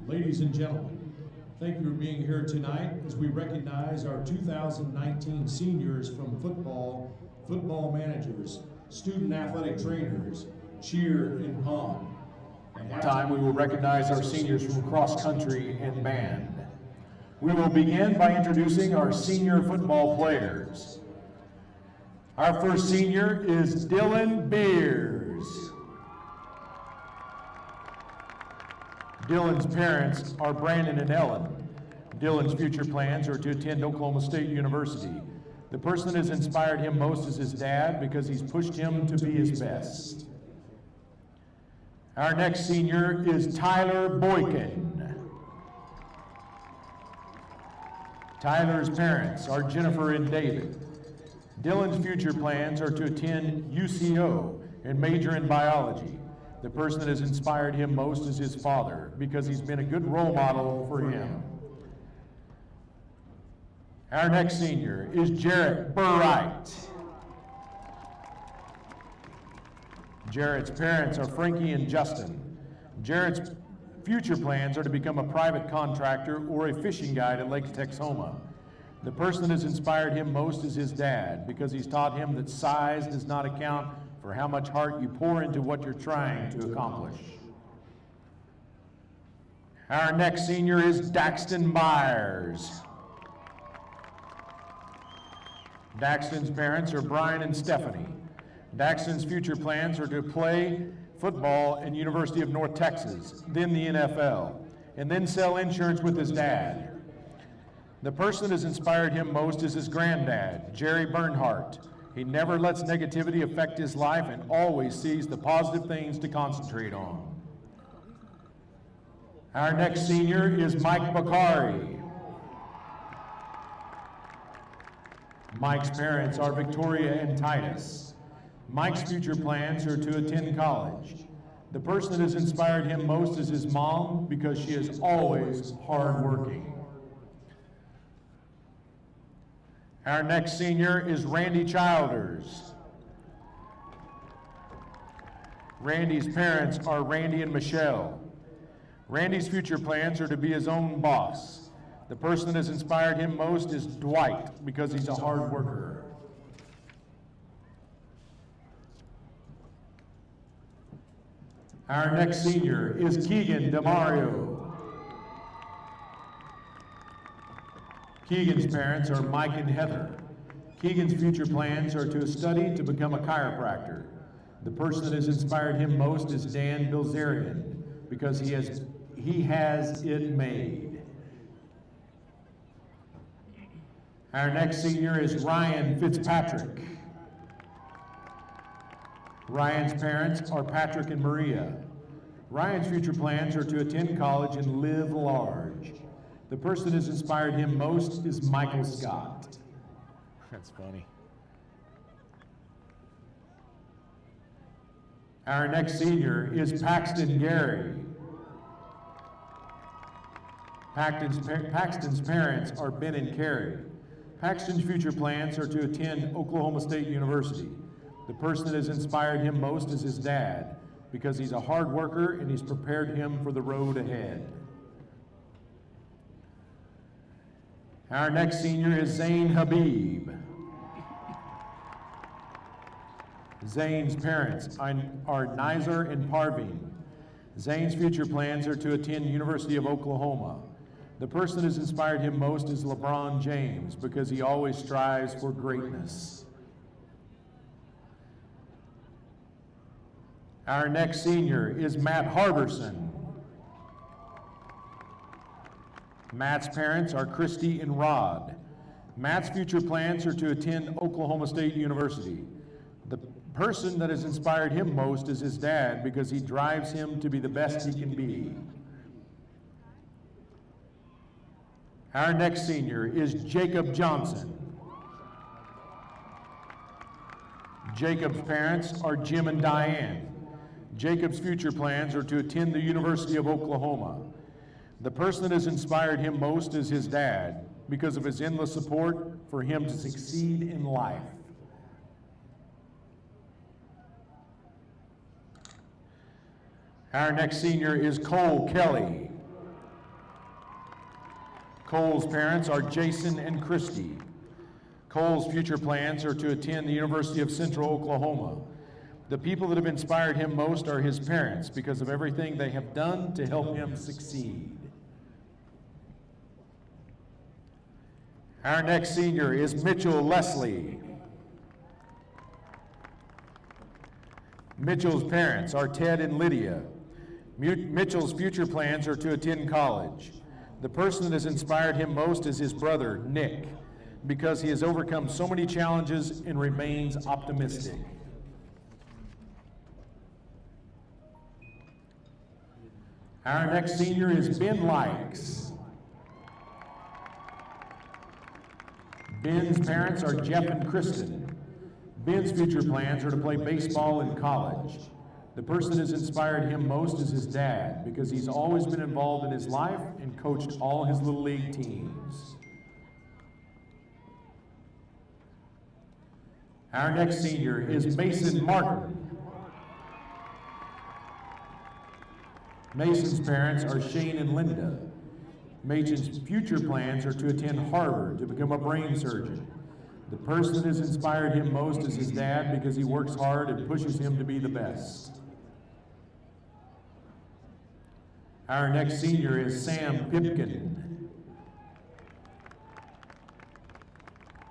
Ladies and gentlemen, thank you for being here tonight as we recognize our 2019 seniors from football managers, student athletic trainers, cheer and pom. At time we will recognize our seniors from cross country and band. We will begin by introducing our senior football players. Our first senior is Dylan Beers. Dylan's parents are Brandon and Ellen. Dylan's future plans are to attend Oklahoma State University. The person that has inspired him most is his dad because he's pushed him to be his best. Our next senior is Tyler Boykin. Tyler's parents are Jennifer and David. Dylan's future plans are to attend UCO and major in biology. The person that has inspired him most is his father because he's been a good role model for him. Our next senior is Jarrett Burright. Jarrett's parents are Frankie and Justin. Jarrett's future plans are to become a private contractor or a fishing guide at Lake Texoma. The person that has inspired him most is his dad because he's taught him that size does not account for how much heart you pour into what you're trying to accomplish. Our next senior is Daxton Myers. Daxton's parents are Brian and Stephanie. Daxton's future plans are to play football in University of North Texas, then the NFL, and then sell insurance with his dad. The person that has inspired him most is his granddad, Jerry Bernhardt. He never lets negativity affect his life and always sees the positive things to concentrate on. Our next senior is Mike Bakari. Mike's parents are Victoria and Titus. Mike's future plans are to attend college. The person that has inspired him most is his mom because she is always hardworking. Our next senior is Randy Childers. Randy's parents are Randy and Michelle. Randy's future plans are to be his own boss. The person that has inspired him most is Dwight because he's a hard worker. Our next senior is Keegan DeMario. Keegan's parents are Mike and Heather. Keegan's future plans are to study to become a chiropractor. The person that has inspired him most is Dan Bilzerian because he has it made. Our next senior is Ryan Fitzpatrick. Ryan's parents are Patrick and Maria. Ryan's future plans are to attend college and live large. The person that has inspired him most is Michael Scott. That's funny. Our next senior is Paxton Gary. Paxton's parents are Ben and Carrie. Paxton's future plans are to attend Oklahoma State University. The person that has inspired him most is his dad because he's a hard worker and he's prepared him for the road ahead. Our next senior is Zane Habib. Zane's parents are Nizar and Parveen. Zane's future plans are to attend University of Oklahoma. The person that has inspired him most is LeBron James because he always strives for greatness. Our next senior is Matt Harbison. Matt's parents are Christy and Rod. Matt's future plans are to attend Oklahoma State University. The person that has inspired him most is his dad because he drives him to be the best he can be. Our next senior is Jacob Johnson. Jacob's parents are Jim and Diane. Jacob's future plans are to attend the University of Oklahoma. The person that has inspired him most is his dad because of his endless support for him to succeed in life. Our next senior is Cole Kelly. Cole's parents are Jason and Christy. Cole's future plans are to attend the University of Central Oklahoma. The people that have inspired him most are his parents because of everything they have done to help him succeed. Our next senior is Mitchell Leslie. Mitchell's parents are Ted and Lydia. Mitchell's future plans are to attend college. The person that has inspired him most is his brother, Nick, because he has overcome so many challenges and remains optimistic. Our next senior is Ben Likes. Ben's parents are Jeff and Kristen. Ben's future plans are to play baseball in college. The person that has inspired him most is his dad, because he's always been involved in his life and coached all his Little League teams. Our next senior is Mason Martin. Mason's parents are Shane and Linda. Mason's future plans are to attend Harvard to become a brain surgeon. The person that has inspired him most is his dad because he works hard and pushes him to be the best. Our next senior is Sam Pipkin.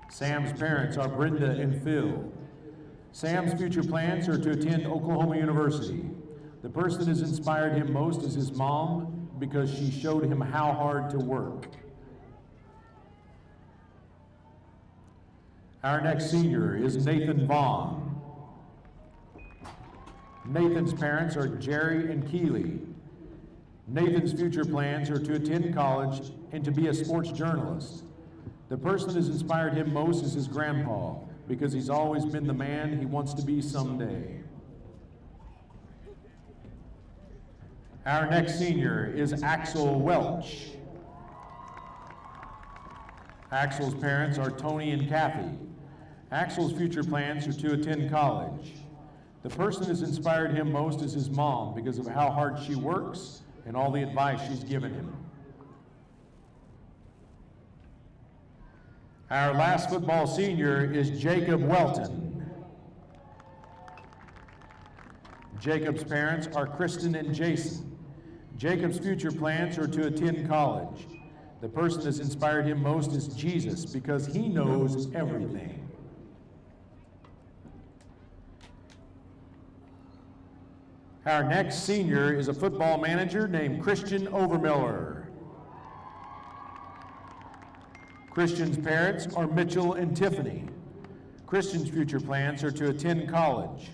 Sam's parents are Brenda and Phil. Sam's future plans are to attend Oklahoma University. The person that has inspired him most is his mom because she showed him how hard to work. Our next senior is Nathan Vaughn. Nathan's parents are Jerry and Keeley. Nathan's future plans are to attend college and to be a sports journalist. The person that has inspired him most is his grandpa, because he's always been the man he wants to be someday. Our next senior is Axel Welch. Axel's parents are Tony and Kathy. Axel's future plans are to attend college. The person that has inspired him most is his mom because of how hard she works and all the advice she's given him. Our last football senior is Jacob Welton. Jacob's parents are Kristen and Jason. Jacob's future plans are to attend college. The person that's inspired him most is Jesus because he knows everything. Our next senior is a football manager named Christian Overmiller. Christian's parents are Mitchell and Tiffany. Christian's future plans are to attend college.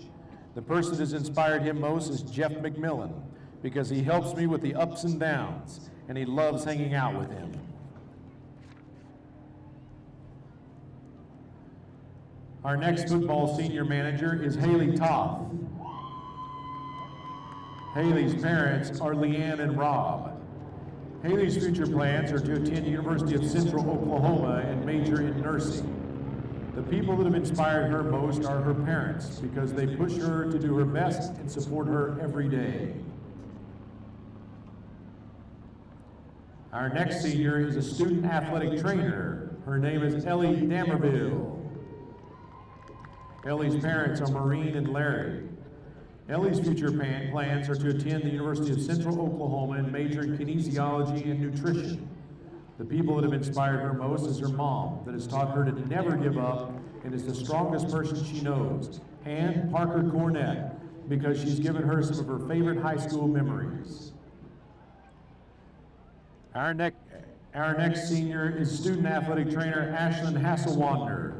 The person that has inspired him most is Jeff McMillan because he helps me with the ups and downs, and he loves hanging out with him. Our next football senior manager is Haley Toth. Haley's parents are Leanne and Rob. Haley's future plans are to attend University of Central Oklahoma and major in nursing. The people that have inspired her most are her parents because they push her to do her best and support her every day. Our next senior is a student athletic trainer. Her name is Ellie Damerville. Ellie's parents are Maureen and Larry. Ellie's future plans are to attend the University of Central Oklahoma and major in kinesiology and nutrition. The people that have inspired her most is her mom, that has taught her to never give up and is the strongest person she knows, and Parker Cornett, because she's given her some of her favorite high school memories. Our next senior is student athletic trainer Ashlyn Hasselwander.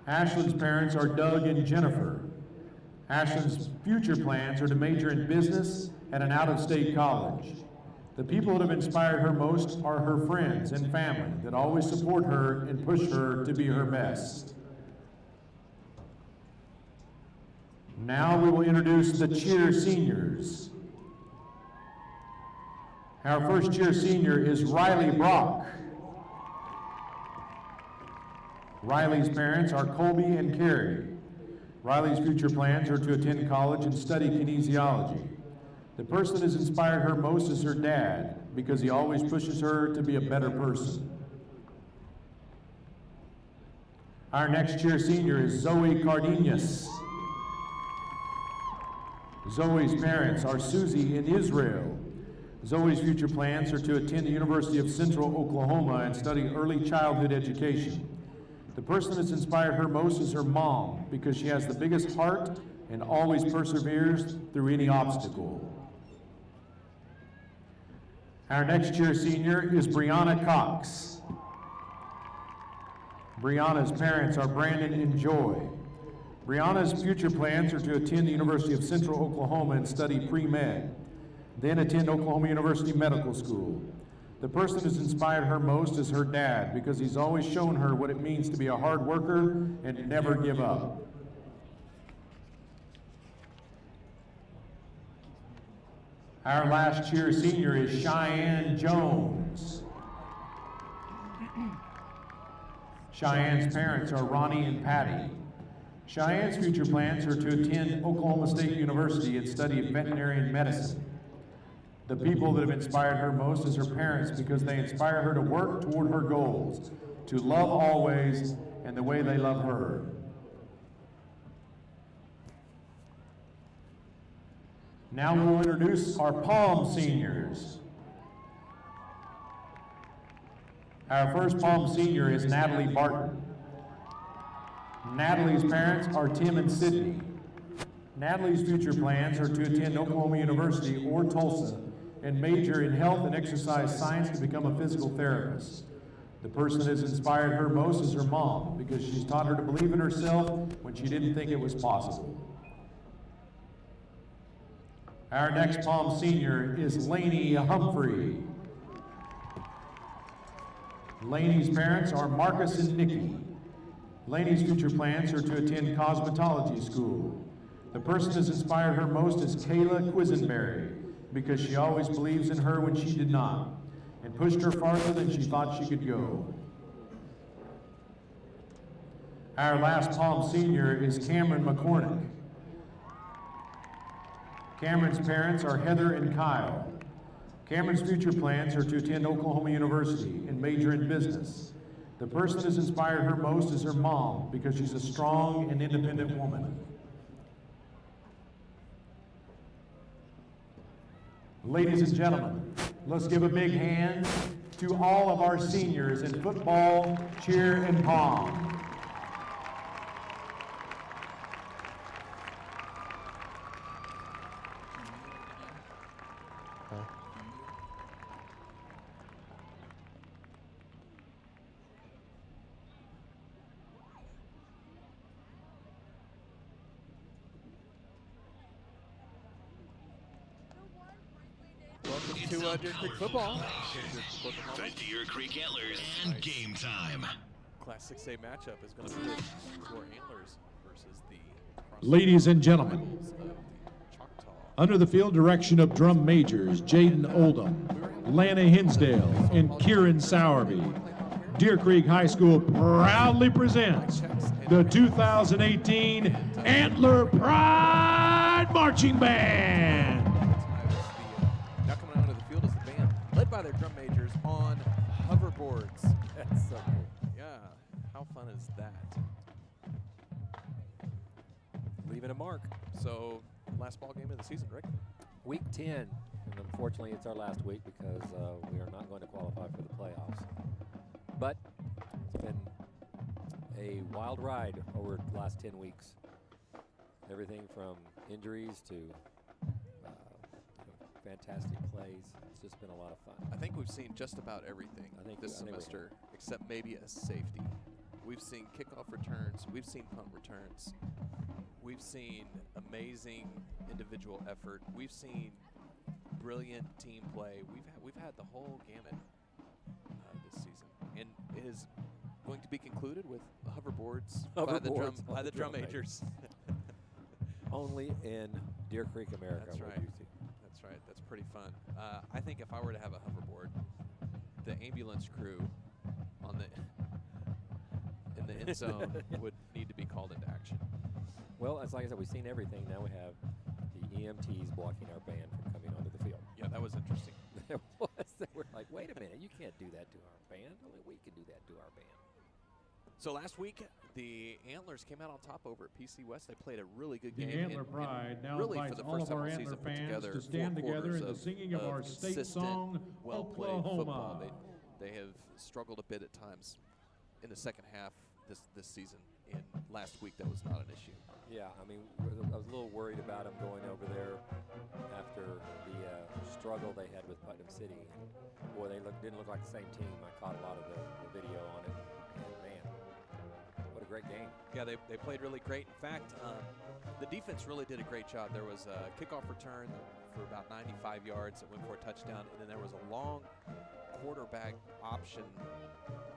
Ashlyn's parents are Doug and Jennifer. Ashlyn's future plans are to major in business at an out-of-state college. The people that have inspired her most are her friends and family that always support her and push her to be her best. Now we will introduce the cheer seniors. Our first cheer senior is Riley Brock. Riley's parents are Colby and Carrie. Riley's future plans are to attend college and study kinesiology. The person that has inspired her most is her dad, because he always pushes her to be a better person. Our next cheer senior is Zoe Cardenas. Zoe's parents are Susie and Israel. Zoe's future plans are to attend the University of Central Oklahoma and study early childhood education. The person that's inspired her most is her mom, because she has the biggest heart and always perseveres through any obstacle. Our next cheer senior is Brianna Cox. Brianna's parents are Brandon and Joy. Brianna's future plans are to attend the University of Central Oklahoma and study pre-med, then attend Oklahoma University Medical School. The person who's inspired her most is her dad, because he's always shown her what it means to be a hard worker and never give up. Our last cheer senior is Cheyenne Jones. Cheyenne's parents are Ronnie and Patty. Cheyenne's future plans are to attend Oklahoma State University and study veterinary medicine. The people that have inspired her most is her parents, because they inspire her to work toward her goals, to love always, and the way they love her. Now we'll introduce our Palm seniors. Our first Palm senior is Natalie Barton. Natalie's parents are Tim and Sydney. Natalie's future plans are to attend Oklahoma University or Tulsa and major in health and exercise science to become a physical therapist. The person that has inspired her most is her mom, because she's taught her to believe in herself when she didn't think it was possible. Our next Palm senior is Lainey Humphrey. Lainey's parents are Marcus and Nikki. Lainey's future plans are to attend cosmetology school. The person that's inspired her most is Kayla Quisenberry, because she always believes in her when she did not, and pushed her farther than she thought she could go. Our last Palm senior is Cameron McCormick. Cameron's parents are Heather and Kyle. Cameron's future plans are to attend Oklahoma University and major in business. The person that's inspired her most is her mom, because she's a strong and independent woman. Ladies and gentlemen, let's give a big hand to all of our seniors in football, cheer, and palm. Welcome to Deer Creek football. The Deer Creek Antlers and game time. Class 6A matchup is going to be your Antlers versus the Ladies and gentlemen, Choctaw. under the field direction of drum majors Jaden Oldham, Lana Hinsdale, and Kieran Sowerby, Deer Creek High School proudly presents the 2018 Antler Pride Marching Band. Now coming out of the field is the band, led by their drum majors on hoverboards. That's so cool. Yeah, how fun is that? Leaving a mark. So, last ball game of the season, Rick. Week 10, and unfortunately it's our last week because we are not going to qualify for the playoffs. But it's been a wild ride over the last 10 weeks. Everything from injuries to fantastic plays. It's just been a lot of fun. I think we've seen just about everything this semester, except maybe a safety. We've seen kickoff returns. We've seen punt returns. We've seen amazing individual effort. We've seen brilliant team play. We've had the whole gamut this season, and it is going to be concluded with hoverboards by the drum majors. Only in Deer Creek, America. That's right. That's right. That's pretty fun. I think if I were to have a hoverboard, the ambulance crew on in the end zone would need to be called into action. Well, it's like I said, we've seen everything. Now we have the EMTs blocking our band from coming onto the field. Yeah, that was interesting. It was. So we're like, wait a minute, you can't do that to our band. Only we can do that to our band. So last week, the Antlers came out on top over at PC West. They played a really good The game. Antler Pride now really invites for the all first of time our all Antler season put fans together to stand 4 together quarters in the singing of our state consistent, song, well-played football. Oklahoma. They have struggled a bit at times in the second half this season. And last week, that was not an issue. Yeah, I mean, I was a little worried about them going over there after the struggle they had with Putnam City. Boy, they didn't look like the same team. I caught a lot of the video on it. And man, what a great game. Yeah, they played really great. In fact, the defense really did a great job. There was a kickoff return for about 95 yards that went for a touchdown, and then there was a long quarterback option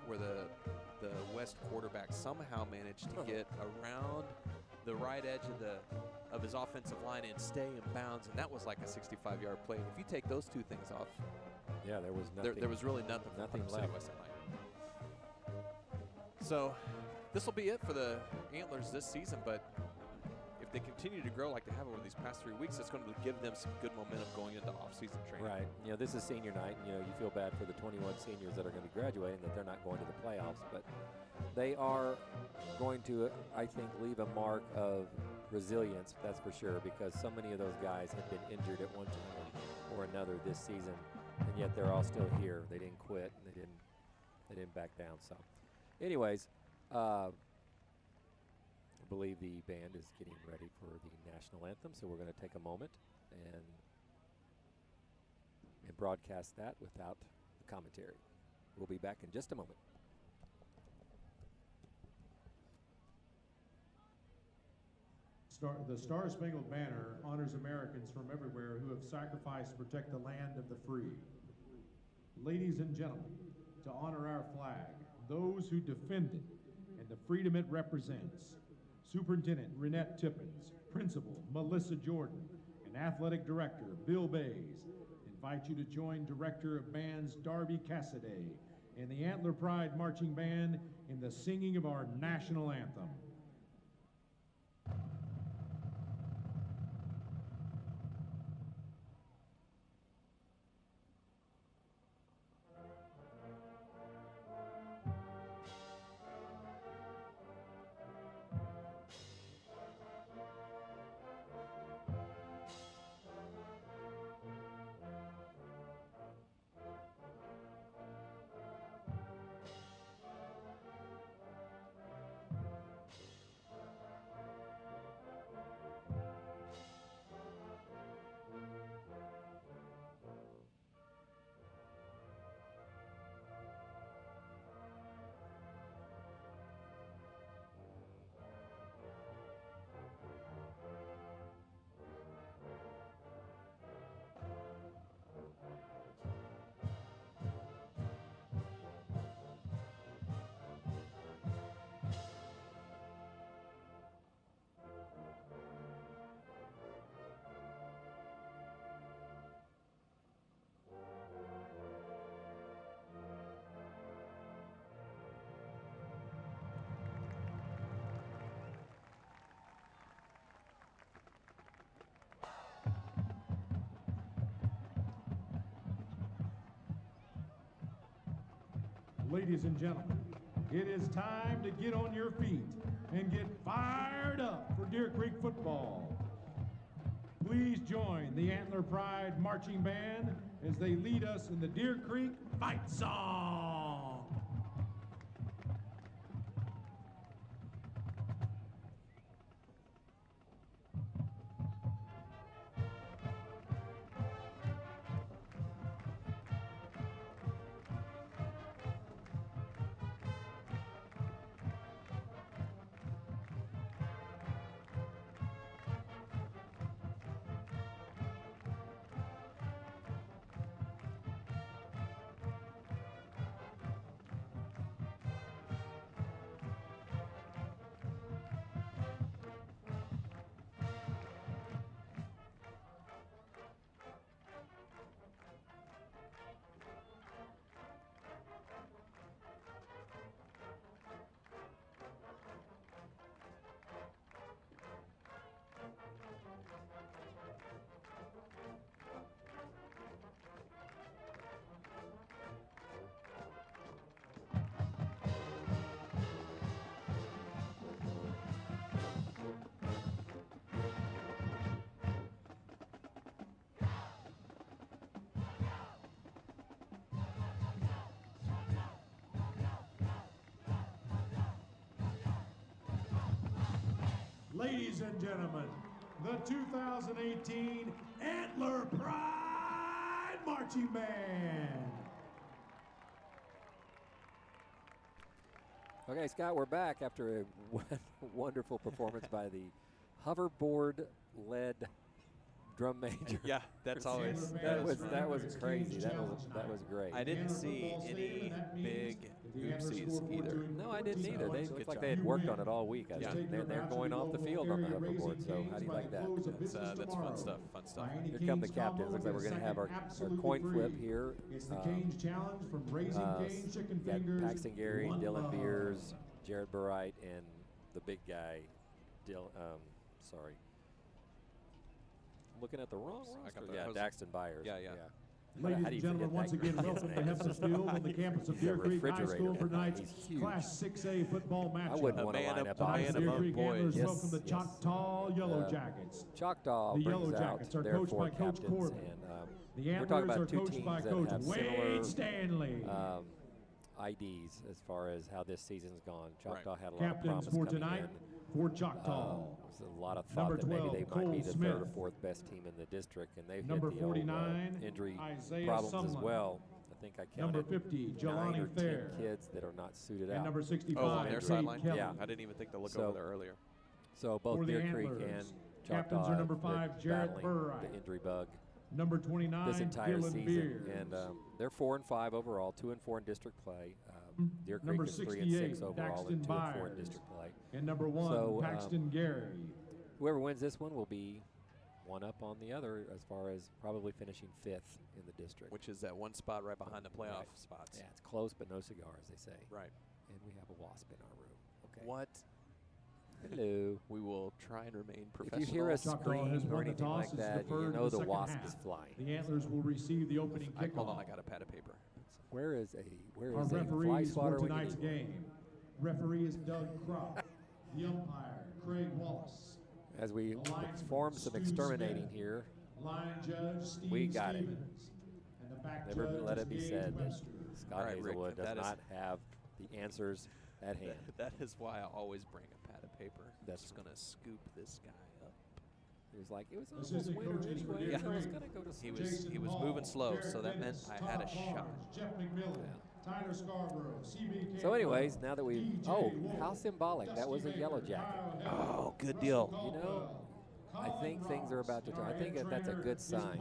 where the West quarterback somehow managed to get around the right edge of his offensive line and stay in bounds, and that was like a 65-yard play. And if you take those two things off, yeah, there was nothing. There was really nothing left. West that night. So this will be it for the Antlers this season, but if they continue to grow like they have over these past 3 weeks, it's going to give them some good momentum going into off-season training. Right. You know, this is senior night. You know, you feel bad for the 21 seniors that are going to be graduating that they're not going to the playoffs, but they are going to, I think, leave a mark of resilience, that's for sure, because so many of those guys have been injured at one time or another this season, and yet they're all still here. They didn't quit, and they didn't back down. So, anyways, I believe the band is getting ready for the national anthem, so we're going to take a moment and broadcast that without the commentary. We'll be back in just a moment. The Star Spangled Banner honors Americans from everywhere who have sacrificed to protect the land of the free. Ladies and gentlemen, to honor our flag, those who defend it, and the freedom it represents, Superintendent Renette Tippins, Principal Melissa Jordan, and Athletic Director Bill Bays invite you to join Director of Bands Darby Cassidy and the Antler Pride Marching Band in the singing of our national anthem. Ladies and gentlemen, it is time to get on your feet and get fired up for Deer Creek football. Please join the Antler Pride Marching Band as they lead us in the Deer Creek Fight Song. Ladies and gentlemen, the 2018 Antler Pride Marching Band. Okay, Scott, we're back after a wonderful performance by the hoverboard-led drum major. Yeah, that's always that was crazy. That was great. I didn't see any big oopsies either. No, I didn't either. They looked like they had job. worked on it all week. Yeah. They're going off the field on the hoverboard. So how do you like that? That's fun stuff. Fun stuff. Here come the captains. Looks like we're going to have our coin flip here. It's the Canes Challenge from Raising Canes Chicken Got Fingers. Paxton Gary, Dylan Beers, Jared Burright, and the big guy, sorry. Looking at the wrong roster. Yeah, Daxton Byers. Yeah. Ladies and gentlemen, once again, welcome to Hempstead Field on the campus of Deer Creek High School for tonight's Class 6A football matchup. I wouldn't want to line up Tonight, opposite Deer them. Creek Antlers Yes, welcome the yes. Choctaw Yellow Jackets. Choctaw The brings Yellow out Jackets are their coached four by Coach captains, Corbin. and The we're talking Antlers about are two coached teams by that Coach have Wade similar Stanley. IDs as far as how this season's gone. Choctaw had a lot Captains of promise for coming tonight in. for Choctaw. There's a lot of Number thought that maybe 12, they Cole might be the Smith. third or fourth best team in the district, and they've Number hit the old, 49, injury Isaiah problems as Sumlin. well. I think I Number counted 50, 9 Jelani or 10 Thayer. kids that are not suited And out. number 65, Oh, on their Cade sideline? Kelly. Yeah. I didn't even think to look So- over there earlier. So both For the Deer Creek Antlers, and captains Choctaw are number they're 5, Jarrett battling Burright. the injury bug Number 29, this entire Dylan season, Beers. and they're 4-5 overall, 2-4 in district play. Deer Creek Number is 3-6 68, overall, Daxton and 2-4 in Byers. district play. And number 1, So, Paxton Gary. Whoever wins this one will be one up on the other as far as probably finishing 5th in the district. Which is that one spot right behind the playoff spots. Yeah, it's close, but no cigars, they say. Right. And we have a wasp in our room. Okay. What? Hello. We will try and remain professional. If you hear us Choctaw has scream or won the anything toss, like it's that, you deferred to know the the second wasp half. is flying. The Antlers will receive the opening kickoff. Hold on, I got a pad of paper. Our Where is a fly referees for swatter we tonight's can eat? game. Referee is Doug Kropp. The umpire, Craig Wallace. As we The linesman, perform some Stu exterminating Smith. here, Line judge, Steve We got it. Stevens. And the back never judge let is it be Gage said that Webster. Scott All right, Rick, Hazelwood does that is- not have the answers at hand. That is why I always bring a pad of paper. That's just going to scoop this guy up. He was like, it was almost Assistant winter coaches for anyway. Deer I was Creek. going to go to sleep. He was moving slow, so that meant I had a shot. Jeff McMillan, Tyler Scarborough, CB So anyways, now that we, DJ oh, Wolf, how symbolic. That was a Dusty yellow Baker, jacket. Kyle Hill, Oh, good deal. You know, I think things are about to turn. I think that's a good sign.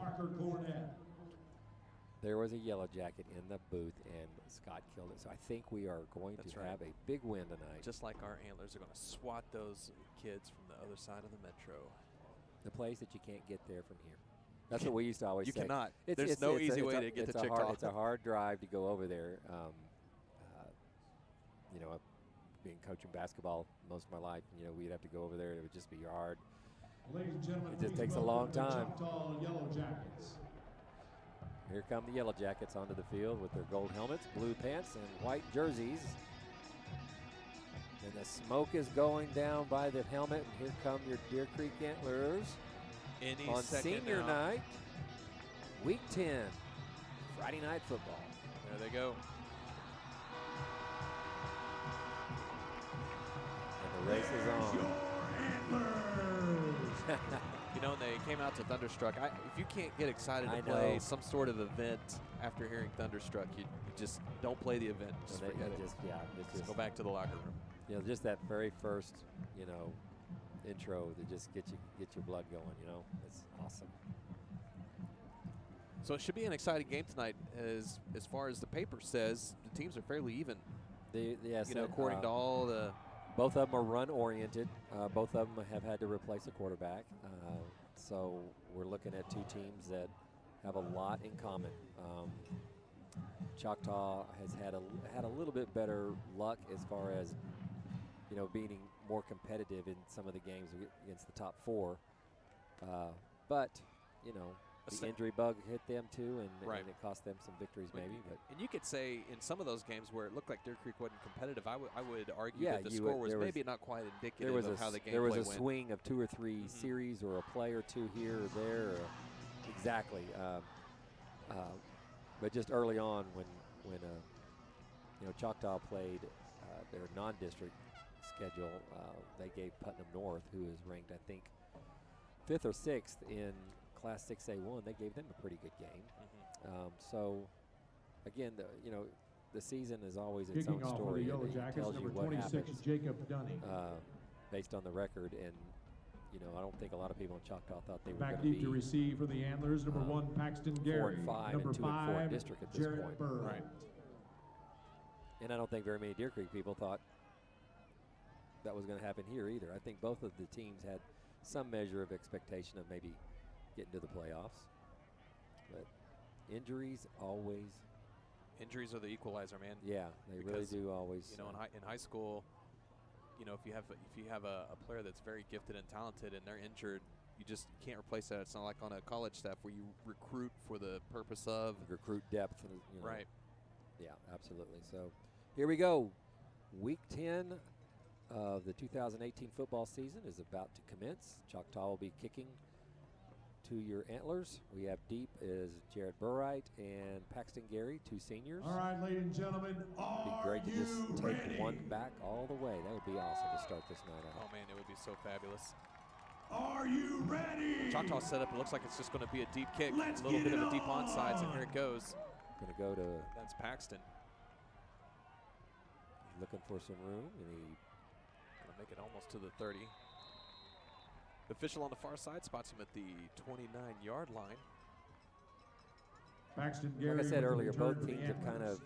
There was a yellow jacket in the booth, and Scott killed it. So I think we are going That's to right. have a big win tonight. Just like our Antlers are going to swat those kids from the other side of the metro. The place that you can't get there from here. That's what we used to always You say. cannot. There's no easy way to get to Choctaw. It's a hard drive to go over there. You know, I've been coaching basketball most of my life. You know, we'd have to go over there. It would just be hard. Ladies and gentlemen, It just please takes a welcome long the time. Choctaw Yellow Jackets. Here come the Yellow Jackets onto the field with their gold helmets, blue pants, and white jerseys. And the smoke is going down by the helmet. And here come your Deer Creek Antlers Any on second senior now. night, week 10, Friday night football. There they go. And the race is on. You know, when they came out to Thunderstruck, if you can't get excited to I play know. some sort of event after hearing Thunderstruck, you just don't play the event. Just And forget it. it's Just go back to the locker room. you know, just that very first, you know, intro that just get your blood going. You know, it's awesome. So it should be an exciting game tonight. As far as the paper says, the teams are fairly even. Yes, You know, according to all the. both of them are run-oriented. Both of them have had to replace a quarterback. So we're looking at two teams that have a lot in common. Choctaw has had a little bit better luck as far as, you know, being more competitive in some of the games against the top 4. But, you know, the injury bug hit them too, and it cost them some victories maybe. But And you could say in some of those games where it looked like Deer Creek wasn't competitive, I would argue Yeah, that the you score would- was maybe not quite indicative there was of how the game there was a went. swing of 2 or 3 series or a play or 2 here or there. Exactly. But just early on when you know, Choctaw played their non-district schedule, they gave Putnam North, who is ranked, I think, 5th or 6th in Class 6A1, they gave them a pretty good game. So, again, the season is always its Kicking own off for story. the Yellow and it Jackets, tells you number what 26, happens Jacob Dunning. based on the record. And, I don't think a lot of people in Choctaw thought they were going Back to deep to be receive for the Antlers, number 1, Paxton 4 Gary. and 5 number and 2 and 4 5, district at this Jarrett point. Bird. Right. And I don't think very many Deer Creek people thought that was going to happen here either. I think both of the teams had some measure of expectation of maybe getting to the playoffs. But injuries always. Injuries are the equalizer, man. Yeah, they really do always. In high school, if you have a player that's very gifted and talented and they're injured, you just can't replace that. It's not like on a college staff where you recruit for the purpose of recruit depth. Right. Yeah, absolutely. So here we go. Week 10 of the 2018 football season is about to commence. Choctaw will be kicking to your Antlers. We have deep is Jared Burright and Paxton Gary, 2 seniors. All right, ladies and gentlemen, It'd be are great to just you take ready? one back all the way. That would be awesome to start this night Oh out. man, it would be so fabulous. Are you ready? Choctaw setup. It looks like it's just going to be a deep kick, Let's a little get bit of it a deep onsides, and on. here it goes. Going to go to That's Paxton. looking for some room, and he Going to make it almost to the 30. The official on the far side spots him at the 29-yard line. Paxton Gary. like I said with the earlier, return both for the teams have kind Antlers. of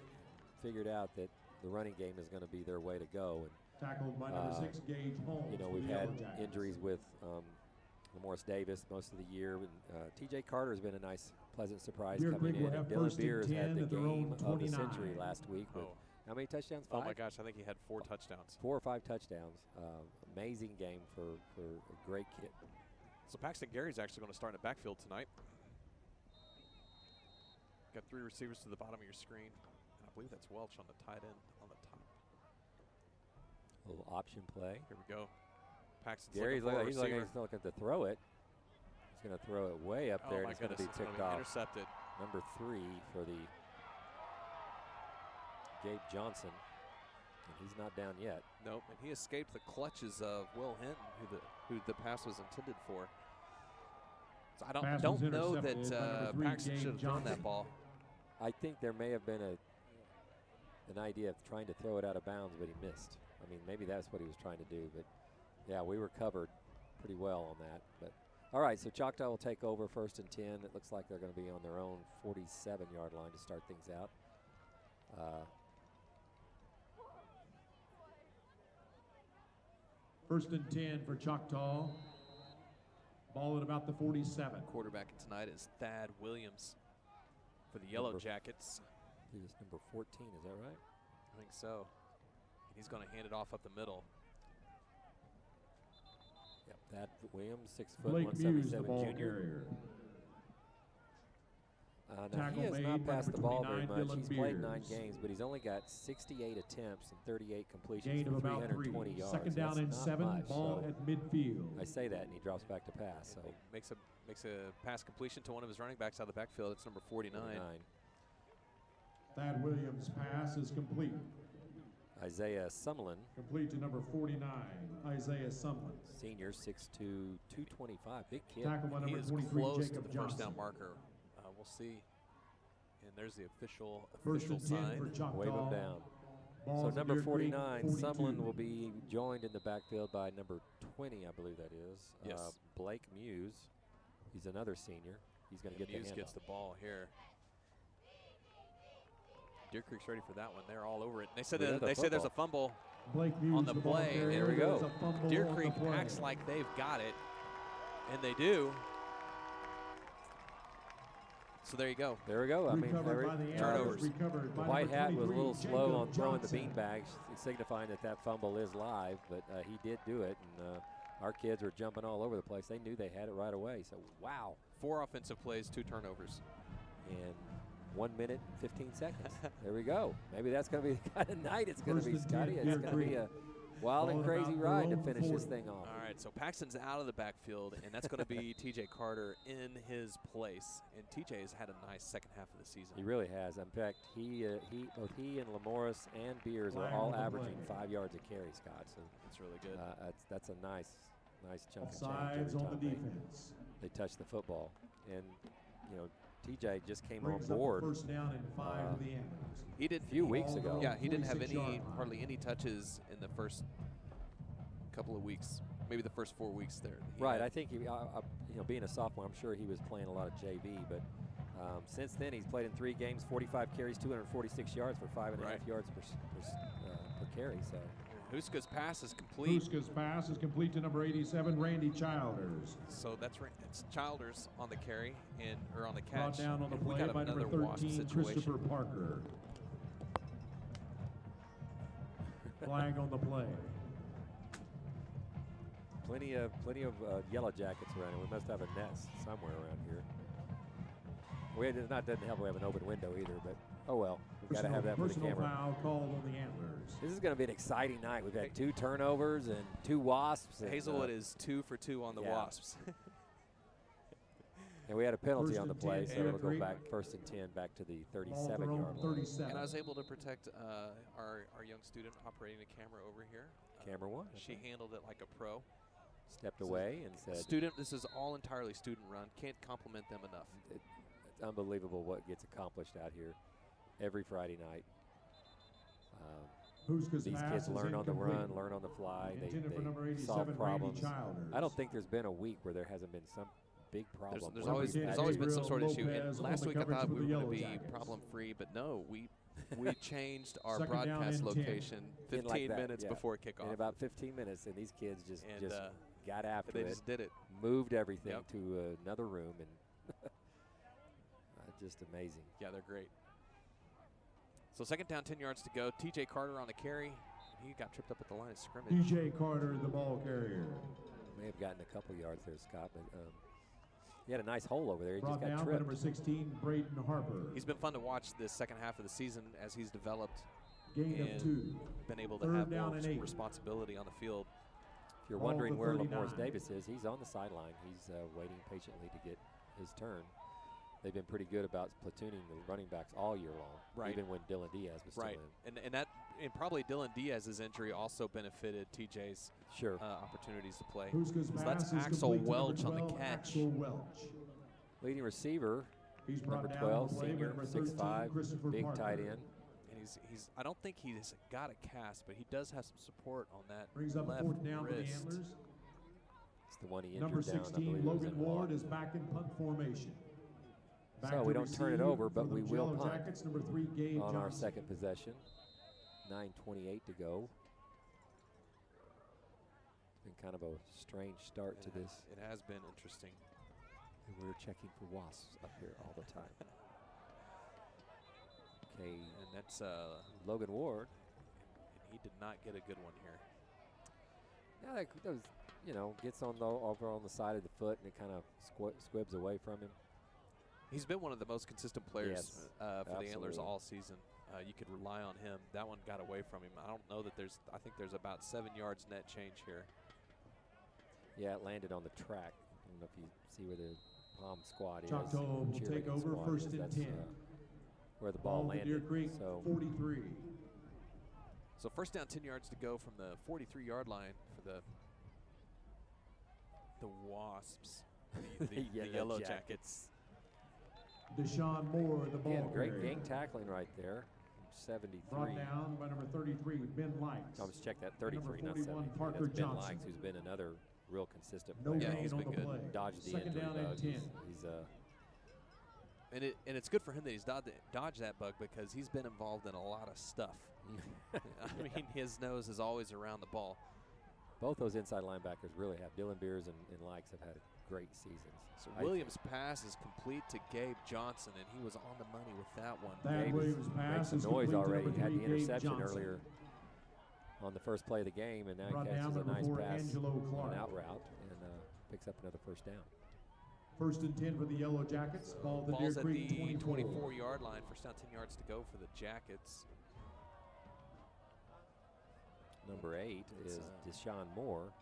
figured out that the running game is going to be their way to go. And Tackled by number 6, Gage Holmes. for we've the had Yellow Jackets. injuries with Morris Davis most of the year. And T.J. Carter has been a nice, pleasant surprise Deer coming Creek will in. have And Dylan first and Beers 10 had the at their own game of the 29. century last week. With Oh. how many touchdowns? 5? Oh my gosh, I think he had 4 touchdowns. 4 or 5 touchdowns. Amazing game for a great kid. So Paxton Gary's actually going to start in the backfield tonight. Got 3 receivers to the bottom of your screen. And I believe that's Welch on the tight end on the top. A little option play. Here we go. Paxton's Gary's looking for a he's receiver. looking to throw it. He's going to throw it way up there, Oh and my it's going to goodness, be it's going to picked be off. intercepted. Number 3 for the Gabe Johnson. And he's not down yet. Nope, and he escaped the clutches of Will Hinton, who the pass was intended for. So I Pass don't was know intercepted that by number 3, Paxton Gabe should have thrown Johnson. that ball. I think there may have been an idea of trying to throw it out of bounds, but he missed. I mean, maybe that's what he was trying to do. But, yeah, we were covered pretty well on that. But all right, so Choctaw will take over 1st and 10. It looks like they're going to be on their own 47-yard line to start things out. First and 10 for Choctaw. Ball at about the 47. Quarterbacking tonight is Thad Williams for the Yellow Number- Jackets. He was number 14, is that right? I think so. And he's going to hand it off up the middle. Yep, that Williams, 6 foot, Blake Muse, the 177 ball junior. carrier. Now Tackle he has made not by passed the number ball very 29, much. Dylan He's played 9 Beers. games, but he's only got 68 attempts and 38 completions Gain of for about 3. 320 yards. Second down That's and not 7. much, Ball so at midfield. I say that, and he drops back to pass. So Makes a pass completion to one of his running backs out of the backfield. It's number 49. 49. Thad Williams' pass is complete. Isaiah Sumlin, Complete to number 49, Isaiah Sumlin. senior, 6'2", 225, big kid. Tackle by He number is 23, close Jacob to the first down Johnson. marker. We'll see. And there's the official First and 10 sign. for Choctaw. Wave him down. Ball So at the number Deer Creek 49, 42. Sumlin will be joined in the backfield by number 20, I believe that is. Yes. Blake Muse. He's another senior. He's going to get the Muse handoff. gets the ball here. Deer Creek's ready for that one. They're all over it. They said We got the they say there's a football. fumble Blake Muse, on the ball play. carrier. There we go. There's a fumble Deer on the Creek play. acts like they've got it, and they do. So there you go. There we go. I mean, Recovered by the turnovers. Antlers, recovered the by white number hat was a 23, little slow Jacob on throwing Johnson. the beanbags, signifying that that fumble is live, but he did do it, and our kids were jumping all over the place. They knew they had it right away, so wow. 4 offensive plays, 2 turnovers. And 1 minute and 15 seconds. There we go. Maybe that's going to be the kind of night it's going to First be, and 10, Scotty. It's Deer going to be Creek. Wild and Ball crazy about their ride to own finish this 40. thing off. All right, so Paxton's out of the backfield, and that's going to be T.J. Carter in his place. And T.J. has had a nice second half of the season. He really has. In fact, both he and Lamoris and Beers are Flag all on the averaging play. 5 yards a carry, Scott. So That's really good. that's a nice chunk of change Sides every on the time defense. they touch the football. And TJ just came on Brings up a board first down and 5 for the Antlers. He did a few weeks ago. Yeah, he didn't have 46-yard line. hardly any touches in the first couple of weeks, maybe the first 4 weeks there. Right, I think he, being a sophomore, I'm sure he was playing a lot of JV, but since then he's played in 3 games, 45 carries, 246 yards for 5.5 Right. yards per carry. So Huska's pass is complete. Huska's pass is complete to number 87, Randy Childers. So it's Childers on the carry or on the Brought catch. down on the And we play got by number another Wasp 13, situation. Christopher Parker. Flag on the play. plenty of yellow jackets around here. We must have a nest somewhere around here. Doesn't help we have an open window either, but oh well. We've got to have that for the Personal camera. foul called on the Antlers. This is going to be an exciting night. We've had 2 turnovers and 2 Wasps. And, Hazelwood is 2 for 2 on the yeah. Wasps. And we had a penalty First on the and play, 10, so it'll go 3. back 1st and 10 back to the Ball at their 37-yard own line. 37. And I was able to protect our young student operating the camera over here. Camera 1. She handled it like a pro. Stepped away and said, Student, this is all entirely student run. Can't compliment them enough. It's unbelievable what gets accomplished out here every Friday night. Huska's These pass kids is learn on the incomplete. run, learn on the fly. Intended for number They 87, solve Randy problems. Childers. I don't think there's been a week where there hasn't been some big problem. There's where always we've Gabriel there's had always been some sort of issue. Lopez And on last the week I coverage thought for we the were going Yellow to be Jackets. problem free, but no, we changed our Second down broadcast and 10. location in 15 like that, minutes yeah. before kickoff. In about 15 minutes, and these kids just And, got after they it, just did it. moved everything Yep. to another room, and just amazing. Yeah, they're great. So second down, 10 yards to go. T.J. Carter on the carry. He got tripped up at the line of scrimmage. DJ Carter, the ball carrier. May have gotten a couple yards there, Scott, but he had a nice hole over there. He Brought just got down by tripped. number 16, Braden Harper. He's been fun to watch this second half of the season as he's developed Gain and of 2. been able to Third have down more and 8. responsibility on the field. If you're Ball wondering to where 39. Lamorse Davis is, he's on the sideline. He's waiting patiently to get his turn. They've been pretty good about platooning the running backs all year long, Right. even when Dylan Diaz was still Right. in. And probably Dylan Diaz's injury also benefited TJ's Sure. opportunities to play. Huska's So pass that's is Axel complete to number Welch on the 12, catch. Axel Welch. Leading receiver, He's brought number down on 12, the play by senior, number 13, 6'5", Christopher big Parker. tight end. And he's I don't think he's got a cast, but he does have some support on that Brings up left 4th down for the wrist. Antlers. It's the one he injured Number down, I 16, believe it was Logan in Ward Watt. is back in punt formation. Back So to we don't turn it receive over, but for the we will Yellow punt Jackets, number 3, Gabe on our Johnson. second possession. 9:28 to go. It's been kind of a strange start to this. It has been interesting. And we're checking for wasps up here all the time. Okay, And that's Logan Ward. and he did not get a good one here. Yeah, that was, gets on over on the side of the foot and it kind of squibs away from him. He's been one of the most consistent players Yes, for the Antlers absolutely. all season. You could rely on him. That one got away from him. I don't know that I think there's about 7 yards net change here. Yeah, it landed on the track. I don't know if you see where the Palm squad is. Choctaw will take cheerleading over, squad first is. and That's, 10. Where the ball Ball to Deer landed. Creek, So 43. So first down, 10 yards to go from the 43-yard line for the Wasps, the Yellow Jackets. Deshaun Moore, the ball again, great carrier. gang tackling right there. 73. Brought down by number 33, Ben Likes. I was check that Number 33, not 41, 73. Parker That's Ben Johnson. Likes, who's been another real consistent No player. Yeah, gain he's on been the good. play. Dodged the Second injury down and bug. 10. He's And it's good for him that he's dodged that bug because he's been involved in a lot of stuff. I mean, his nose is always around the ball. both those inside linebackers really have. Dylan Beers and Likes have had great seasons. So I Williams' pass is complete to Gabe Johnson, and he was on the money with that one. Thad Gabe Williams' makes pass some is noise complete to already. number He had 3, the Gabe interception Johnson. earlier on the first play of the game, and now Brought he down catches a number nice 4, pass Angelo on Clark. an out route and picks up another first down. First and 10 for the Yellow Jackets. Ball to Deer Ball's at Creek, the 24. 24-yard line. First down, 10 yards to go for the Jackets. number 8, It's, is Deshaun Moore.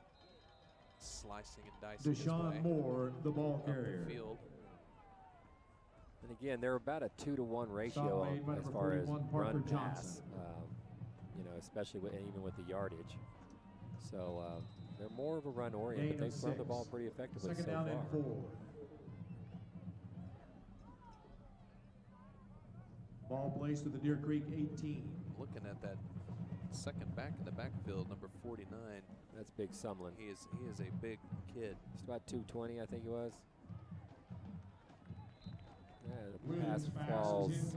Slicing and dicing his way Deshaun Moore, the ball up carrier. the field. And again, they're about a 2-to-1 ratio Stop made by as number far as 41, Parker run pass, Johnson. you know, especially with, and even with the yardage. So they're more of a run orient, but Gain they've of thrown the 6. ball pretty effectively Second so down far. and 4. Ball placed to the Deer Creek 18. Looking at that second back in the backfield, number 49. That's Big Sumlin. He is a big kid. It's about 220, I think it was. Yeah, the Williams' pass pass falls is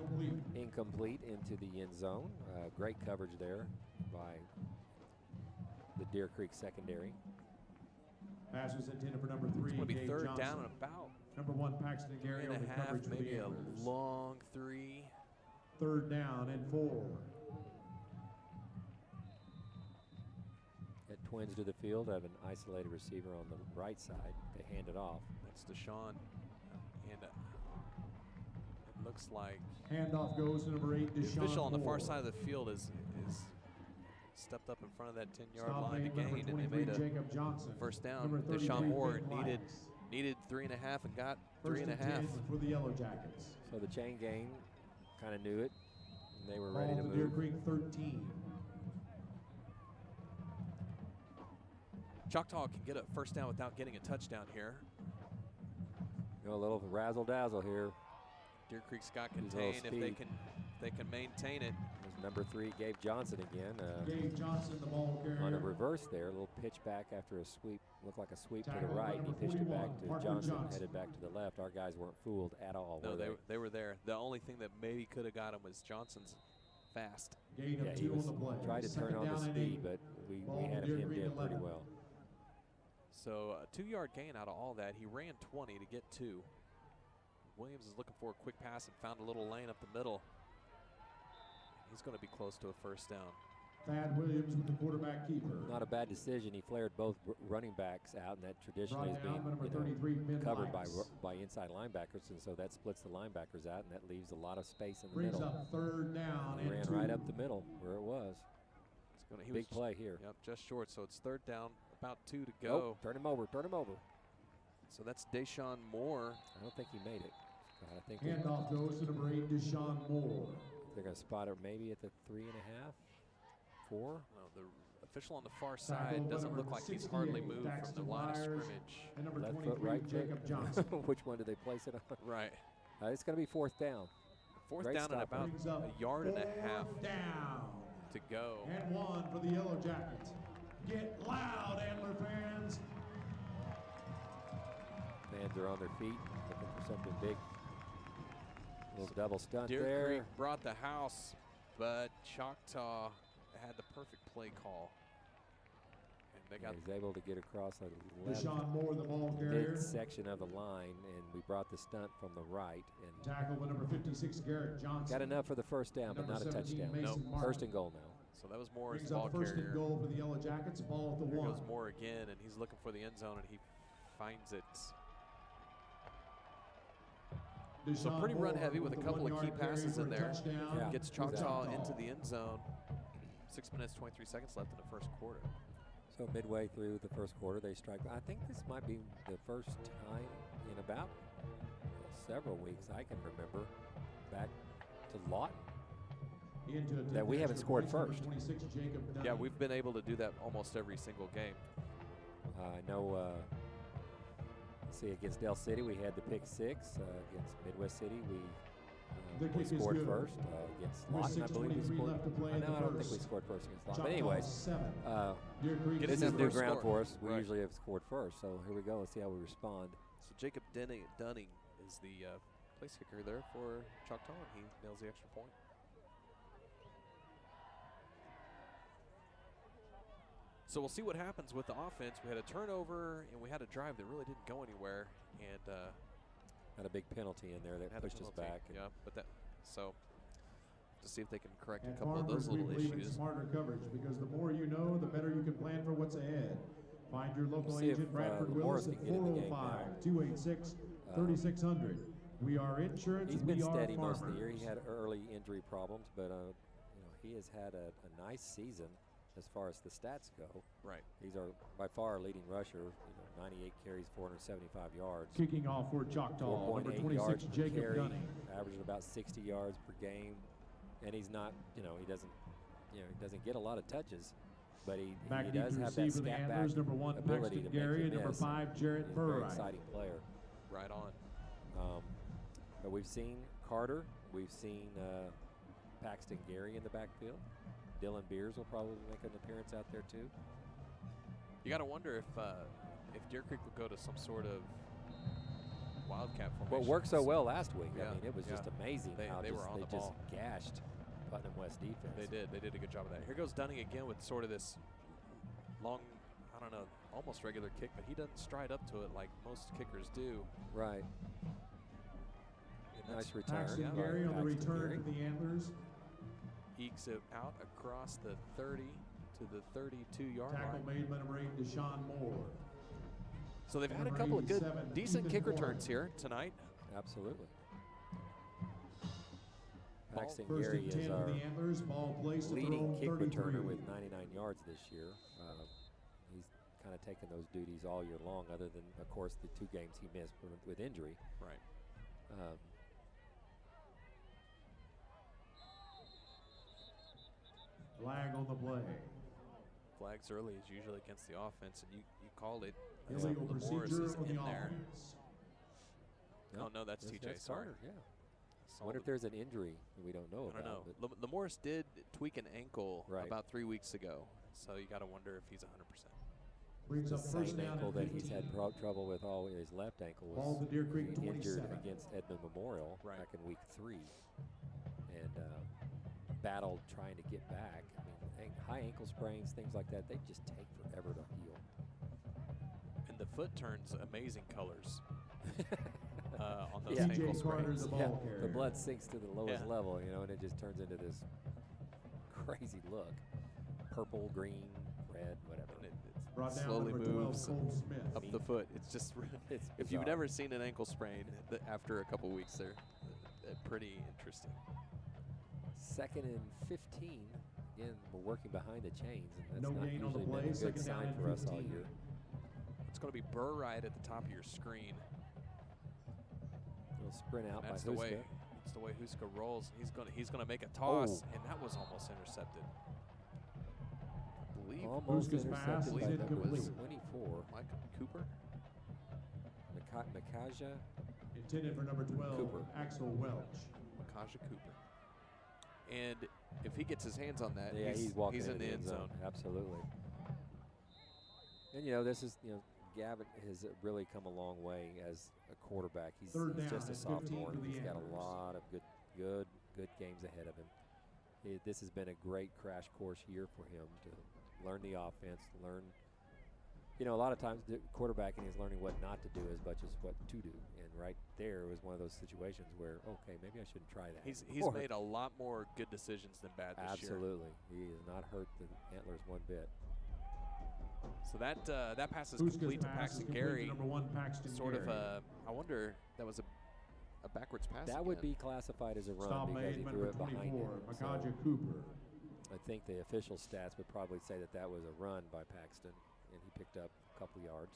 incomplete into the end zone. Great coverage there by the Deer Creek secondary. Pass was intended for number 3, It's going to be Gabe third Johnson. down and about Number 1, Paxton Gary three on and the a half, coverage for the maybe a Antlers. long 3. Third down and 4. Get Twins to the field, have an isolated receiver on the right side. They hand it off. That's Deshaun. And it looks like Handoff goes to number 8, the Deshaun official on the far Moore. side of the field is stepped up in front of that 10-yard Stop line to made by number gain, and they 23, made a Jacob Johnson. first down. Number 33, Deshaun Moore Ben needed 3.5 and got First and 3.5. 10 for the Yellow Jackets. So the chain gang kind of knew it, and they were Ball ready to to Deer move. Creek 13. Choctaw can get a first down without getting a touchdown here. You know, a little razzle dazzle here. Deer Creek's got Use a little contained if they can maintain it. There's number 3, Gabe Johnson again. Gabe Johnson, the ball carrier. On a reverse there, a little pitch back after a sweep, looked like a sweep to the Tackled by right, and he number pitched it 41, back to Parker Johnson, Johnson. headed back to the left. Our guys weren't fooled at all, No, were they were there. The only thing that maybe could have got him was Johnson's fast. Gain of Yeah, 2 he was on the play. tried to turn Second on the down and speed, 8. but we Ball had to Deer him Creek in pretty 11. well. So a 2-yard gain out of all that. He ran 20 to get 2. Williams is looking for a quick pass and found a little lane up the middle. He's going to be close to a first down. Thad Williams with the quarterback keeper. Not a bad decision. He flared both running backs out, and that traditionally Brought is down being by number you know, 33, Ben covered Lights. by inside linebackers, and so that splits the linebackers out, and that leaves a lot of space in the Brings middle. up third down He and ran 2. right up the middle where it was. He Big was play here. Yep, just short. So it's third down, about 2 to go. Nope, turn him over, turn him over. So that's Deshaun Moore. I don't think he made it. God, I think Handoff goes to number 8, Deshaun Moore. they're going to spot it maybe at the 3.5, 4. No, the official on the far Tackled side by doesn't number look like he's 68, hardly moved from Daxton the line of Myers. scrimmage. And number Left 23, foot, right Jacob foot. Johnson. Which one do they place it on? Right. It's going to be 4th down. Fourth Great down and stop. about Brings up a yard and a half 4th down. to go. And 1 for the Yellow Jackets. Get loud, Antler fans. Fans are on their feet, looking for something big. Little double stunt Deer there. Creek brought the house, but Choctaw had the perfect play call. And they got He's able to get across a left Deshaun Moore, the ball carrier. mid-section of the line, and we brought the stunt from the right. And Tackle by number 56, Garrett Johnson. got enough for the first down, but Number not a 17, touchdown. Mason Nope. Martin. First and goal now. so that was Moore as Brings the ball up first and carrier. goal for the Yellow Jackets. Ball at the There 1. goes Moore again, and he's looking for the end zone, and he finds it. So Deshaun pretty run Moore heavy with a the couple of 1-yard key passes carry in for a there. touchdown. Yeah. Gets Choctaw Choctaw. into the end zone. 6 minutes, 23 seconds left in the first quarter. So midway through the first quarter, they strike. I think this might be the first time in about several weeks I can remember back to Lawton Into that we haven't extra scored points, number first. 26, Jacob Yeah, Dunn. we've been able to do that almost every single game. I know. Let's see, against Del City we had the pick 6. Against Midwest City The we kick is scored good. first. Against With Lawton, I believe we 6:23 scored. left to play in No, the I don't think we first. scored first against Lawton. Choctaw But anyways, 7. this Deer Creek Get is us seven. new first ground score. for us. We Right. usually have scored first, so here we go. Let's see how we respond. So Jacob Dunning is the place kicker there for Choctaw, and he nails the extra point. So we'll see what happens with the offense. We had a turnover, and we had a drive that really didn't go anywhere, and Had a big penalty in there that had a pushed us penalty. back. and Yeah, but that so to see if they can correct a At couple of Farmers, those we little believe in issues. smarter coverage because the more you know, the better you can plan for what's ahead. Find your local See if, agent, Bradford Morris Willis, at can get in the game now. 405-286-3600. We are insurance. He's we been are steady farmers. most of the year. He had early injury problems, but he has had a nice season. as far as the stats go. Right. He's our by far our leading rusher. 98 carries, 475 yards. Kicking off for Choctaw, number 4.8 26, yards per Jacob carry, Gunning. averaging about 60 yards per game, and he's not, he doesn't get a lot of touches, but he does have that for the scat back Antlers, number 1, ability Paxton to Gary, make you number miss. 5, Jarrett He's a very Burright. exciting player. Right on. But we've seen Carter, we've seen Paxton Gary in the backfield. Dylan Beers will probably make an appearance out there too. You got to wonder if Deer Creek will go to some sort of wildcat formation. What worked so well last week, Yeah, I mean, it was just amazing how they were on the ball. just gashed Putnam West defense. They did a good job of that. Here goes Dunning again with sort of this long, I don't know, almost regular kick, but he doesn't stride up to it like most kickers do. Right. And Nice return. Paxton by Gary on the Paxton return Gary. for the Antlers. Ekes it out across the 30 to the 32-yard Tackle line. made by number 8, Deshaun Moore. So they've had a Number couple of good, 87, decent Ethan kick Warren. returns here tonight. Absolutely. Ball Paxton first Gary and 10 is for our the Antlers. Ball placed at their leading own kick 33. returner with 99 yards this year. He's kind of taken those duties all year long, other than, of course, the 2 games he missed with injury. Right. Flag on the play. Flags early is usually against the offense, and you called it. Illegal Morris procedure is on in the there. offense. Oh, no, that's TJ. That's Sorry. Carter, yeah. Saw I wonder if the- there's an injury that we don't know I don't about. know. Lamorris did tweak an ankle Right. about 3 weeks ago, so you got to wonder if he's 100%. Brings The up first same down ankle at that he's 15. had trouble with all his left ankle Ball was to Deer Creek he injured 27. against Edmond Memorial Right. back in week 3, and battled trying to get back. I mean, high ankle sprains, things like that, they just take forever to heal. And the foot turns amazing colors on those Yeah. ankle TJ Carter, sprains. the ball Yeah, the carrier. blood sinks to the lowest Yeah. level, and it just turns into this crazy look. Purple, green, red, whatever. And it Brought down slowly number 12, moves Cole Smith. up the foot. It's just It's if you've bizarre. never seen an ankle sprain after a couple weeks, they're pretty interesting. 2nd and 15. Again, we're working behind the chains, and that's No not gain on the usually play, been a good second down sign and for us all 15. year. It's going to be Burright at the top of your screen. Little sprint out And by that's the way. Huska. That's the way Huska rolls. He's gonna make a toss, Oh. and that was almost intercepted. I believe Almost Huska's pass intercepted is by incomplete. number 24. Mike Cooper. Makaja. Intended for number 12, Cooper. Axel Welch. Makaja Cooper. And if he gets his hands on that, Yeah, he's walking in into the end zone. Absolutely. And this is Gavin has really come a long way as a quarterback. He's Third down just a and 15 sophomore. for the He's got a Antlers. lot of good games ahead of him. This has been a great crash course year for him to learn the offense, learn. A lot of times quarterbacking is learning what not to do as much as what to do. And right there was one of those situations where, okay, maybe I shouldn't try that. He's anymore. made a lot more good decisions than bad this year. Absolutely. He has not hurt the Antlers one bit. So that pass is Huska's complete to pass is Paxton complete Gary. to number 1, Paxton Sort Gary. of I wonder that was a backwards pass. That would again. be classified as a run Stop because made he by threw number it behind 24, him. Makaja So Cooper. I think the official stats would probably say that was a run by Paxton, and he picked up a couple yards.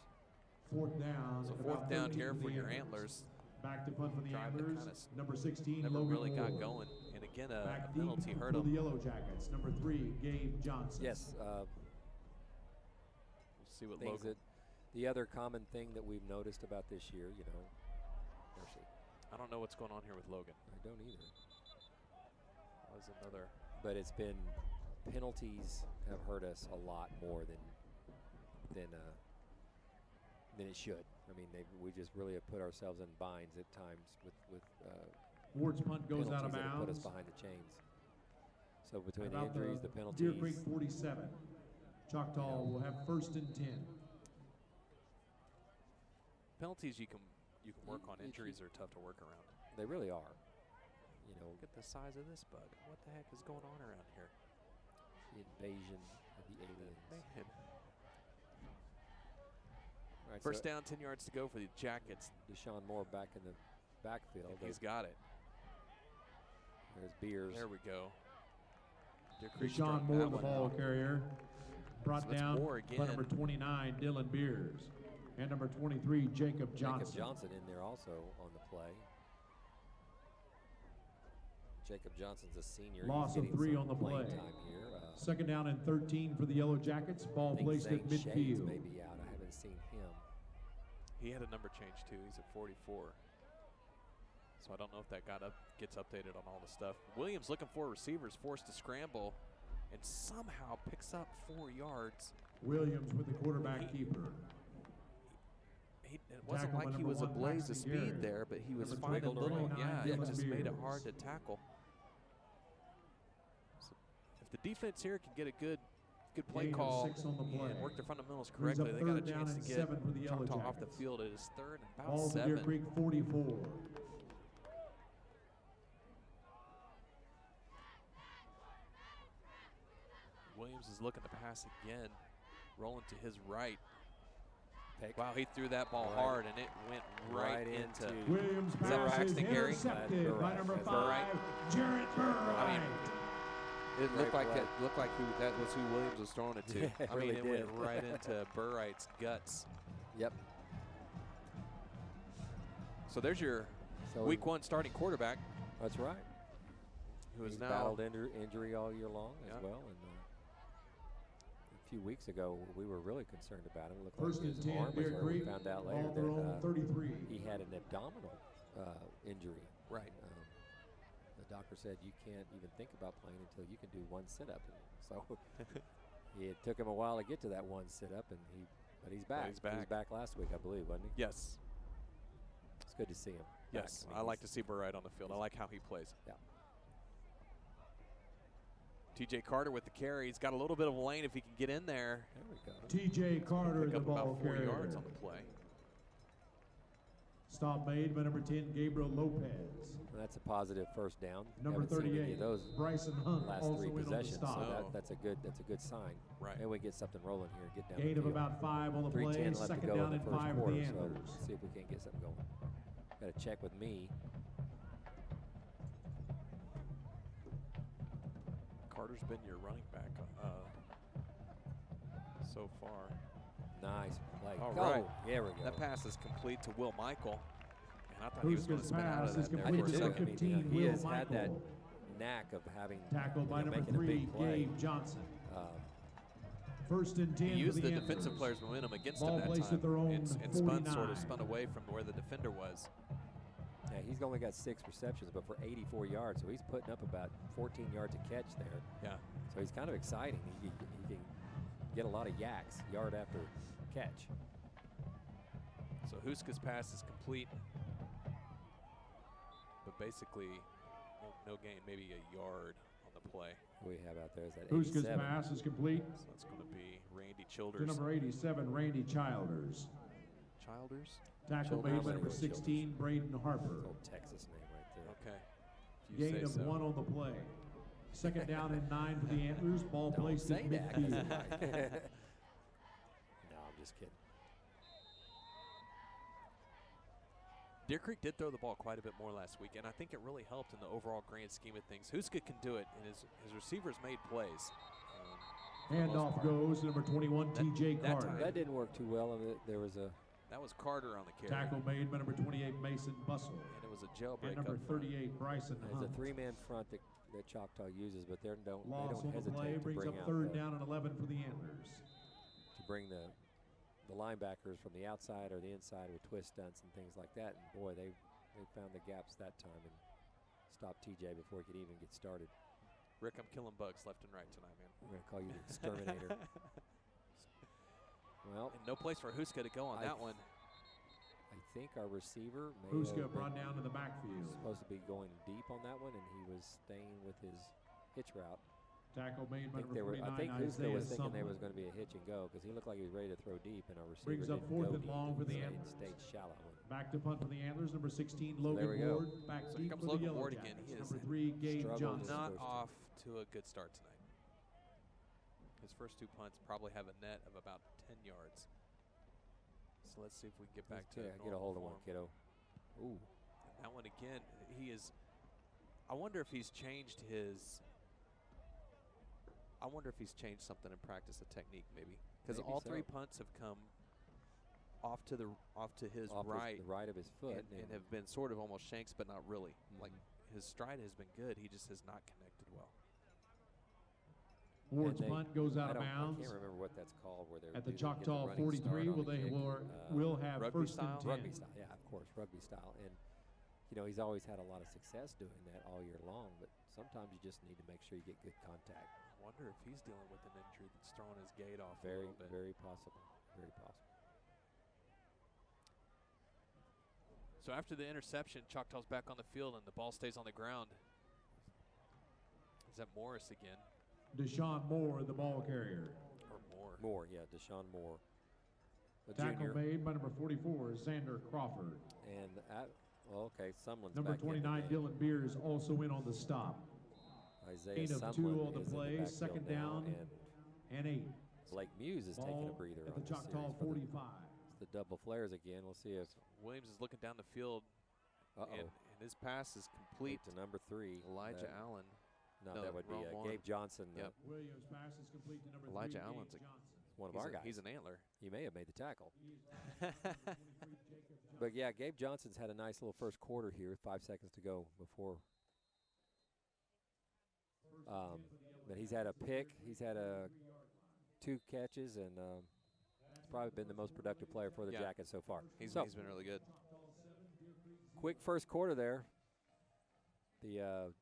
Fourth down. So at fourth about down 13 here for for the your Antlers. Antlers. Back to punt for the Drive that Antlers. kinda Number 16, Never Logan really got Moore. going, and again Back a deep penalty hurt for the him. Yellow Jackets. Number 3, Gabe Johnson. Yes, We'll see what things Logan. that the other common thing that we've noticed about this year, mercy. I don't know what's going on here with Logan. I don't either. That was another. But it's been penalties have hurt us a lot more than it should. I mean, we just really have put ourselves in binds at times with Ward's punt goes out of penalties that have put us bounds. behind the chains. So between the About injuries, the Deer Creek penalties, 47. Choctaw will have first and 10. Penalties you can work on. you Injuries are tough to work around. they really are. Look at the size of this bug. What the heck is going on around here? The invasion of the aliens. Man. All right, First so down, 10 yards to go for the Jackets. Deshaun Moore back in the backfield. He's got it. There's Beers. There we go. Deer Creek Deshaun strung Moore, that the one ball out. carrier. Brought So it's down Moore by again. number 29, Dylan Beers. And number 23, Jacob Johnson. Jacob Johnson in there also on the play. Jacob Johnson's a senior. Loss He's of getting 3 some on the playing play. time here. Second down and 13 for the Yellow Jackets. Ball I think placed Zane at Shades midfield. may be out. I haven't seen him. He had a number change too. He's at 44. So I don't know if that gets updated on all the stuff. Williams looking for receivers, forced to scramble, and somehow picks up 4 yards. Williams with the quarterback keeper. It wasn't Tackle by like he number was a 1, blaze of Braxton speed Garrett. there, but he was Number finding 29, little, yeah, it Dylan just made it Beers. hard to tackle. So if the defense here can get a good play Gain of call 6 on the play. and work their fundamentals Brings correctly, up they got a third down chance to and get 7 for the Yellow Choctaw off the Jackets. field. It is 3rd and about Ball to Deer 7. Creek 44. Williams is looking to pass again, rolling to his right. Pick. Wow, he threw that ball Right. hard, and it went right into. Williams Is that pass is Braxton Gary? intercepted by Burright. number That's 5, Jarrett Burright. I mean, It Great looked like play. that was who Williams was throwing it to. Yeah, it I mean, really it went did. right into Burright's guts. Yep. So there's your So Week 1 starting quarterback, That's right. who is He's now. battled injury all year long Yeah. as well. And a few weeks ago, we were really concerned about him. It looked First like and his 10, arm was Deer hurt. We Creek. found out Ball later their own that 33. he had an abdominal injury. Right. The doctor said you can't even think about playing until you can do one sit-up. And so it took him a while to get to that one sit-up, but he's back. he's back. He was back last week, I believe, wasn't he? Yes. It's good to see him. Yes. back. I like to see Burright on the field. I like how he plays. Yeah. TJ Carter with the carry. He's got a little bit of a lane if he can get in there. There we go. TJ Carter, Pick the up ball about 4 carrier. yards on the play. Stop made by number 10, Gabriel Lopez. Well, that's a positive first down. Number Haven't seen any 38, of those Bryson Hunt, last also 3 in on the possessions. So stop. that's a good sign. Right. And we get something rolling here. Get down Gain the of field. about 5 on the play. 3:10 left to Second go down in the and first 5 for quarter. the So Antlers. see if we can't get something going. Got to check with me. Carter's been your running back so far. Nice play. All Go. right. There we go. That pass is complete to Will Michael. And I thought he was going to Huska's spin out pass of is that there I complete for a did to too. second. 15, he Will has had that Michael. knack of having Tackled by number making a 3, big play. Gabe Johnson. Um, First and 10 He used for the the defensive Antlers. player's momentum against Ball him that placed time. at their own and 49. sort of spun away from where the defender was. yeah, he's only got 6 receptions, but for 84 yards, so he's putting up about 14 yards a catch there. Yeah. So he's kind of exciting. He can get a lot of yaks yard after catch. So Huska's pass is complete. But basically, no gain, maybe a yard on the play. Who we have out there is that Huska's 87. pass is complete So that's going to be Randy to Childers. number 87, Randy Childers. Childers? Tackle Childers. made by How number many 16, Braden Harper. Old Texas name right there. Okay. If you Gain say of so. 1 on the play. Second down and 9 for the Antlers. Ball Don't placed say at that. 'cause midfield. it might. No, I'm just kidding. Deer Creek did throw the ball quite a bit more last week, and I think it really helped in the overall grand scheme of things. Huska can do it, and his receivers made plays. For the most Handoff part. goes to number 21, TJ that Carter. time- That didn't work too well. There was a That was Carter on the carry. Tackle made by number 28, Mason Bustle. And it was a jailbreak And number up front. 38, Bryson there's a Hunt. 3-man front that Choctaw uses, but they don't Loss on the hesitate play to brings bring up out third the, down and 11 for the Antlers. to bring the linebackers from the outside or the inside with twist stunts and things like that. And boy, they found the gaps that time and stopped TJ before he could even get started. Rick, I'm killing bugs left and right tonight, man. I'm going to call you the exterminator. Well, And no place for Huska to go on that one. I think our receiver may Huska have brought been down to the backfield. supposed to be going deep on that one, and he was staying with his hitch route. Tackle made by I number 49, think Huska Isaiah was thinking there was Sumlin. going to be a hitch and go because he looked like he was ready to throw deep, and our receiver Brings up didn't fourth go and deep. long for the He Antlers. stayed shallow. Back to punt for the Antlers, number 16, there we Logan go. Ward. Back So here deep comes for the Logan Yellow Ward again. Jackets. He is Number 3, Gabe struggled Johnson. Not first off to a good start tonight. His first 2 punts probably have a net of about 10 yards. So let's see if we can get back to Get a hold of normal one, kiddo. Ooh. That one again, he is. I wonder if he's changed his I wonder if he's changed something in practice, a technique maybe, because Maybe all so. 3 punts have come off to his Off right, the right of his foot. and have been sort of almost shanks, but not really. Like his stride has been good. He just has not connected well. Ward's punt goes out of I bounds. can't remember what that's called. Where they're At the do they get Choctaw running start 43, on will the they kick? will have Rugby first style? and 10. Rugby style, yeah, of course, rugby style. And, you know, he's always had a lot of success doing that all year long, but sometimes you just need to make sure you get good contact. I wonder if he's dealing with an injury that's throwing his gait off a Very, little bit. very possible. Very possible. So after the interception, Choctaw's back on the field, and the ball stays on the ground. Is that Morris again? Deshaun Moore, the ball carrier. Or Moore? Moore, yeah, Deshaun Moore. A Tackle junior. made by number 44, Xander Crawford. And, well, okay, someone's Number back in the 29, game. Dylan Beers, also in on the stop. Isaiah Gain of 2 Sumlin on the is in play, backfield second now, down and 8. Blake Muse is taking a Ball breather at on the this Choctaw series for 45. the double flares again. We'll see if Williams is looking down the field, and his pass is complete to number 3. Elijah Allen. No, that would be wrong one. Gabe Johnson. Yep. Williams pass is complete to number Elijah 3, Allen's Gabe Johnson. One of our guys. He's an antler. He may have made the tackle. But yeah, Gabe Johnson's had a nice little first quarter here. 5 seconds to go before. But he's had a pick. He's had 2 catches, and probably been the most productive player for the Jackets so far. He's been really good. Quick first quarter there. The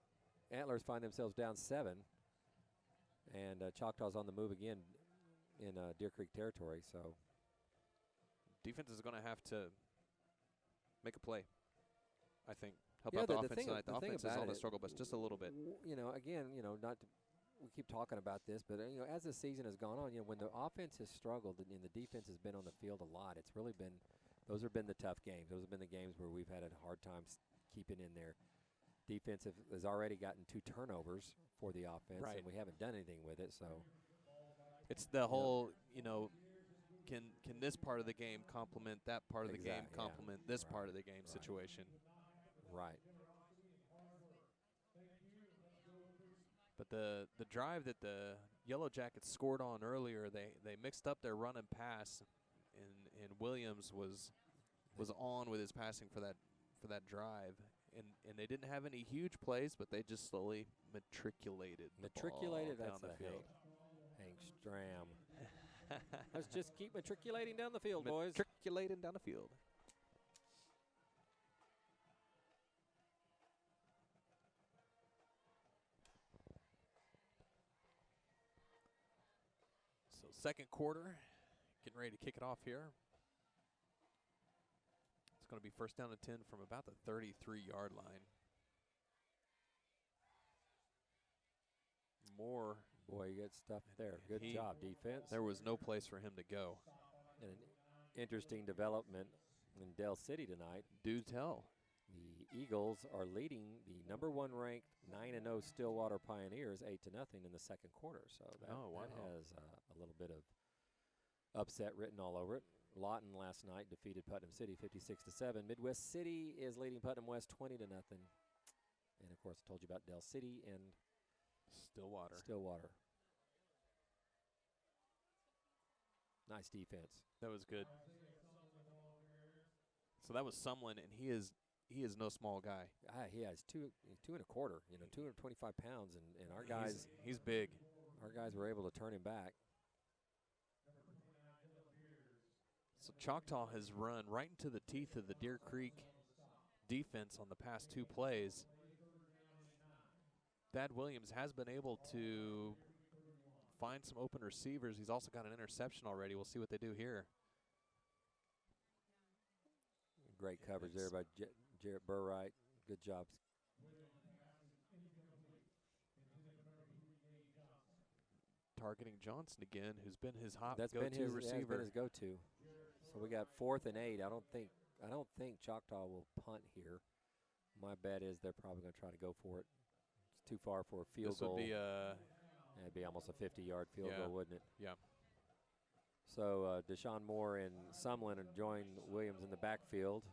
Antlers find themselves down 7, and Choctaw's on the move again in Deer Creek territory. So Defense is going to have to make a play, I think. Help Yeah, out the the offense thing- tonight. The the thing offense is about on the it- struggle bus just a little bit. Again, not to, we keep talking about this, but as the season has gone on, when the offense has struggled and the defense has been on the field a lot, it's really been those have been the tough games. Those have been the games where we've had a hard time keeping in there. Defense has already gotten 2 turnovers for the offense, and we haven't done anything with it. So it's the whole, can this part of the game complement that part of the game, complement this part of the game situation. Right. But the drive that the Yellow Jackets scored on earlier, they mixed up their run and pass, and Williams was on with his passing for that drive, and they didn't have any huge plays, but they just slowly matriculated the ball down the field. Hank Stram. Let's just keep matriculating down the field, boys. Matriculating down the field. So second quarter, getting ready to kick it off here. It's going to be first down and 10 from about the 33-yard line. Moore. Boy, you got stuff there. Good job, defense. There was no place for him to go. And an interesting development in Dell City tonight. Do tell. The Eagles are leading the number 1 ranked 9-0 Stillwater Pioneers 8-0 in the second quarter. So that has a little bit of upset written all over it. Lawton last night defeated Putnam City 56-7. Midwest City is leading Putnam West 20-0. And of course, I told you about Dell City and Stillwater. Nice defense. That was good. So that was Sumlin, and he is no small guy. He has 2 and a quarter, 225 pounds, and our guys. He's big. Our guys were able to turn him back. So Choctaw has run right into the teeth of the Deer Creek defense on the past 2 plays. Thad Williams has been able to find some open receivers. He's also got an interception already. We'll see what they do here. Great coverage there by Jarrett Burright. Good job. Targeting Johnson again, who's been his hot That's go-to been his receiver. That's been his go-to. So we got 4th and 8. I don't think Choctaw will punt here. My bet is they're probably going to try to go for it. It's too far for a field goal. This would be it'd be almost a 50-yard field goal, wouldn't it? Yeah. So Deshaun Moore and Sumlin join Williams in the backfield.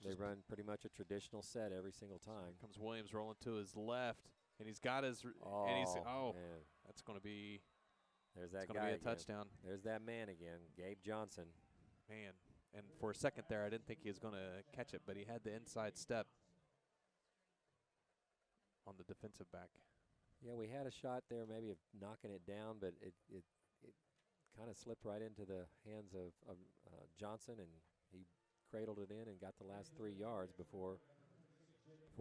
They run pretty much a traditional set every single time. Here comes Williams rolling to his left, and he's got his man. That's going to be There's that going to guy be a again. touchdown. There's that man again, Gabe Johnson. Man, and for a second there, I didn't think he was going to catch it, but he had the inside step on the defensive back. Yeah, we had a shot there maybe of knocking it down, but it kind of slipped right into the hands of Johnson, and he cradled it in and got the last 3 yards before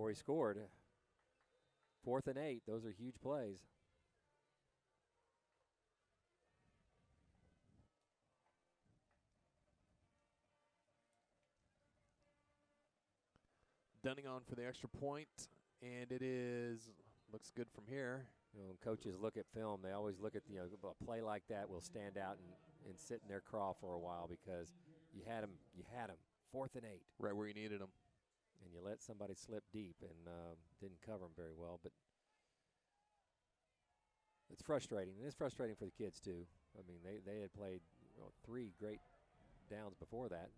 he scored. 4th and 8, those are huge plays. Dunning on for the extra point, and it looks good from here. You know, when coaches look at film, they always look at, a play like that will stand out and sit in their craw for a while because you had him. 4th and 8. Right where you needed him. And you let somebody slip deep and didn't cover him very well. But it's frustrating. And it's frustrating for the kids, too. I mean, they had played 3 great downs before that,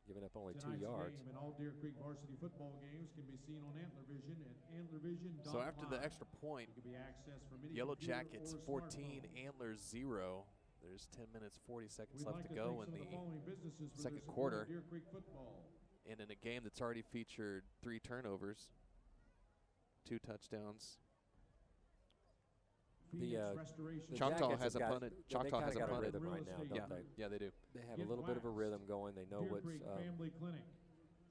giving up only Tonight's 2 yards. Game and all Deer Creek varsity football games can be seen on Antler Vision at antlervision.live. So after the extra point, It can be accessed from any Yellow computer Jackets or 14, smartphone. Antlers 0. There's 10 minutes, 40 seconds We'd left like to go thank in some of the following businesses for second their support quarter. of Deer Creek football. And in a game that's already featured 3 turnovers, 2 touchdowns. Phoenix The Restoration. Choctaw Jackets hasn't have got- punted. they Choctaw kinda hasn't got a punted. rhythm right now, don't Yeah, they? yeah, they do. They have Get a little bit of a waxed. rhythm going. They know Deer what's Creek Family Clinic.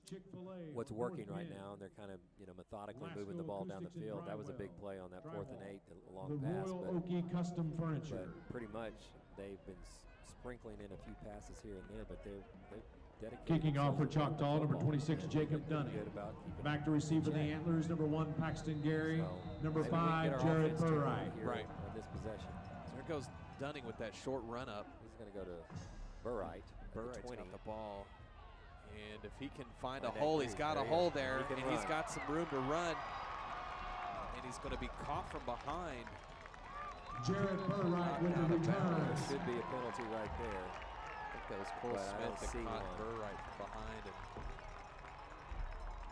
Chick-fil-A. what's on working North right Bend. now, and they're kind of methodically Glasgow moving the ball down the Acoustics in field. That was a big Drywell. play on that 4th and 8, the long The pass. Royal Okie Custom Furniture. But pretty much they've been sprinkling in a few passes here and there, but they've dedicated Kicking off for themselves to Choctaw, number football, 26, and Jacob they're Dunning. good about keeping Back to receive for the check. Antlers, number 1, Paxton Gary. So Number maybe we can 5, get our Jared offense turned on Burright. here Right. on this possession. So there goes Dunning with that short run up. He's going to go to Burright. Burright's at the 20. got the ball. And if he can find a Find that hole, he's crease. got a There he hole is. there, He can and he's run. got some room to run. And he's going to be caught from behind. Jared Burright with the Out of return. bounds. There should be a penalty right there. I think that was Cole But I don't Smith see that caught one. Burright from behind. And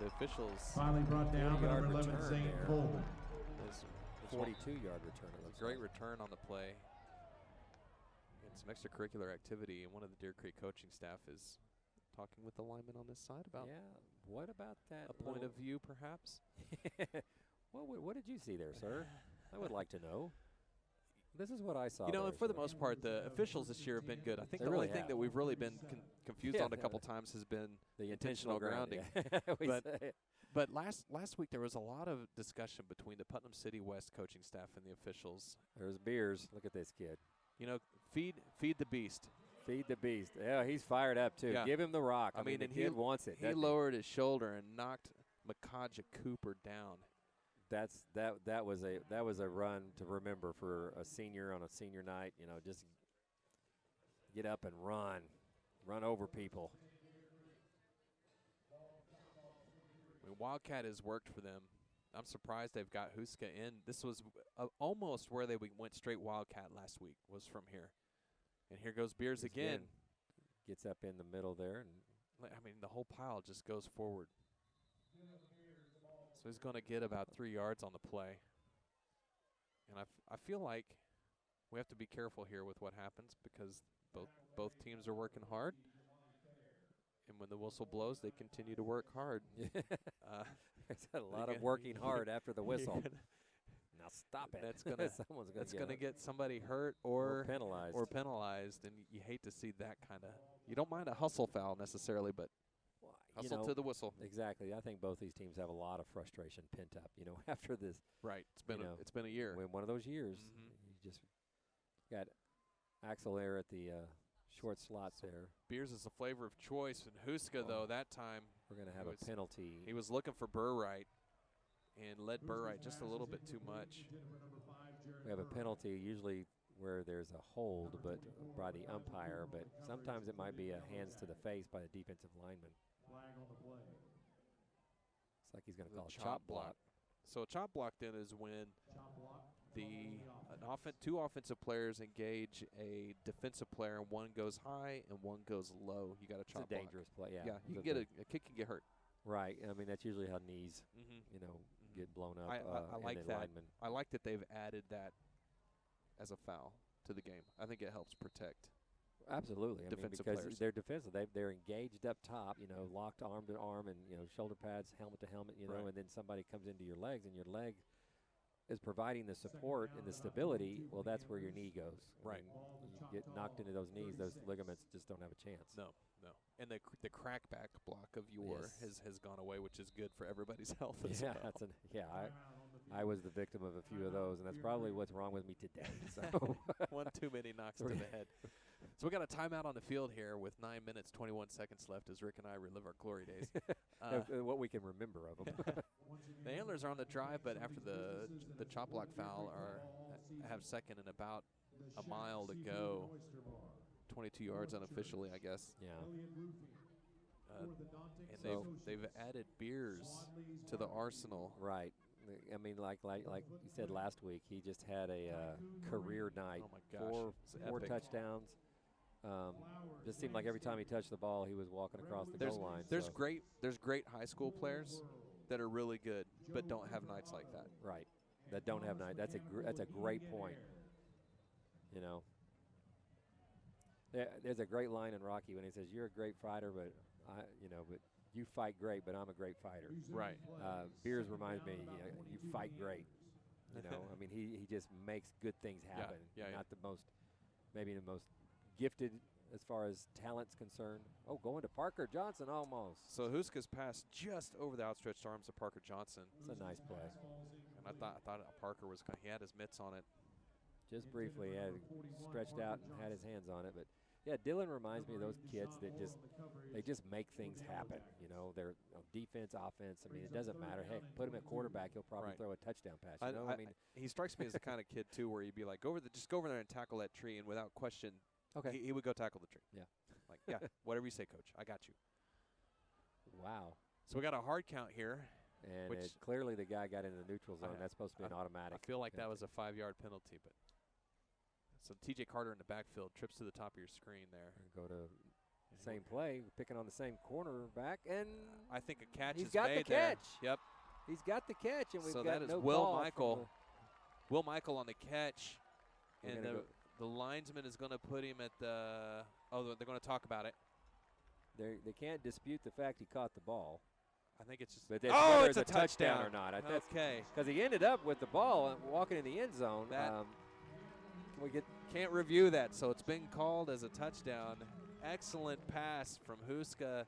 the officials, Finally brought down by 40-yard number 11, return Zane there. Coleman. this 42-yard return. It was looks a great like. return on the play. And some extracurricular activity. And one of the Deer Creek coaching staff is talking with the lineman on this side about Yeah. What about that? a point of view, perhaps. What did you see there, sir? I would like to know. This is what I saw. You know, there, and for the sir. most part, the officials this year have been good. I think They the really only thing have. that we've really been confused Yeah, on a couple times has been the intentional grounding. Yeah. We But- say- But last week there was a lot of discussion between the Putnam City West coaching staff and the officials. There's Beers. Look at this kid. You know, feed the beast. Feed the beast. Yeah, he's fired up too. Yeah. Give him the rock. I I mean, mean, the and kid wants it. He doesn't lowered his shoulder and knocked Makaja Cooper down. That was a run to remember for a senior on a senior night. You know, just get up and run over people. I mean, Wildcat has worked for them. I'm surprised they've got Huska in. This was almost where they went straight Wildcat last week, was from here. And here goes Beers again. Gets up in the middle there, and I mean, the whole pile just goes forward. So he's going to get about 3 yards on the play. And I feel like we have to be careful here with what happens because both teams are working hard. And when the whistle blows, they continue to work hard. there's a lot of working hard after the whistle. Now stop it. That's gonna Someone's That's gonna going to get get somebody hurt or penalized. and you hate to see that kind of. You don't mind a hustle foul necessarily, but Well, hustle to the whistle. Exactly. I think both these teams have a lot of frustration pent up. You know, after this, Right. It's been a year. when one of those years, you just got Axel there at the short slot there. Beers is the flavor of choice, and Huska though that time We're going to He have was- a penalty. he was looking for Burright and led Burright just a little bit too much. We have a penalty usually where there's a hold, but by the umpire. But sometimes it might be a hands to the face by the defensive lineman. Flag on the play. It's like he's going to The call a chop block. So a chop block then is when Chop block. two offensive players engage a defensive player, and one goes high and one goes low. You got a It's chop a block. dangerous play. Yeah. Yeah, you The- can get a kick can get hurt. Right. I mean, that's usually how knees, Mm-hmm. you know, get blown up. I and like the that. linemen. I like that they've added that as a foul to the game. I think it helps protect. Absolutely. I mean, Defensive because players. they're defensive. They're engaged up top, locked arm to arm and, shoulder pads, helmet to helmet, Right. and then somebody comes into your legs and your leg is providing the support and the stability. Well, that's where your knee goes. I Right. mean, you get knocked into those knees, those ligaments just don't have a chance. No. And the crackback block of your has gone away, which is good for everybody's health as Yeah, well. I was the victim of a few of those, and that's probably what's wrong with me today. So One too many knocks to the head. So we got a timeout on the field here with 9 minutes, 21 seconds left as Rick and I relive our glory days. what we can remember of them. The Antlers are on the drive, but after the chop block foul, have second and about a mile to go. 22 yards unofficially, I guess. Yeah. And they've added Beers to the arsenal. Right. I mean, like you said last week, he just had a career night. Oh my gosh, it's Four epic. touchdowns. Just seemed like every time he touched the ball, he was walking across the goal line. There's so. great high school players that are really good, but don't have nights like that. Right. That don't have night. That's a great point. There's a great line in Rocky when he says, "You're a great fighter, but but you fight great, but I'm a great fighter." Right. Beers reminds me, you fight great. I mean, he just makes good things happen. Not maybe the most gifted as far as talent's concerned. Oh, going to Parker Johnson almost. So Huska's pass just over the outstretched arms of Parker Johnson. It's a nice play. And I thought Parker he had his mitts on it. Just briefly, he had it stretched out and had his hands on it. But, yeah, Dylan reminds me of those kids that just make things happen. They're defense, offense. I mean, it doesn't matter. Heck, put him at quarterback, he'll probably throw a touchdown pass. I mean, he strikes me as the kind of kid, too, where he'd be like, just go over there and tackle that tree, and without question, okay, he would go tackle the tree. Yeah. Like, yeah, whatever you say, Coach. I got you. Wow. So we got a hard count here. And clearly the guy got into the neutral zone. That's supposed to be an automatic. I feel like that was a 5-yard penalty, but so T.J. Carter in the backfield trips to the top of your screen there. Go to same play, picking on the same cornerback, and I think a catch he's is got made the catch. There. Yep. He's got the catch, and we've so got that is no Will call Michael. Will Michael on the catch, and the linesman is going to put him at the. Oh, they're going to talk about it. They can't dispute the fact he caught the ball. I think it's just. But it's a a touchdown or not. Okay. Because he ended up with the ball walking in the end zone. Can't review that, so it's been called as a touchdown. Excellent pass from Huska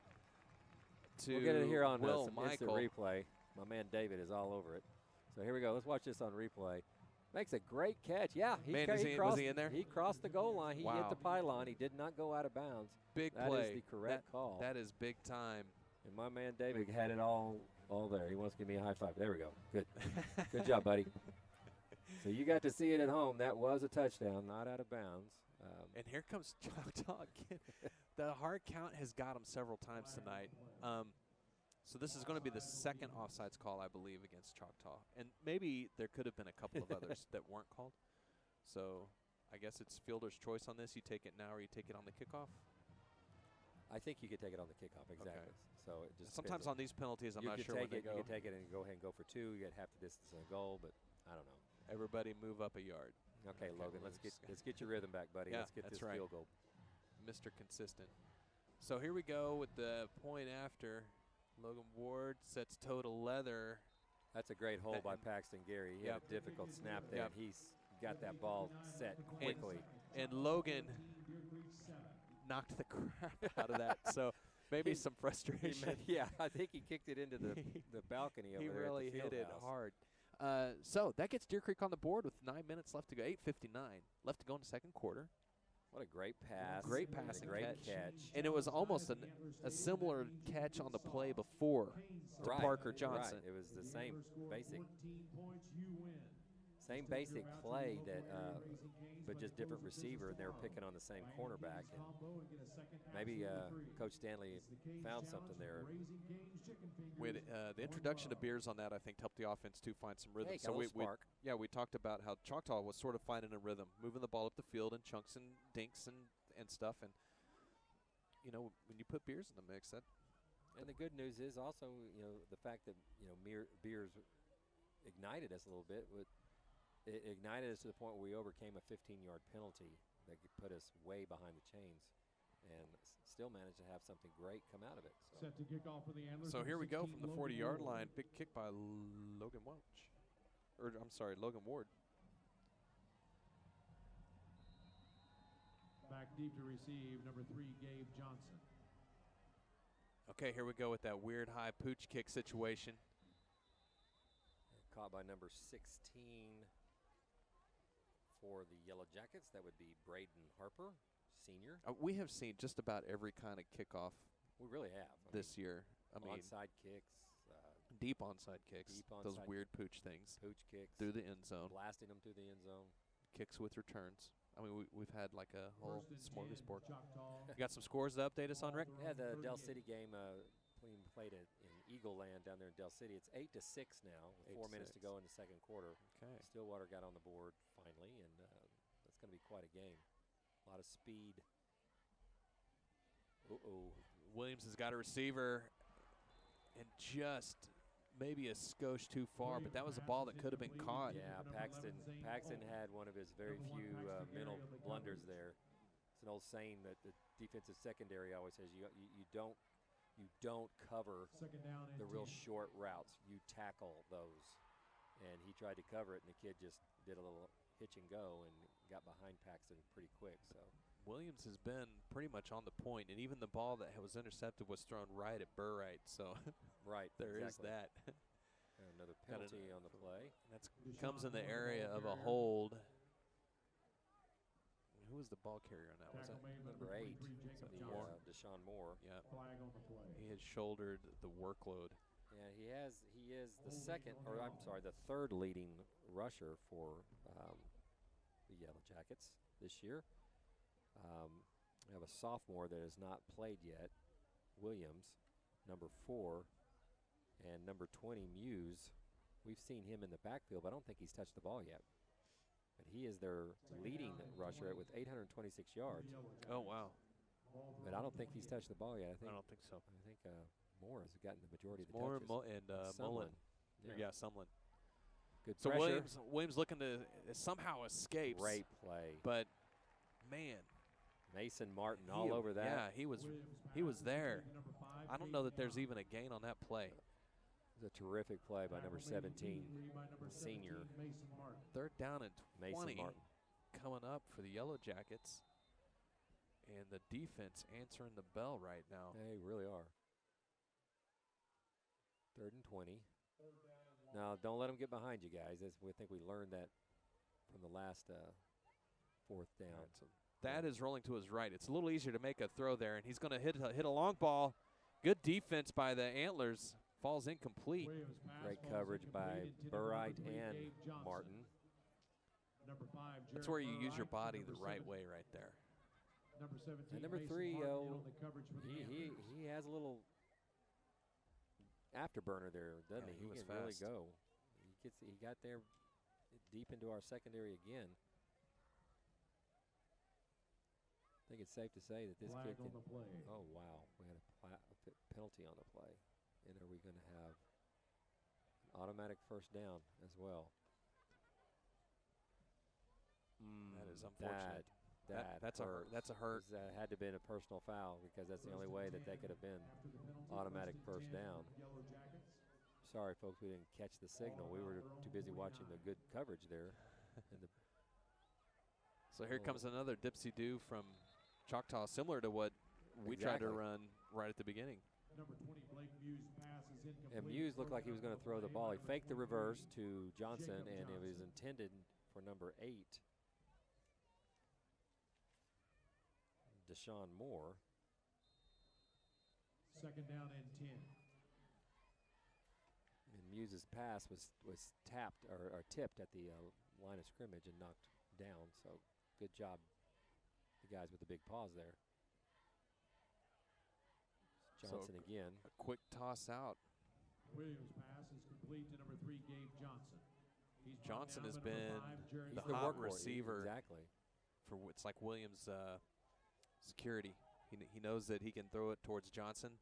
to We'll get it here on Will some instant Michael. replay. My man David is all over it. So here we go. Let's watch this on replay. Makes a great catch. Yeah, was he in there? He crossed the goal line. He hit Wow. the pylon. He did not go out of bounds. Big That play. is the correct call. That is big time. And my man David had it all there. He wants to give me a high five. There we go. Good. Good job, buddy. So you got to see it at home. That was a touchdown, not out of bounds. And here comes Choctaw again. The hard count has got him several times tonight. So this is going to be the second offsides call, I believe, against Choctaw. And maybe there could have been a couple of others that weren't called. So I guess it's fielder's choice on this. You take it now or you take it on the kickoff? I think you could take it on the kickoff, exactly. Okay. So it just sometimes on these penalties, I'm not sure when they go. You could take it and go ahead and go for 2. You get half the distance and a goal, but I don't know. Everybody move up a yard. Okay, Logan, let's get your rhythm back, buddy. Yeah, Let's get that's this right. field goal. Mr. Consistent. So here we go with the point after. Logan Ward sets toe to leather. That's a great hole by Paxton Gary. He had a difficult snap there, and he's got that ball set quickly. And Logan knocked the crap out of that. So maybe some frustration. Yeah, I think he kicked it into the balcony over there. He really at the hit it Fieldhouse. hard. So that gets Deer Creek on the board with 9 minutes left to go. 8:59 left to go in the second quarter. What a great pass. Great pass and great catch. And it was almost a similar catch on the play before to Parker Johnson. Right. It was the same basic play that, but just different receiver, and they were picking on the same cornerback. And maybe Coach Stanley found something there. With the introduction of Beers on that, I think helped the offense to find some rhythm. Hey, So we talked about how Choctaw was sort of finding a rhythm, moving the ball up the field in chunks and dinks and stuff. And when you put Beers in the mix, that. And the good news is also, the fact that Beers ignited us a little bit with it ignited us to the point where we overcame a 15-yard penalty that could put us way behind the chains, and still managed to have something great come out of it. So. Set to kick off for the Antlers. So here we go 16, from the Logan 40-yard Ward. line. Big kick by Logan Welch. Or, I'm sorry, Logan Ward. Back deep to receive, number 3, Gabe Johnson. Okay, here we go with that weird high pooch kick situation. Caught by number 16 for the Yellow Jackets. That would be Braden Harper, senior. We have seen just about every kind of kickoff We really have. this year. I mean, onside kicks, deep onside kicks, deep those onside weird pooch things pooch kicks, through the end zone, blasting them through the end zone. kicks with returns. I mean, we've had like a whole First and 10, smorgasbord. Choctaw. You got some scores to update us on, Rick? Yeah, the Del 38. City game, we played it in Eagle Land down there in Del City. It's 8-6 now, with 4 minutes to 8-6. go in the second quarter. Okay. Stillwater got on the board finally, and that's going to be quite a game. A lot of speed. Uh-oh. Williams has got a receiver and just maybe a skosh too far, but that was a ball that could have been caught. Yeah, Paxton had one of his very few mental blunders there. It's an old saying that the defensive secondary always says: you don't cover Second down and the real 10. short routes. You tackle those. And he tried to cover it, and the kid just did a little hitch and go and got behind Paxton pretty quick. So Williams has been pretty much on the point, and even the ball that was intercepted was thrown right at Burright. So right, there is exactly. that. And another penalty on the play. That comes in the area of a hold. Who was the ball carrier on that? Was Tackle it? made Number 8, Jacob the Johnson. Deshaun Moore. Yeah. Flag on the play. He has shouldered the workload. Yeah, he is the second, or I'm sorry, the third leading rusher for the Yellow Jackets this year. We have a sophomore that has not played yet, Williams, number 4, and number 20, Muse. We've seen him in the backfield, but I don't think he's touched the ball yet. But he is their leading rusher with 826 yards. Oh, wow. But I don't think he's touched the ball yet. I don't think so. think Moore has gotten the majority of the Moore touches. and Sumlin. Mullen. Yeah. Yeah, Sumlin. Good So pressure. Williams looking to somehow escape. Great play. But, man. Mason Martin all over that. Yeah, he was there. I don't know that there's even a gain on that play. It was a terrific play by number 17, senior Mason Martin. Third down and 20 Mason Martin. coming up for the Yellow Jackets. And the defense answering the bell right now. They really are. 3rd and 20. Now, don't let them get behind you guys. I think we learned that from the last 4th down. Right, so that is rolling to his right. It's a little easier to make a throw there, and he's going to hit a long ball. Good defense by the Antlers. Falls incomplete. Williams pass Great falls coverage by incomplete, intended for Burright number 3, and Gabe Johnson. Martin. Number 5, That's Jared where you use your Burright. body the Number right 7, way right there. Number 17, And number Mason 3, Martin in on the coverage for the he Antlers. has a little afterburner there, doesn't Yeah, he? he was can fast. really go. He got there deep into our secondary again. I think it's safe to say that this Flag kid on can. the play. Oh wow, we had a penalty on the play, and are we going to have an automatic first down as well? That is unfortunate. That's a hurt. That's a hurt. Had to have been a personal foul because that's the only way that could have been After the penalty, automatic first first and 10, down. Yellow Jackets. Sorry, folks, we didn't catch the signal. We were too busy watching the good coverage there. And the So here comes another dipsy-do from Choctaw, similar to what we tried to Exactly. run right at the beginning. Number 20, Blake Muse pass is incomplete. And Muse looked like he was going to throw the ball. He faked the reverse to Johnson, Jacob and it was Johnson. intended for number 8, Deshaun Moore. Second down and 10. And Muse's pass was tapped or tipped at the line of scrimmage and knocked down. So good job, the guys with the big paws there. Johnson again. A quick toss out. Williams pass is complete to number 3, Gabe Johnson. He's brought Johnson down has by number been 5, Jared the He's the hot workhorse. receiver. Exactly. For it's like Williams' security. He knows that he can throw it towards Johnson.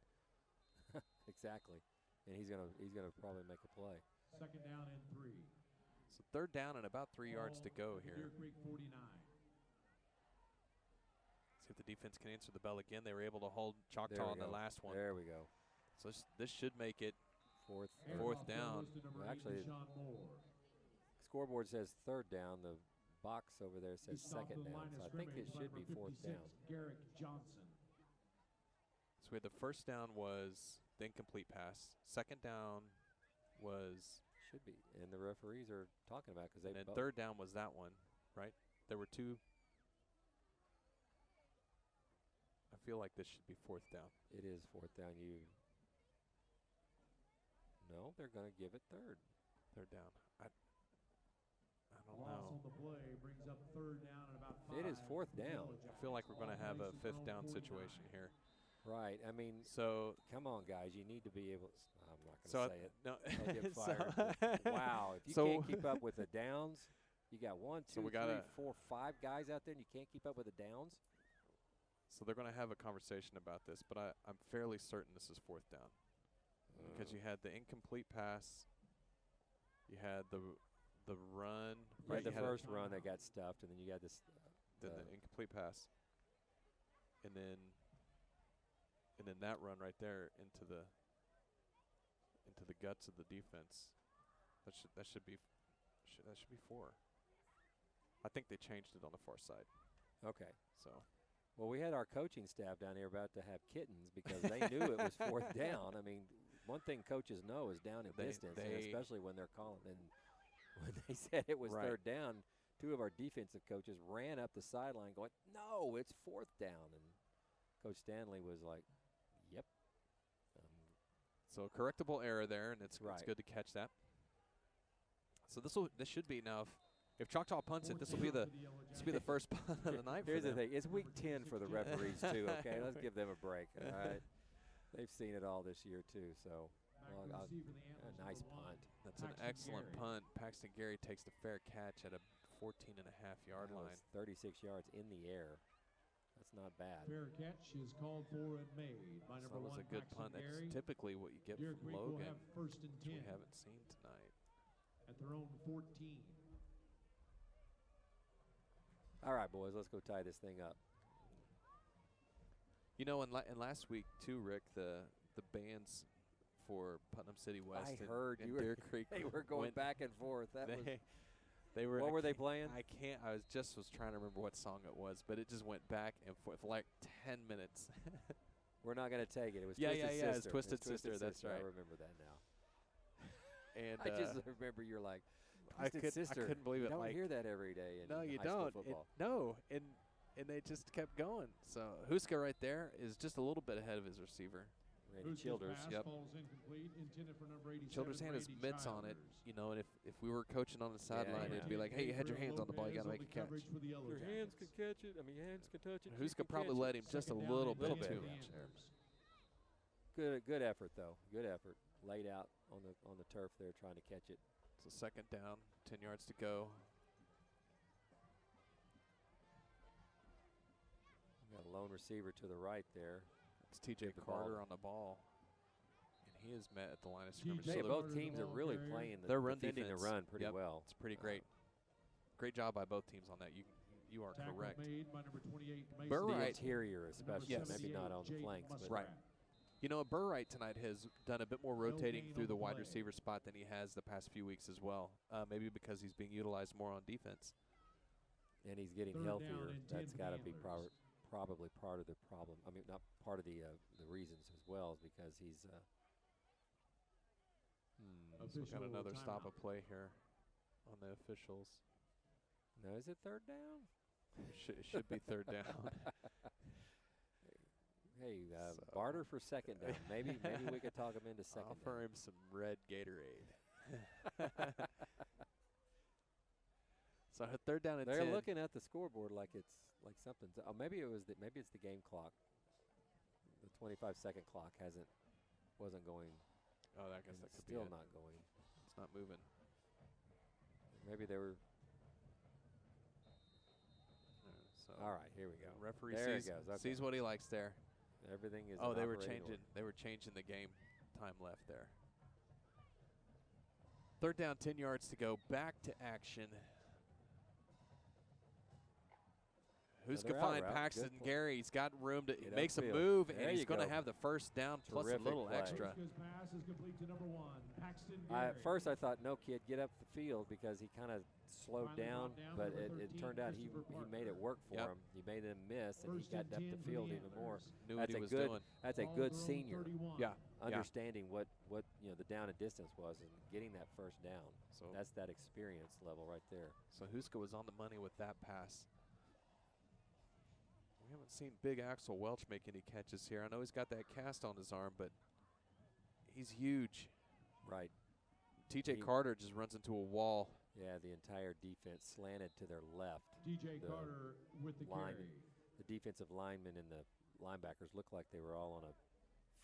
Exactly. And he's gonna probably make a play. Second down and 3. So 3rd down and about 3 yards to go here. Deer Creek 49. See if the defense can answer the bell again. They were able to hold Choctaw on the last one. There we go. So this should make it 4th. Fourth down. Well, actually, scoreboard says 3rd down. The box over there says 2nd down. So I think it should be 4th down. Garrick Johnson. So we had the 1st down was the incomplete pass. 2nd down was should be, and the referees are talking about because they. And then 3rd down was that one, right? There were 2. I feel like this should be 4th down. It is 4th down. No, they're going to give it 3rd. 3rd down. I don't Loss know. on the play brings up 3rd down and about 5. It is 4th down. I feel like we're going to have a 5th down situation here. Right. I mean, so come on, guys. You need to be able. I'm not going to so say it. No. I'll get fired. Wow. If you can't keep up with the downs, you got 1, 2, 3, 4, 5 guys out there, and you can't keep up with the downs. So they're going to have a conversation about this, but I'm fairly certain this is 4th down because you had the incomplete pass, you had the run, right? The first run that got stuffed, and then you got this. Then the incomplete pass, and then that run right there into the guts of the defense. That should be 4. I think they changed it on the far side. Okay. So. Well, we had our coaching staff down here about to have kittens because they knew it was 4th down. I mean, one thing coaches know is down and distance, and especially when they're calling. And when they said it was 3rd down, 2 of our defensive coaches ran up the sideline going, "No, it's 4th down." And Coach Stanley was like, "Yep." So a correctable error there, and it's good to catch that. So this should be now. If Choctaw punts it, this will be the first punt of the night. Here's the thing: it's week 10 for the referees too. Okay, let's give them a break. All right, they've seen it all this year too. So, a nice punt. That's an excellent punt. Paxton Gary takes the fair catch at a 14.5-yard line. 36 yards in the air. That's not bad. Fair catch is called for and made by number 1. That was a good punt. That's typically what you get from Logan, which we haven't seen tonight. At their own 14. All right, boys, let's go tie this thing up. You know, and last week too, Rick, the bands for Putnam City West I heard and you Deer Creek they were going back and forth. They were. What were they playing? I was trying to remember what song it was, but it just went back and forth for like 10 minutes. We're not going to take it. It was Twisted Sister. It's Twisted Sister. That's right. I remember that now. And I just remember you're like, I couldn't believe it. You don't hear that every day in you high don't. School football. No, and they just kept going. So Huska right there is just a little bit ahead of his receiver. Randy Childers. Yep. Childers' hand his mitts on it, you know, and if we were coaching on the sideline, it'd be like, hey, you had your hands on the ball, you got to make a catch. Your hands could catch it. I mean, your hands could touch it. Huska probably let him just a little bit too much there. Good effort, though. Good effort. Laid out on the turf there trying to catch it. So 2nd down, 10 yards to go. We got a lone receiver to the right there. It's T.J. Carter on the ball, and he is met at the line of scrimmage. So both teams are really playing the run defending defense. the run pretty well. It's pretty great. Great job by both teams on that. You are correct. The interior especially, maybe not on the flanks. But right. You know, Burright tonight has done a bit more rotating through the wide receiver spot than he has the past few weeks as well. Maybe because he's being utilized more on defense. And he's getting healthier. That's got to be probably part of the problem. I mean, not part of the reasons as well, is because he's. So we got another stop of play here on the officials. No, is it 3rd down? It should be 3rd down. Hey, barter for 2nd down. Maybe we could talk him into 2nd down. Offer him some red Gatorade. So 3rd down and 10. They're looking at the scoreboard like it's like something's. Oh, maybe it's the game clock. The 25-second clock wasn't going. Oh, I guess that could be still not going. It's not moving. Maybe they were. So all right, here we go. Referee there sees what he likes there. Everything is. Oh, they were changing the game time left there. Third down, 10 yards to go. Back to action. Who's going to find Paxton Gary? He's got room to makes a move, and he's going to have the first down plus a little extra. Pass is complete to number 1, Paxton Gary. At first I thought, no, kid, get up the field, because he kind of slowed down, but it turned out he made it work for him. He made him miss, and he got up the field even more. Knew what he was doing. That's a good senior. Yeah. Understanding what the down and distance was and getting that first down. So that's that experience level right there. So Huska was on the money with that pass. We haven't seen Big Axel Welch make any catches here. I know he's got that cast on his arm, but he's huge. Right. TJ Carter just runs into a wall. Yeah, the entire defense slanted to their left. DJ Carter with the carry. The defensive linemen and the linebackers looked like they were all on a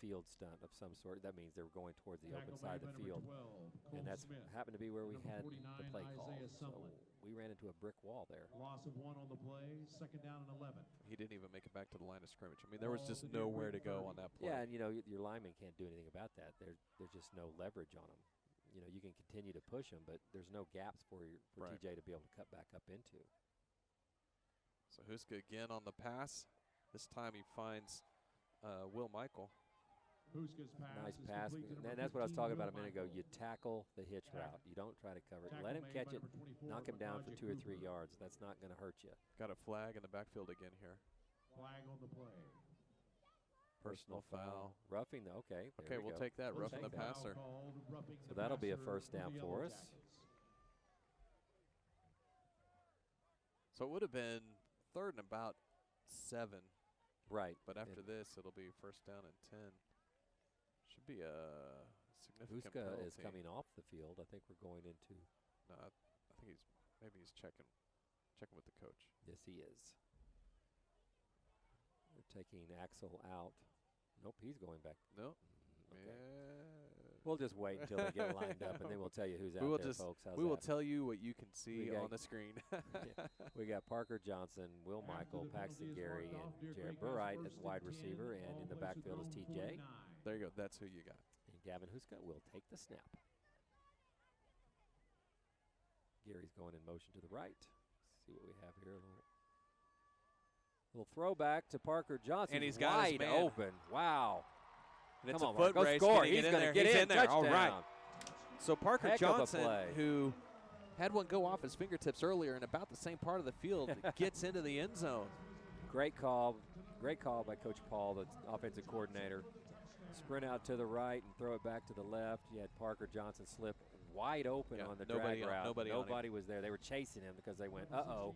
field stunt of some sort. That means they were going towards the open side of the field. 12, and that's happened to be where we had the play call. So Sumlin. we ran into a brick wall there. Loss of 1 on the play, second down and 11. He didn't even make it back to the line of scrimmage. I mean, there was just nowhere to go on that play. Yeah, and your linemen can't do anything about that. There's just no leverage on them. You can continue to push them, but there's no gaps for TJ to be able to cut back up into. So Huska again on the pass. This time he finds Will Michael. Huska's pass nice pass. And that's what I was talking about a minute ago. You tackle the hitch route. You don't try to cover it. Let him catch it, knock him down for 2 or 3 yards. That's not going to hurt you. Got a flag in the backfield again here. Flag on the play. Personal foul. Roughing, okay. Okay, we'll take that. Roughing the passer. So that'll be a first down for us. So it would have been 3rd and about 7. Right. But after this, it'll be first down and 10. Should be a significant penalty. Is coming off the field. I think we're going into. No, I think maybe he's checking with the coach. Yes, he is. They're taking Axel out. Nope, he's going back. No. Okay. Yeah. We'll just wait until they get lined up, and then we'll tell you who's out there, folks. How's we will that? tell you what you can see on the screen. We got Parker Johnson, Will Michael, Paxton Gary, and Jared Burright as wide receiver, and in the backfield is TJ. There you go. That's who you got. And Gavin Huska will take the snap. Gary's going in motion to the right. Let's see what we have here. A little throwback to Parker Johnson. And he's got his wide man open. Wow. And it's Come a on, foot Mark. race. Go score. He's He's going to get in there. Touchdown. All right. So Parker Heck of a Johnson, play. who had one go off his fingertips earlier in about the same part of the field, gets into the end zone. Great call. Great call by Coach Paul, the offensive coordinator. Sprint out to the right and throw it back to the left. You had Parker Johnson slip wide open on the drag route. Nobody was there. They were chasing him because they went, uh-oh.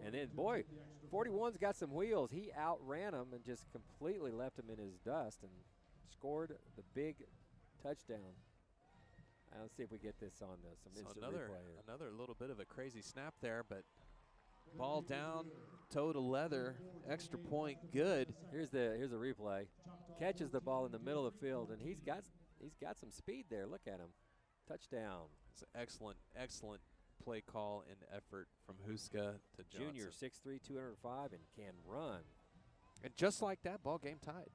And then, boy, 41's got some wheels. He outran him and just completely left him in his dust and scored the big touchdown. Let's see if we get this on some instant replay here. Another little bit of a crazy snap there, but ball down, toe to leather, extra point, good. Here's the replay. Catches the ball in the middle of the field, and he's got some speed there. Look at him. Touchdown. It's an excellent play call and effort from Huska to Johnson. Junior, 6'3", 205, and can run. And just like that, ball game tied.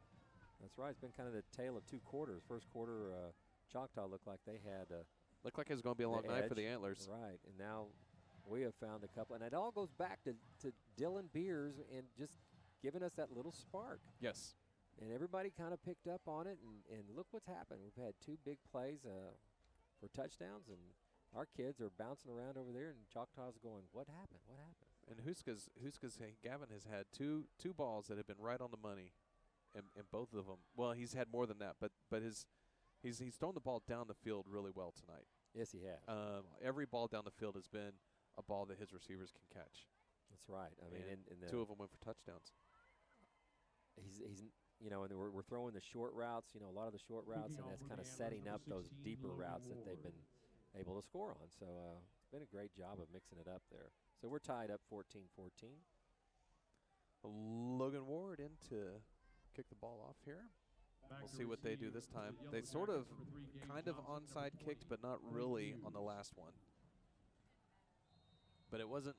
That's right. It's been kind of the tale of 2 quarters. First quarter, Choctaw looked like they had looked like it was going to be a long night for the Antlers. Right, and now we have found a couple. And it all goes back to Dylan Beers and just giving us that little spark. Yes. And everybody kind of picked up on it, and look what's happened. We've had 2 big plays for touchdowns, and our kids are bouncing around over there, and Choctaw's going, what happened? What happened? And Huska's Gavin has had two balls that have been right on the money, and both of them. Well, he's had more than that, but he's thrown the ball down the field really well tonight. Yes, he has. Every ball down the field has been a ball that his receivers can catch. That's right. I mean, in the 2 of them went for touchdowns. He's and we're throwing the short routes, a lot of the short routes, and that's kind of setting up those deeper routes that they've been able to score on. So it's been a great job of mixing it up there. So we're tied up 14-14. Logan Ward in to kick the ball off here. We'll see what they do this time. They sort of kind of onside kicked, but not really on the last one. But it wasn't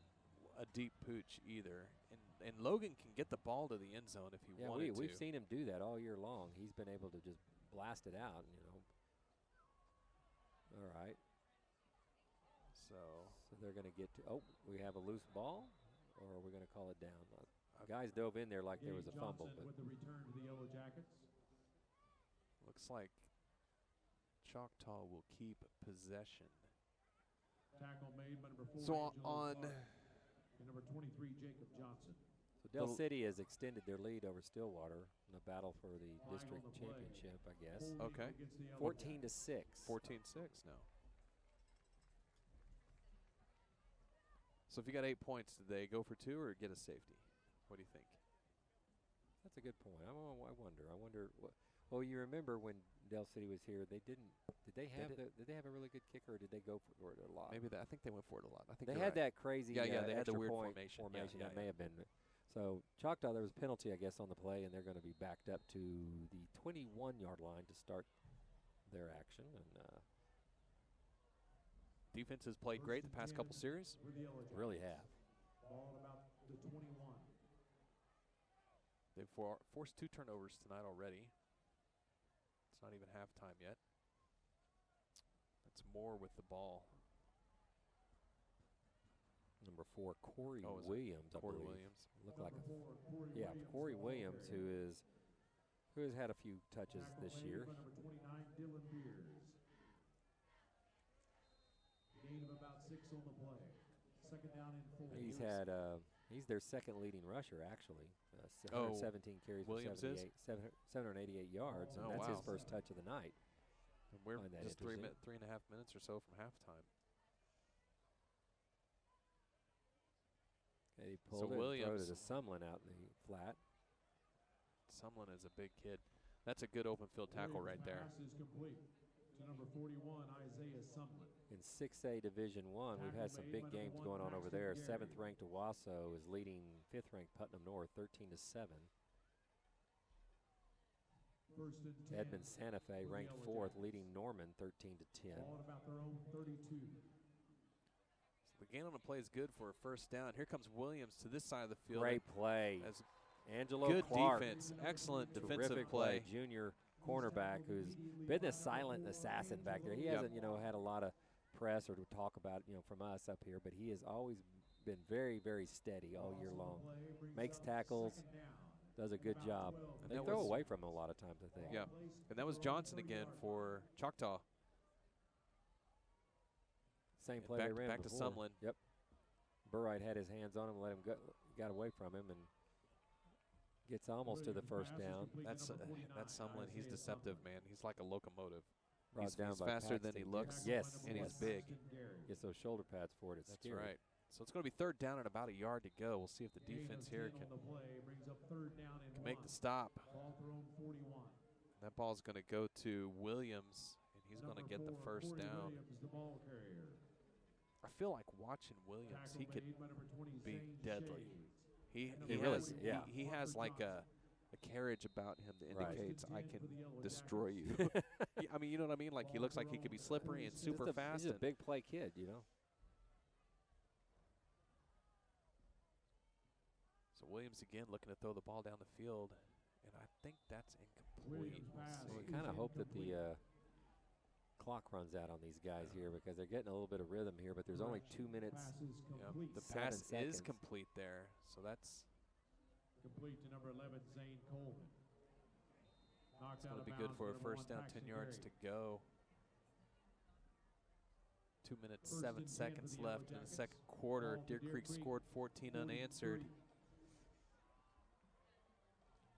a deep pooch either. And Logan can get the ball to the end zone if he wanted to. We've seen him do that all year long. He's been able to just blast it out, All right. So they're going to get to, oh, we have a loose ball, or are we going to call it down? Guys dove in there like there was a fumble. But with the return to the Yellow Jackets. Looks like Choctaw will keep possession. Tackle made by number 4. So Angelo on Clark, and number 23, Jacob Johnson. So Del City has extended their lead over Stillwater in a battle for the district championship, I guess. Okay. 14-6. 14-6 now. So if you got 8 points, did they go for 2 or get a safety? What do you think? That's a good point. I wonder what. Well, you remember when Del City was here, they didn't. Did they have a really good kicker, or did they go for it a lot? Maybe I think they went for it a lot. I think they had right. that crazy. Yeah, they had the extra weird point formation. That may have been. So Choctaw, there was a penalty, I guess, on the play, and they're going to be backed up to the 21-yard line to start their action. And defense has played great the past couple series. Really have. Ball at about the 21. They've forced 2 turnovers tonight already. It's not even halftime yet. That's Moore with the ball. Number 4, Corey Williams. Corey Williams. Looked like Corey Williams, who has had a few touches this year. Number 29, Dylan Beers. Gain of about 6 on the play. Second down and 4. He's their second leading rusher, actually. 17 carries for 788 yards, and that's his first touch of the night. And we're just 3.5 minutes or so from halftime. And he pulled it and threw it to Sumlin out in the flat. Sumlin is a big kid. That's a good open field tackle right there. Pass is complete to number 41, Isaiah Sumlin. In 6A Division I, we've had some big games going on over there. 7th-ranked Owasso is leading 5th-ranked Putnam North 13-7. Edmond Santa Fe ranked 4th, leading Norman 13-10. Ball at about their own 32. So the gain on the play is good for a first down. Here comes Williams to this side of the field. Great play. Angelo good Clark. Defense, excellent defensive Terrific play. Junior cornerback who's been the silent assassin back there. He hasn't, had a lot of press or to talk about, from us up here, but he has always been very, very steady all year long. Makes tackles, does a good job. And they throw away from him a lot of times, I think. Yeah, and that was Johnson again for Choctaw. Same play they ran back before. to Sumlin. Yep. Burright had his hands on him, let him go, got away from him, and gets almost to the first down. That's Sumlin. He's deceptive, man. He's like a locomotive. He's faster than he looks. Yes, and he's big. Gets those shoulder pads for it. It's That's scary. right. So it's going to be 3rd down and about a yard to go. We'll see if the defense here can make the stop. That ball's going to go to Williams, and he's going to get the first down. I feel like watching Williams, he could be deadly. He has like a carriage about him that indicates I can destroy you. I mean, you know what I mean? Like he looks like he could be slippery and super fast. He's a big play kid, So Williams again looking to throw the ball down the field, and I think that's incomplete. Well, we kind of hope that the clock runs out on these guys here because they're getting a little bit of rhythm here, but there's only 2 minutes. The pass is complete there, so that's complete to number 11, Zane Coleman. It's going to be good for a first down, 10 yards to go. 2 minutes, 7 seconds left in the second quarter. Deer Creek scored 14 unanswered.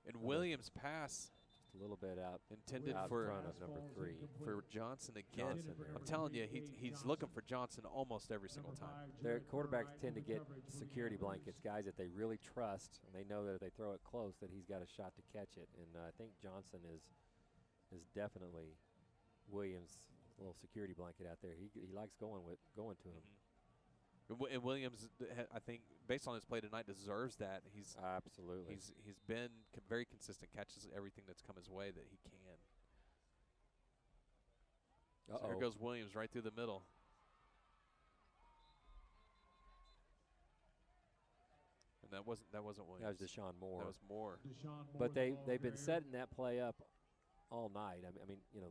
And Williams' pass just a little bit out intended out for front of number 3 for Johnson again. I'm telling you, he's looking for Johnson almost every single time. Their quarterbacks tend to get security blankets, guys that they really trust, and they know that if they throw it close, that he's got a shot to catch it. And I think Johnson is definitely Williams' little security blanket out there. He likes going to him. And Williams, I think, based on his play tonight, deserves that. He's been very consistent, catches everything that's come his way that he can. So here goes Williams right through the middle. And that wasn't Williams. That was Deshaun Moore. That was Moore. But they've been setting that play up all night. I mean, you know,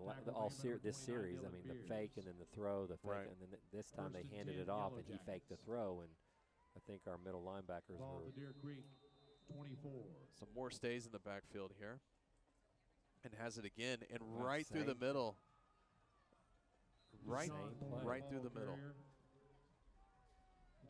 this series. I mean, the fake and then the throw, the fake, and then this time they handed it off, and he faked the throw, and I think our middle linebackers Ball were. to Deer Creek, 24. Some more stays in the backfield here, and has it again, and Wow, right through the same. middle. Right, Same play. right through the middle.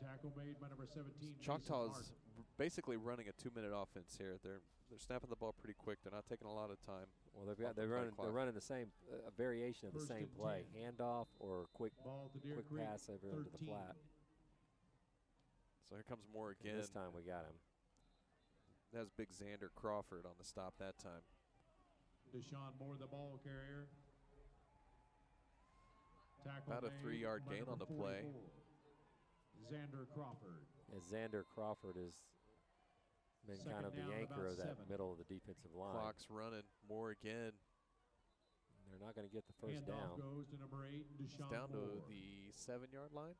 Tackle made by number 17. Choctaw's basically running a 2-minute offense here. They're snapping the ball pretty quick. They're not taking a lot of time. Well, they're running the same a variation of the same play, handoff or quick pass over into the flat. So here comes more And again. this time we got him. That was big Xander Crawford on the stop that time. Deshaun Moore, the ball carrier. Tackle About a made 3-yard by gain on number the play. 44, Xander Crawford. As Xander Crawford has been Second kind of the down, anchor about of that 7. middle of the defensive line. Clock's running. More again. They're not going to get the first Handoff down. goes to number 8, It's Deshaun down to Moore. the 7-yard line.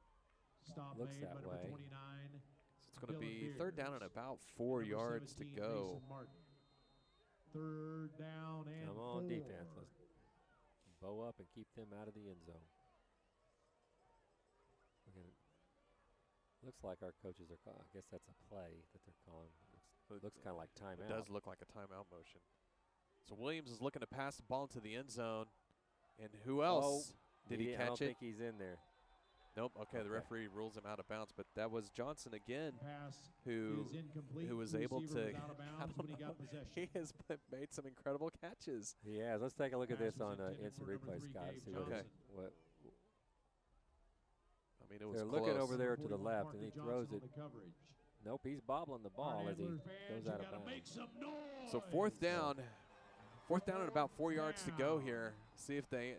Stop Looks made that by number way. 29. So it's going to Dylan be third down and Beers. about 4 Number yards to 17, go. Mason Martin. Third down and Come on, 4. defense. Let's bow up and keep them out of the end zone. Looks like our coaches are calling. I guess that's a play that they're calling. Looks kind of like timeout. It does look like a timeout motion. So Williams is looking to pass the ball into the end zone. And who else did he I catch don't it? think he's in there. Nope. Okay, the referee rules him out of bounds, but that was Johnson again, Pass who is incomplete. was The able receiver to. was out of I bounds don't when he know. got possession. He has made some incredible catches. He has. Let's take a look at Pass this was on intended instant for number replay, 3, Scott. Gabe See Johnson. what I mean, it was they're close. looking over there to the 41 left, Parker and he Johnson throws on it. the coverage. Nope, he's bobbling the ball as he Antlers fans, goes you out of gotta bounds. make some noise. So fourth down and about 4 yards to go here. See if the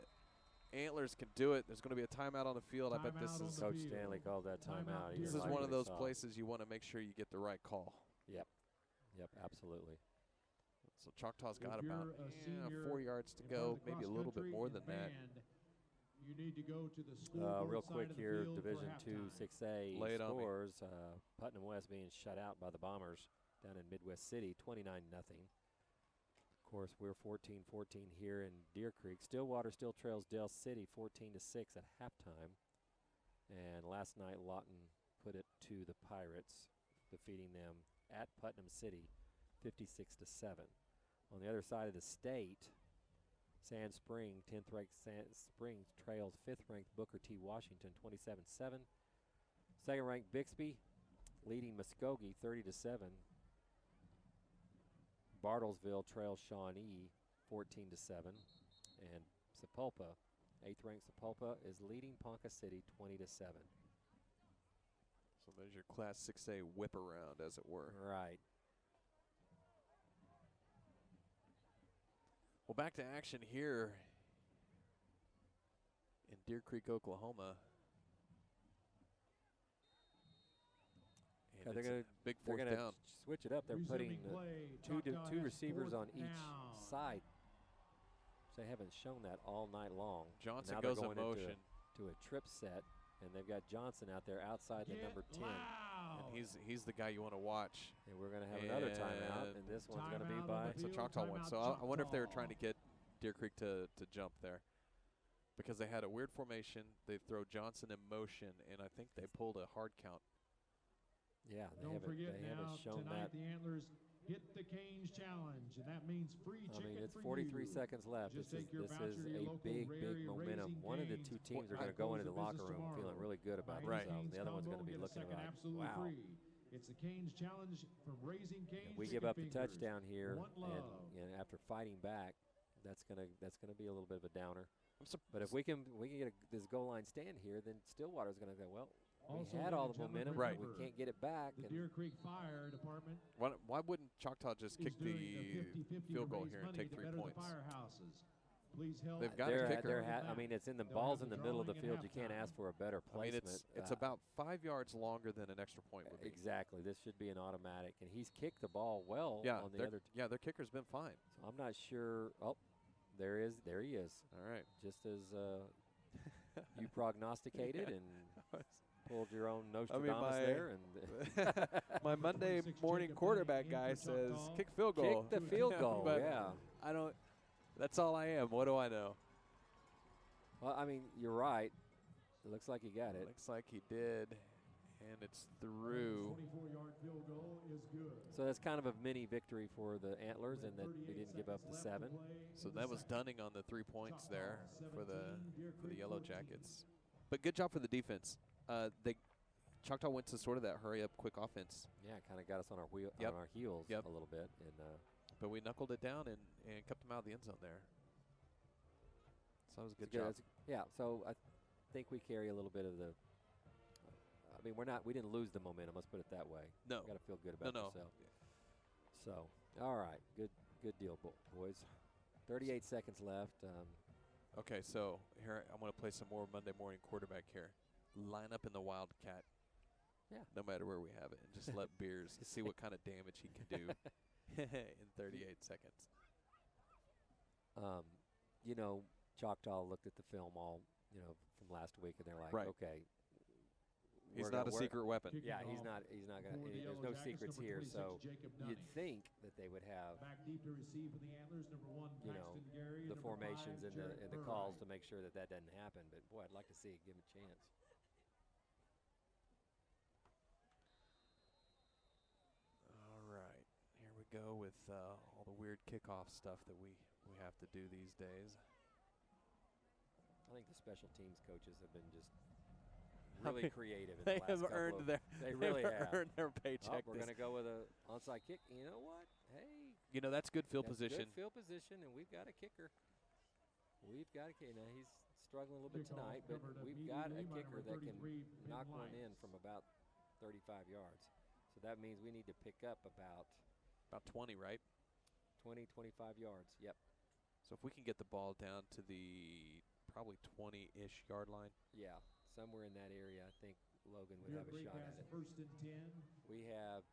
Antlers can do it. There's going to be a timeout on the field. I bet this Timeout on is the Coach field. Stanley called that timeout. He this was is one of those soft. places you want to make sure you get the right call. Yep, absolutely. So Choctaw's If got you're about a senior 4 yards to in front go, of the maybe a little bit cross-country more and than that. band, you need to go to the scoreboard Real side quick of the here, field for Division II, halftime. 6A Lay it on me. scores. Putnam West being shut out by the Bombers down in Midwest City, 29-0. Of course, we're 14-14 here in Deer Creek. Stillwater still trails Dale City 14-6 at halftime. And last night, Lawton put it to the Pirates, defeating them at Putnam City 56-7. On the other side of the state, Sand Spring, 10th ranked Sand Spring trails 5th ranked Booker T. Washington 27-7. Second ranked Bixby leading Muskogee 30-7. Bartlesville trails Shawnee 14-7. And Sapulpa, 8th ranked Sapulpa, is leading Ponca City 20-7. So there's your Class 6A whip around, as it were. Right. Well, back to action here in Deer Creek, Oklahoma. And They're it's a gonna big they're fourth gonna down. switch it up. They're putting Resuming play, two Choctaw has receivers on 4th each down. side. They haven't shown that all night long. Johnson Now they're goes in going into motion. to a trip set, and they've got Johnson out there outside the Get number 10. loud. And he's the guy you want to watch. And we're going to have another timeout, And and this one's going to be Timeout on by. the It's a field, Choctaw one. timeout, So I wonder if they were trying to Choctaw. get Deer Creek to jump there. Because they had a weird formation. They throw Johnson in motion, and I think they pulled a hard count. Yeah, Don't they forget haven't now, shown tonight that. the Antlers hit the Canes Challenge, and that means free I chicken mean, it's for 43 you. seconds left. Just This take your is voucher to your a local big area momentum. Raising One of the Cane's. two teams are I- going to go Close into the of locker business room tomorrow. feeling really good about Buy Right. any themselves. Cane's The other one's going combo, to be get a looking second like, absolutely wow. free. It's the Canes Challenge from Raising Cane's. If we give Chicken up the Fingers. touchdown here, One love. and after fighting back, that's gonna be a little bit of a downer. I'm sup- But if we can get this goal line stand here, then Stillwater's going to go, well, Also, we had all ladies the and gentlemen, momentum, Right. but we can't get it back. The And Deer Creek Fire Department Why wouldn't Choctaw just is kick doing the a 50-50 field to goal raise here and money take to 3 better points? The firehouses. Please help. They've got a they're kicker. I mean, it's in the They'll balls have in the the middle of the drawing field. at You can't halftime. ask for a better I mean, placement. it's about 5 yards longer than an extra point would be. Exactly. This should be an automatic, and he's kicked the ball well Yeah, on the their, other. yeah, their kicker's been fine. So I'm not sure. Oh, there he is. All right. Just as you prognosticated and pulled your own Nostradamus there. And My Monday 26 morning Jacob quarterback Knight in guy for says Choctaw. kick field goal. kick the field goal. But Yeah. I don't. That's all I am. What do I know? Well, I mean, you're right. It looks like he got it. Looks like he did, and it's through. 24-yard field goal is good. So that's kind of a mini victory for the Antlers in that we didn't give up the 7. So that was Dunning on the 3 points there for the Yellow Jackets. But good job for the defense. Choctaw went to sort of that hurry up, quick offense. Yeah, kind of got us on our Yep. on our heels Yep. a little bit, and But we knuckled it down and kept them out of the end zone there. So that was a good job. Yeah, so I think we carry a little bit of the. I mean, we didn't lose the momentum. Let's put it that way. No. Got to feel good about No. yourself. So, all right, good deal, boys. 38 seconds left. Okay, so here I'm going to play some more Monday morning quarterback here. Line up in the Wildcat. Yeah. No matter where we have it, and just let Beers see what kind of damage he can do in 38 seconds. You know, Choctaw looked at the film all, from last week, and they're like, Right. okay. He's not a secret weapon. Yeah, he's not going to. There's no secrets here, so you'd think that they would have, Back deep to receive for the Antlers, number 1, Paxton Gary, the number formations 5, and the Jared calls Burke. to make sure that doesn't happen. But boy, I'd like to see it, give him a chance. All right, here we go with all the weird kickoff stuff that we have to do these days. I think the special teams coaches have been just really creative in They the last have couple earned of, their They really they've have. earned their Oh, paycheck. we're going to go with a onside kick. You know what? Hey, That's good field that's position. Good field position, and we've got a kicker. We've got a kicker. Now he's struggling a little bit Kickoff tonight, but covered we've immediately got a by kicker number that can 33, knock Ben one in Lyons. from about 35 yards. So that means we need to pick up about About 20, right? 20, 25 yards. Yep. So if we can get the ball down to the probably 20-ish yard line. Yeah, somewhere in that area, I think Logan would Deer have a Creek shot has at it. 1st and 10. We have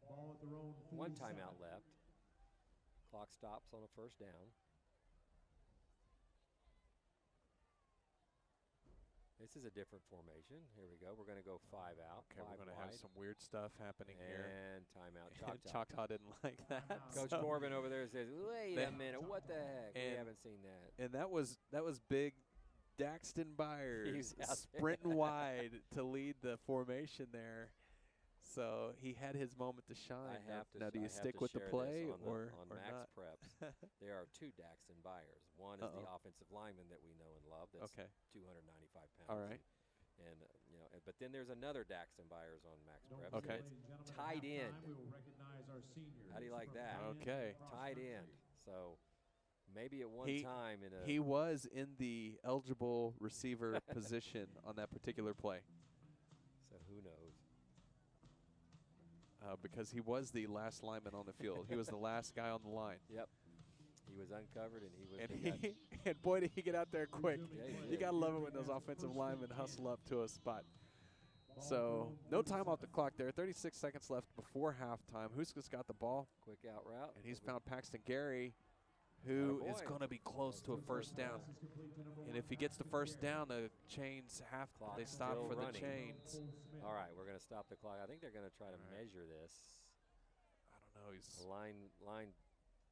Ball at their own 47. one timeout left. Clock stops on a first down. This is a different formation. Here we go. We're going to go 5 out. Okay, Five we're going to wide. have some weird stuff happening here. And timeout. Choctaw. Choctaw didn't like that. Coach so- Corbin over there says, "Wait They- a minute, what the heck? We And- haven't seen that." And that was big. Daxton Byers He's out there. sprinting wide to lead the formation there. So he had his moment to shine. Now do you stick with the play or Max not? Preps? There are 2 Daxton Byers. One is the Uh-oh. offensive lineman that we know and love. That's Okay. 295 pounds. All right. And but then there's another Daxton Byers on Max Don't Preps. Okay. forget, ladies and gentlemen, at Tight halftime, end. We will recognize our seniors. How do you like from that? Bryan Okay. Cross Tight Country. end. So maybe at one He- time in a He was in the eligible receiver position on that particular play so who knows? because he was the last lineman on the field. He was the last guy on the line. Yep. He was uncovered and he was. And he got- and boy, did he get out there quick. Yeah, he You did. got to love it when those offensive linemen hustle up to a spot. So no time off the clock there. 36 seconds left before halftime. Huska's got the ball, quick out route. and he's found Paxton Gary, who is Attaboy. going to be close to a first down. And if he gets the first down, the chains Clock they stop still for the running. chains. All right, we're going to stop the clock. I think they're going to try to All right. measure this. I don't know. The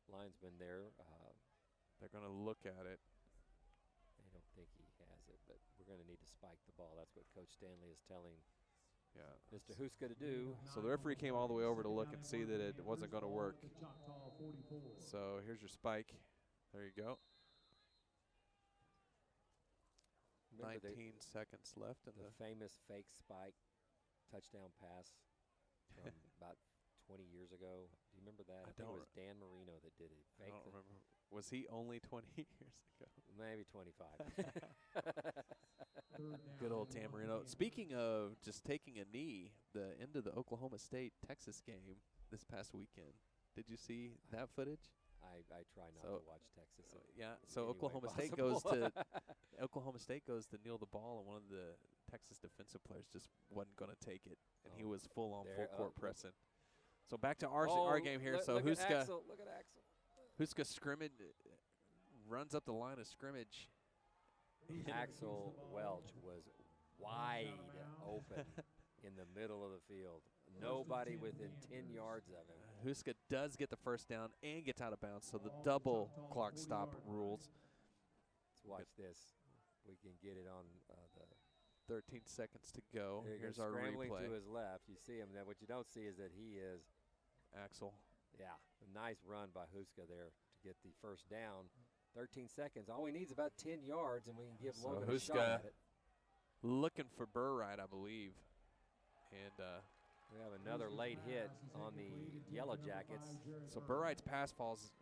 linesman there. They're going to look at it. I don't think he has it, but we're going to need to spike the ball. That's what Coach Stanley is telling Yeah. Mr. Huska to do. So the referee came all the way over to look and see that it wasn't going to work. Choctaw 44. So here's your spike. There you go. Remember 19 seconds left in the the. famous fake spike touchdown pass from about 20 years ago. Do you remember that? I think don't it was Dan Marino that did it. I Fake don't remember. Was he only 20 years ago? Maybe 25. Third Good down, old Washington. Tamarino. Speaking of just taking a knee, the end of the Oklahoma State-Texas game this past weekend. Did you see that footage? I try not So, to watch Texas. Yeah. in So any way Oklahoma State possible. goes to kneel the ball, and one of the Texas defensive players just wasn't going to take it, and he Oh, was full on there, full court look. pressing. So back to our Oh, game here. look, So look at Huska Axel. Look at Axel. Huska scrimmage runs up the line of scrimmage. Axel Welch was wide open in the middle of the field. Nobody within 10 yards of him. Huska does get the first down and gets out of bounds, so the double clock stop rules. Let's watch this. We can get it on the 13 seconds to go. Here's our scrambling replay. to his left. You see him. Now, what you don't see is that he is, Axel. yeah, a nice run by Huska there to get the first down. 13 seconds. All we need is about 10 yards, and we can give Logan a shot at it. Looking for Burright, I believe. And we have another late hit on the Yellow Jackets. So Burright's pass falls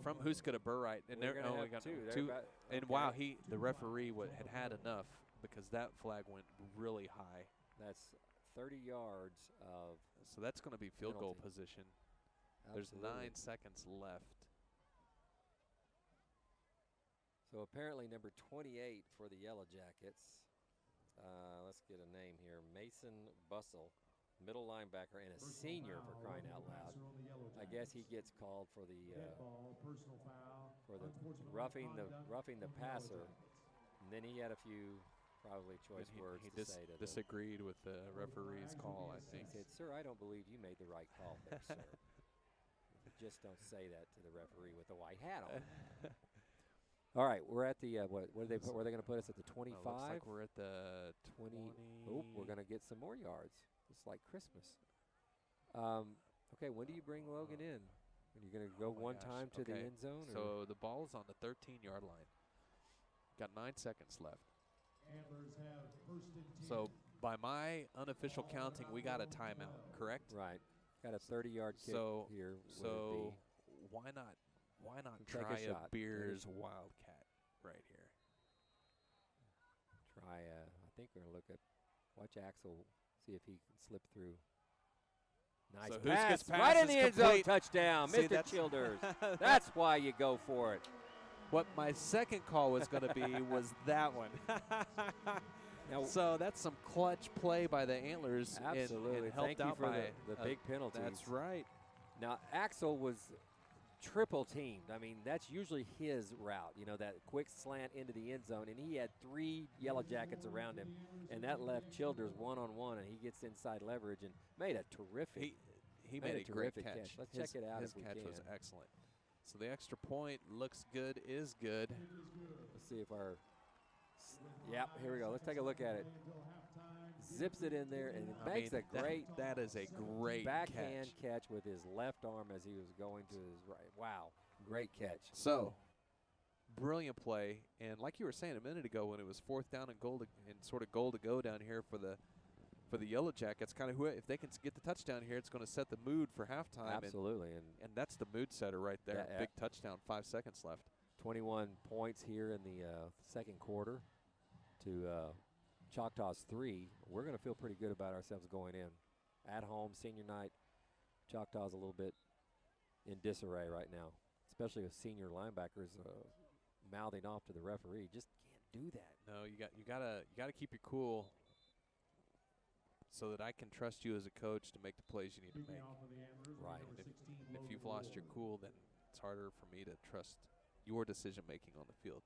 from Huska to Burright, and We're they're gonna only have got two. And Okay. wow, the referee had enough because that flag went really high. That's 30 yards of. So that's going to be field goal penalty. position. Absolutely. There's 9 seconds left. So apparently number 28 for the Yellow Jackets. Let's get a name here. Mason Bussell, middle linebacker and a senior, for crying out loud. I guess he gets called for the roughing the passer. And then he had a few probably choice words He to say to disagreed with the referee's call, I think. He said, "Sir, I don't believe you made the right call there, sir." Just don't say that to the referee with the white hat on. All right, we're at the where are they going to put us at the 25? Looks like we're at the 20. Oh, we're going to get some more yards. It's like Christmas. Okay, when do you bring Logan in? Are you going to go one time to the end zone? So the ball is on the 13-yard line. Got 9 seconds left. So by my unofficial counting, we got a timeout, correct? Right. Got a 30-yard kick here. So why not Take try a shot. a Beers Wildcat right here? Try I think we're going to look at watch Axel, see if he can slip through. Nice So pass, pass right in is the end zone, complete. touchdown, See, Mr. Childers. That's why you go for it. What my second call was going to be was that one. Now, so that's some clutch play by the Antlers. absolutely. And helped Thank you out for by the big penalties. That's right. Now, Axel was triple teamed. I mean, that's usually his route, you know, that quick slant into the end zone. And he had 3 Yellow Jackets around him. And that left Childers one-on-one, and he gets inside leverage and made a terrific He made a great terrific catch. Let's check it out His if we catch can. was excellent. So the extra point looks good, is good. Let's see if our – yep, here we go. Let's take a look at it. Zips it in there and makes a great – that is a great backhand catch with his left arm as he was going to his right. Wow, great catch. So, brilliant play. And like you were saying a minute ago when it was 4th down and goal to go down here for the Yellow Jackets, kind of if they can get the touchdown here, it's going to set the mood for halftime. Absolutely. And that's the mood setter right there. Yeah, Big touchdown, 5 seconds left. 21 points here in the second quarter to Choctaw's 3. We're going to feel pretty good about ourselves going in. At home, senior night, Choctaw's a little bit in disarray right now, especially with senior linebackers mouthing off to the referee. Just can't do that. No, you gotta keep your cool so that I can trust you as a coach to make the plays you need to make. Right. And if you've lost your cool, then it's harder for me to trust your decision making on the field.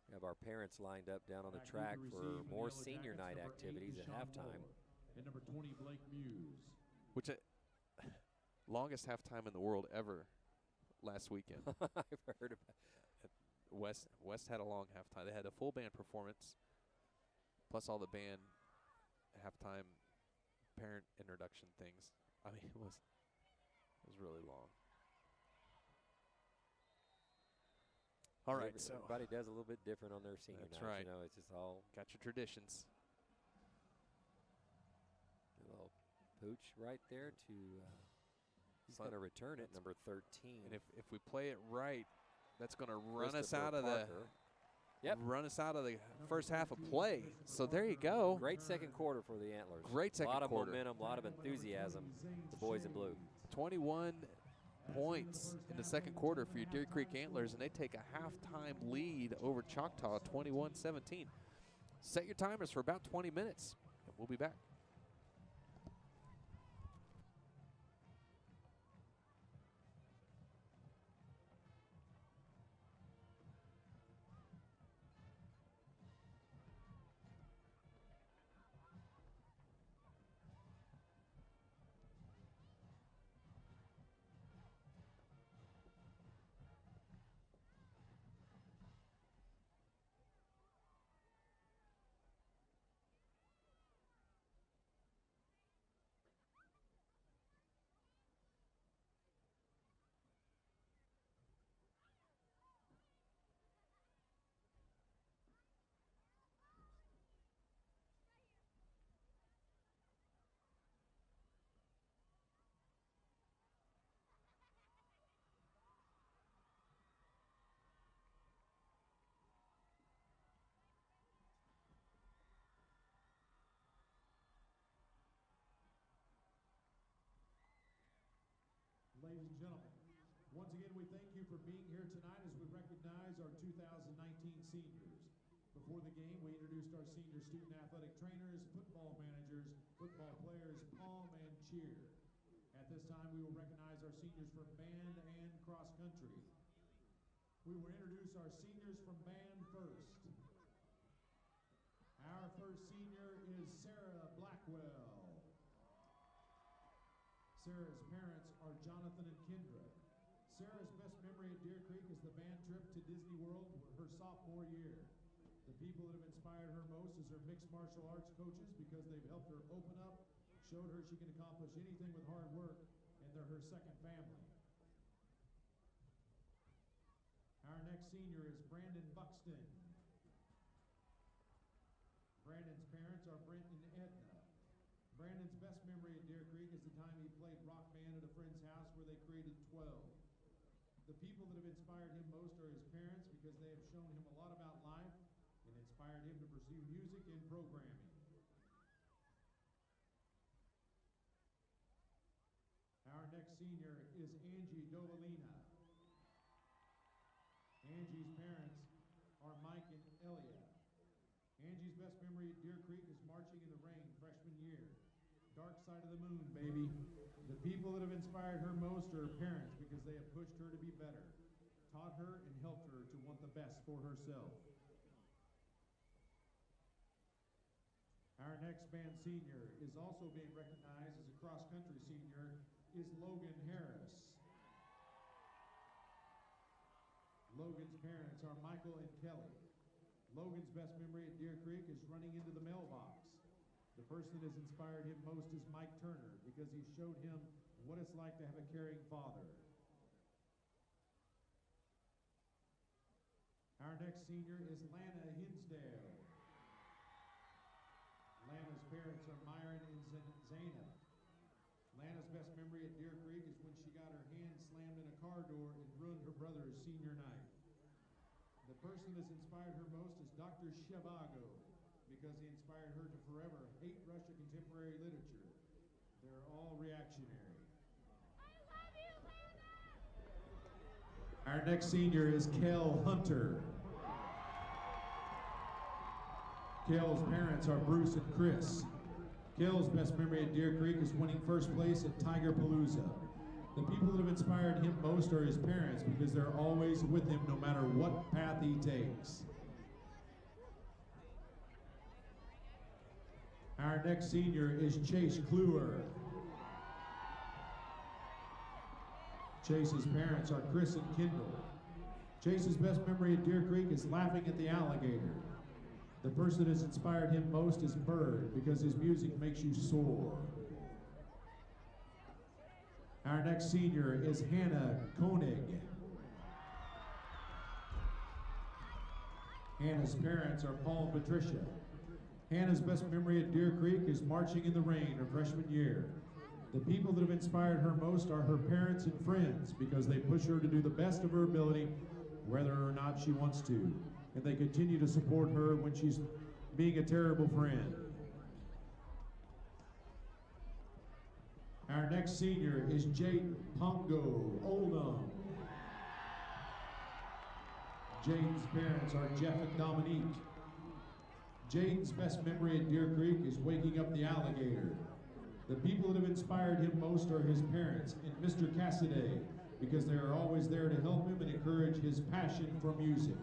We have our parents lined up down on the track for more senior night activities at halftime. And number 20, Blake Muse. Which longest halftime in the world ever last weekend. I've heard about it. West had a long halftime. They had a full band performance, plus all the band halftime parent introduction things. I mean, it was really long. All right, so everybody does a little bit different on their senior that's night. right. You know, it's just all got your traditions. a little pooch right there to. He's going to return it, number 13. And if we play it right, that's going to run us Christopher out of Parker. run us out of the first half of play. So there you go. Great second quarter for the Antlers. Great second quarter. A lot of momentum, a lot of enthusiasm. The boys in blue. 21 points in the second quarter for your Deer Creek Antlers, and they take a halftime lead over Choctaw, 21-17. Set your timers for about 20 minutes, and we'll be back. ladies and gentlemen. Once again, we thank you for being here tonight as we recognize our 2019 seniors. Before the game, we introduced our senior student athletic trainers, football managers, football players, palm, and cheer. At this time, we will recognize our seniors from band and cross country. We will introduce our seniors from band first. Our first senior is Sarah Blackwell. Sarah's parents are Jonathan and Kendra. Sarah's best memory at Deer Creek is the band trip to Disney World her sophomore year. The people that have inspired her most is her mixed martial arts coaches because they've helped her open up, showed her she can accomplish anything with hard work, and they're her second family. Our next senior is Brandon Buxton. Brandon's parents are Brent and Edna. Brandon's best memory at Deer Creek is the time he played rock band at a friend's house where they created 12. The people that have inspired him most are his parents because they have shown him a lot about life and inspired him to pursue music and programming. Our next senior is Angie Dovalina. Angie's parents are Mike and Elia. Angie's best memory at Deer Creek is marching in the rain freshman year. Dark side of the moon, baby. The people that have inspired her most are her parents because they have pushed her to be better, taught her and helped her to want the best for herself. Our next band senior is also being recognized as a cross-country senior is Logan Harris. Logan's parents are Michael and Kelly. Logan's best memory at Deer Creek is running into the mailbox. The person that has inspired him most is Mike Turner because he showed him what it's like to have a caring father. Our next senior is Lana Hinsdale. Lana's parents are Myron and Zaina. Lana's best memory at Deer Creek is when she got her hand slammed in a car door and ruined her brother's senior night. The person that's inspired her most is Dr. Shivago because he inspired her to forever hate Russian contemporary literature. They're all reactionary. I love you, Lana! Our next senior is Kel Hunter. Kel's parents are Bruce and Chris. Kel's best memory at Deer Creek is winning first place at Tiger Palooza. The people that have inspired him most are his parents because they're always with him no matter what path he takes. Our next senior is Chase Kluwer. Chase's parents are Chris and Kendall. Chase's best memory at Deer Creek is laughing at the alligator. The person that has inspired him most is Bird because his music makes you soar. Our next senior is Hannah Koenig. Hannah's parents are Paul and Patricia. Hannah's best memory at Deer Creek is marching in the rain her freshman year. The people that have inspired her most are her parents and friends because they push her to do the best of her ability, whether or not she wants to. And they continue to support her when she's being a terrible friend. Our next senior is Jaden Pongo Oldham. Jaden's parents are Jeff and Dominique. Jaden's best memory at Deer Creek is waking up the alligator. The people that have inspired him most are his parents and Mr. Cassidy because they are always there to help him and encourage his passion for music.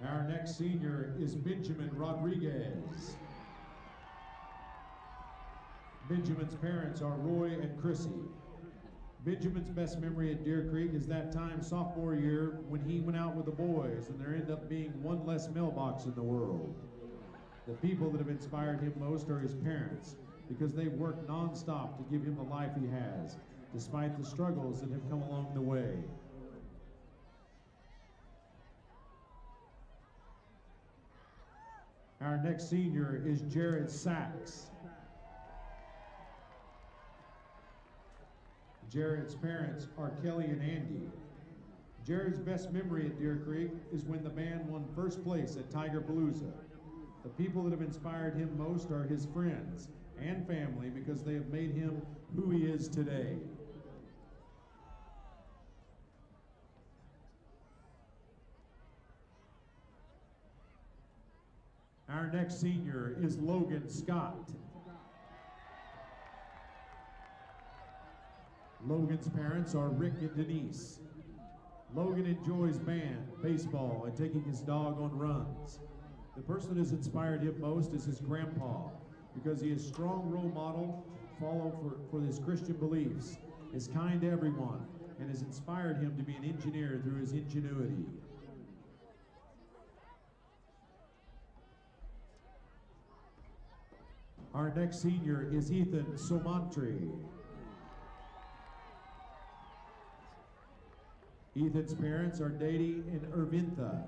Our next senior is Benjamin Rodriguez. Benjamin's parents are Roy and Chrissy. Benjamin's best memory at Deer Creek is that time sophomore year when he went out with the boys and there ended up being one less mailbox in the world. The people that have inspired him most are his parents because they've worked non-stop to give him the life he has, despite the struggles that have come along the way. Our next senior is Jared Sachs. Jared's parents are Kelly and Andy. Jared's best memory at Deer Creek is when the band won first place at Tiger Palooza. The people that have inspired him most are his friends and family because they have made him who he is today. Our next senior is Logan Scott. Logan's parents are Rick and Denise. Logan enjoys band, baseball, and taking his dog on runs. The person that has inspired him most is his grandpa, because he is a strong role model, follow for his Christian beliefs, is kind to everyone, and has inspired him to be an engineer through his ingenuity. Our next senior is Ethan Somantri. Ethan's parents are Dady and Irvintha.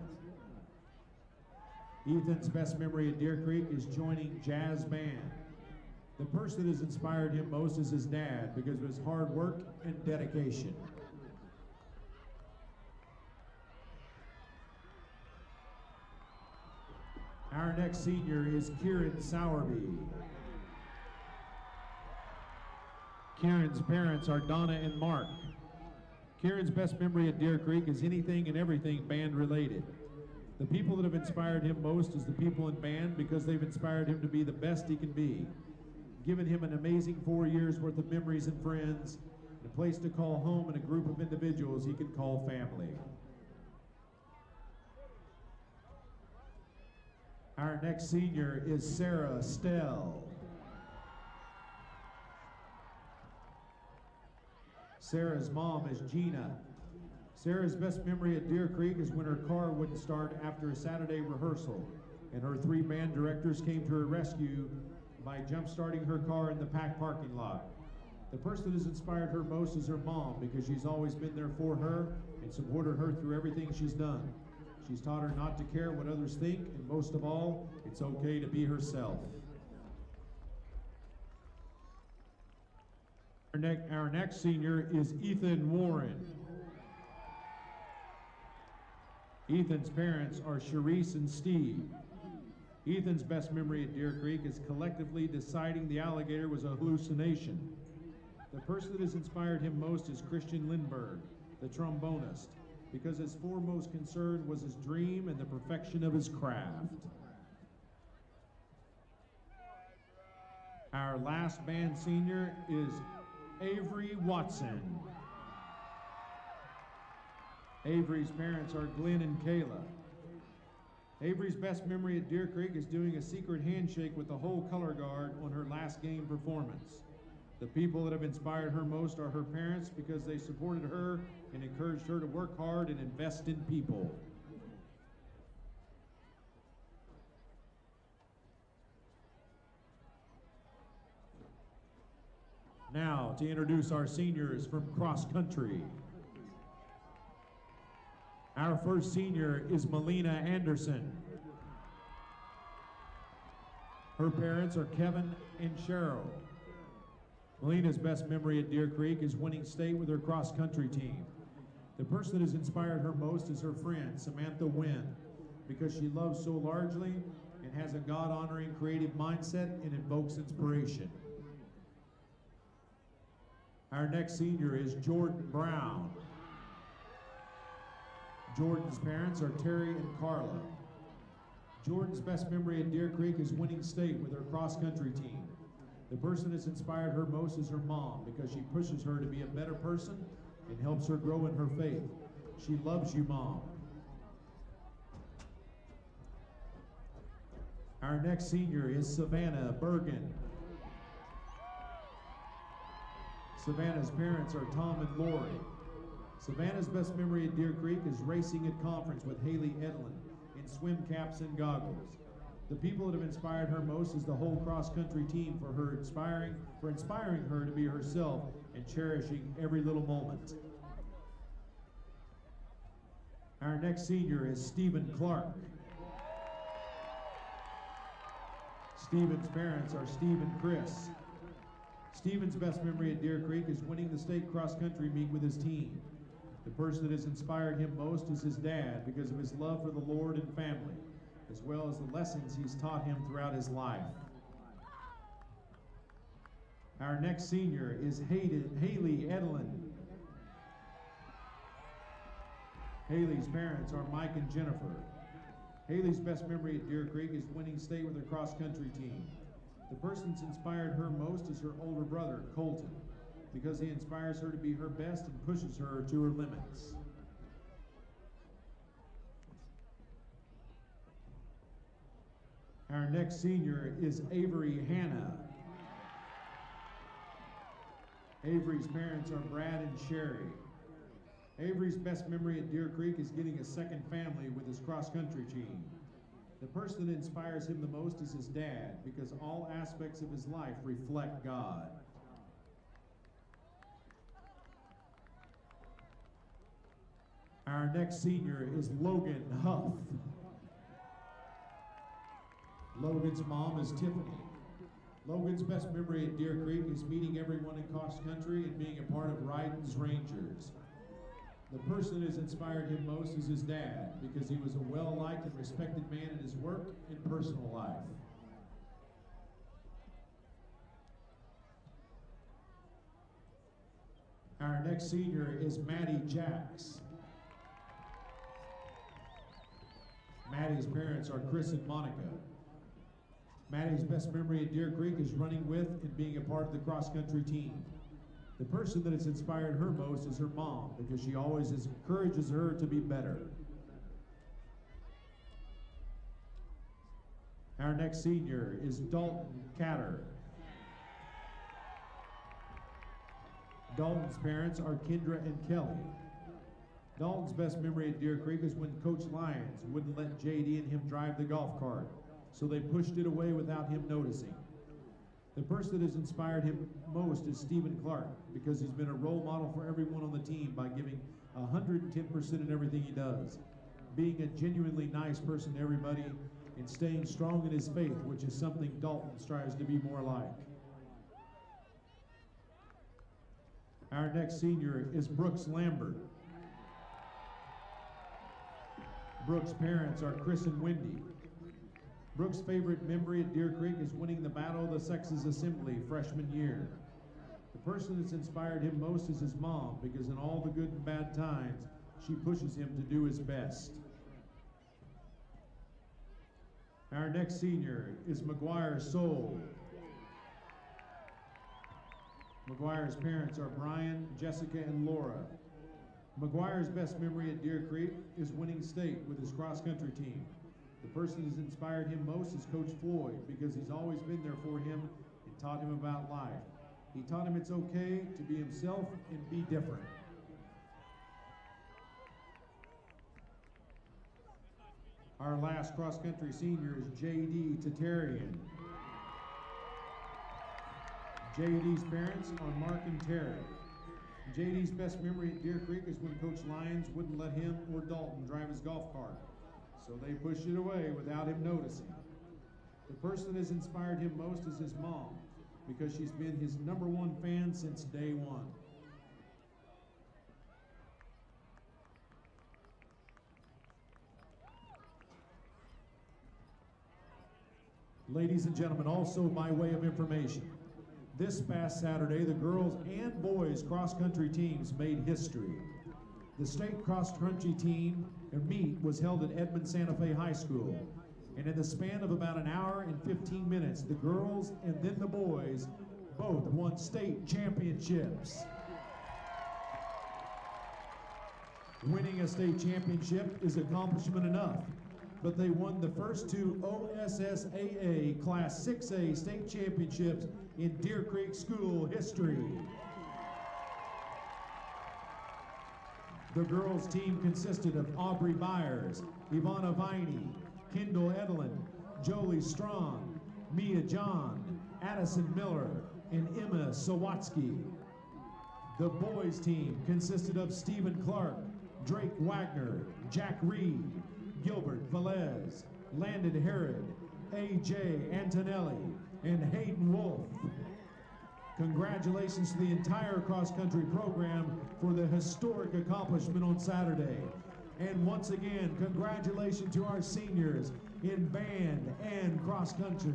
Ethan's best memory at Deer Creek is joining jazz band. The person that has inspired him most is his dad because of his hard work and dedication. Our next senior is Kieran Sowerby. Kieran's parents are Donna and Mark. Kieran's best memory at Deer Creek is anything and everything band related. The people that have inspired him most is the people in band because they've inspired him to be the best he can be, given him an amazing 4 years worth of memories and friends, and a place to call home and a group of individuals he can call family. Our next senior is Sarah Stell. Sarah's mom is Gina. Sarah's best memory at Deer Creek is when her car wouldn't start after a Saturday rehearsal, and her 3 band directors came to her rescue by jump-starting her car in the packed parking lot. The person that has inspired her most is her mom because she's always been there for her and supported her through everything she's done. She's taught her not to care what others think, and most of all, it's okay to be herself. Our next senior is Ethan Warren. Ethan's parents are Sharice and Steve. Ethan's best memory at Deer Creek is collectively deciding the alligator was a hallucination. The person that has inspired him most is Christian Lindbergh, the trombonist, because his foremost concern was his dream and the perfection of his craft. Our last band senior is Avery Watson. Avery's parents are Glenn and Kayla. Avery's best memory at Deer Creek is doing a secret handshake with the whole color guard on her last game performance. The people that have inspired her most are her parents because they supported her and encouraged her to work hard and invest in people. Now to introduce our seniors from cross country. Our first senior is Melina Anderson. Her parents are Kevin and Cheryl. Melina's best memory at Deer Creek is winning state with her cross country team. The person that has inspired her most is her friend, Samantha Wynn, because she loves so largely and has a God-honoring creative mindset and invokes inspiration. Our next senior is Jordan Brown. Jordan's parents are Terry and Carla. Jordan's best memory at Deer Creek is winning state with her cross-country team. The person that's inspired her most is her mom because she pushes her to be a better person and helps her grow in her faith. She loves you, Mom. Our next senior is Savannah Bergen. Savannah's parents are Tom and Lori. Savannah's best memory at Deer Creek is racing at conference with Haley Edlin in swim caps and goggles. The people that have inspired her most is the whole cross-country team for inspiring her to be herself and cherishing every little moment. Our next senior is Stephen Clark. Stephen's parents are Steve and Chris. Stephen's best memory at Deer Creek is winning the state cross-country meet with his team. The person that has inspired him most is his dad because of his love for the Lord and family. as well as the lessons he's taught him throughout his life. Our next senior is Haley Edlin. Haley's parents are Mike and Jennifer. Haley's best memory at Deer Creek is winning state with her cross-country team. The person that's inspired her most is her older brother, Colton, because he inspires her to be her best and pushes her to her limits. Our next senior is Avery Hanna. Avery's parents are Brad and Sherry. Avery's best memory at Deer Creek is getting a second family with his cross-country team. The person that inspires him the most is his dad, because all aspects of his life reflect God. Our next senior is Logan Huff. Logan's mom is Tiffany. Logan's best memory at Deer Creek is meeting everyone in cross country and being a part of Ryden's Rangers. The person that has inspired him most is his dad, because he was a well-liked and respected man in his work and personal life. Our next senior is Maddie Jacks. Maddie's parents are Chris and Monica. Maddie's best memory at Deer Creek is running with and being a part of the cross-country team. The person that has inspired her most is her mom, because she always encourages her to be better. Our next senior is Dalton Catter. Dalton's parents are Kendra and Kelly. Dalton's best memory at Deer Creek is when Coach Lyons wouldn't let JD and him drive the golf cart, so they pushed it away without him noticing. The person that has inspired him most is Stephen Clark, because he's been a role model for everyone on the team by giving 110% in everything he does, being a genuinely nice person to everybody, and staying strong in his faith, which is something Dalton strives to be more like. Our next senior is Brooks Lambert. Brooks' parents are Chris and Wendy. Brooks' favorite memory at Deer Creek is winning the Battle of the Sexes Assembly freshman year. The person that's inspired him most is his mom, because in all the good and bad times, she pushes him to do his best. Our next senior is McGuire Soul. McGuire's parents are Brian, Jessica, and Laura. McGuire's best memory at Deer Creek is winning state with his cross-country team. The person who's inspired him most is Coach Floyd, because he's always been there for him and taught him about life. He taught him it's okay to be himself and be different. Our last cross-country senior is J.D. Tatarian. J.D.'s parents are Mark and Terry. J.D.'s best memory at Deer Creek is when Coach Lyons wouldn't let him or Dalton drive his golf cart, so they pushed it away without him noticing. The person that has inspired him most is his mom, because she's been his #1 fan since day one. Ladies and gentlemen, also by way of information, this past Saturday, the girls and boys cross-country teams made history. The state cross-country team meet was held at Edmond Santa Fe High School. And in the span of about an hour and 15 minutes, the girls and then the boys both won state championships. Winning a state championship is accomplishment enough, but they won the first 2 OSSAA Class 6A state championships in Deer Creek school history. The girls' team consisted of Aubrey Byers, Ivana Viney, Kendall Edlin, Jolie Strong, Mia John, Addison Miller, and Emma Sawatsky. The boys' team consisted of Stephen Clark, Drake Wagner, Jack Reed, Gilbert Velez, Landon Herod, A.J. Antonelli, and Hayden Wolf. Congratulations to the entire cross-country program for the historic accomplishment on Saturday. And once again, congratulations to our seniors in band and cross country.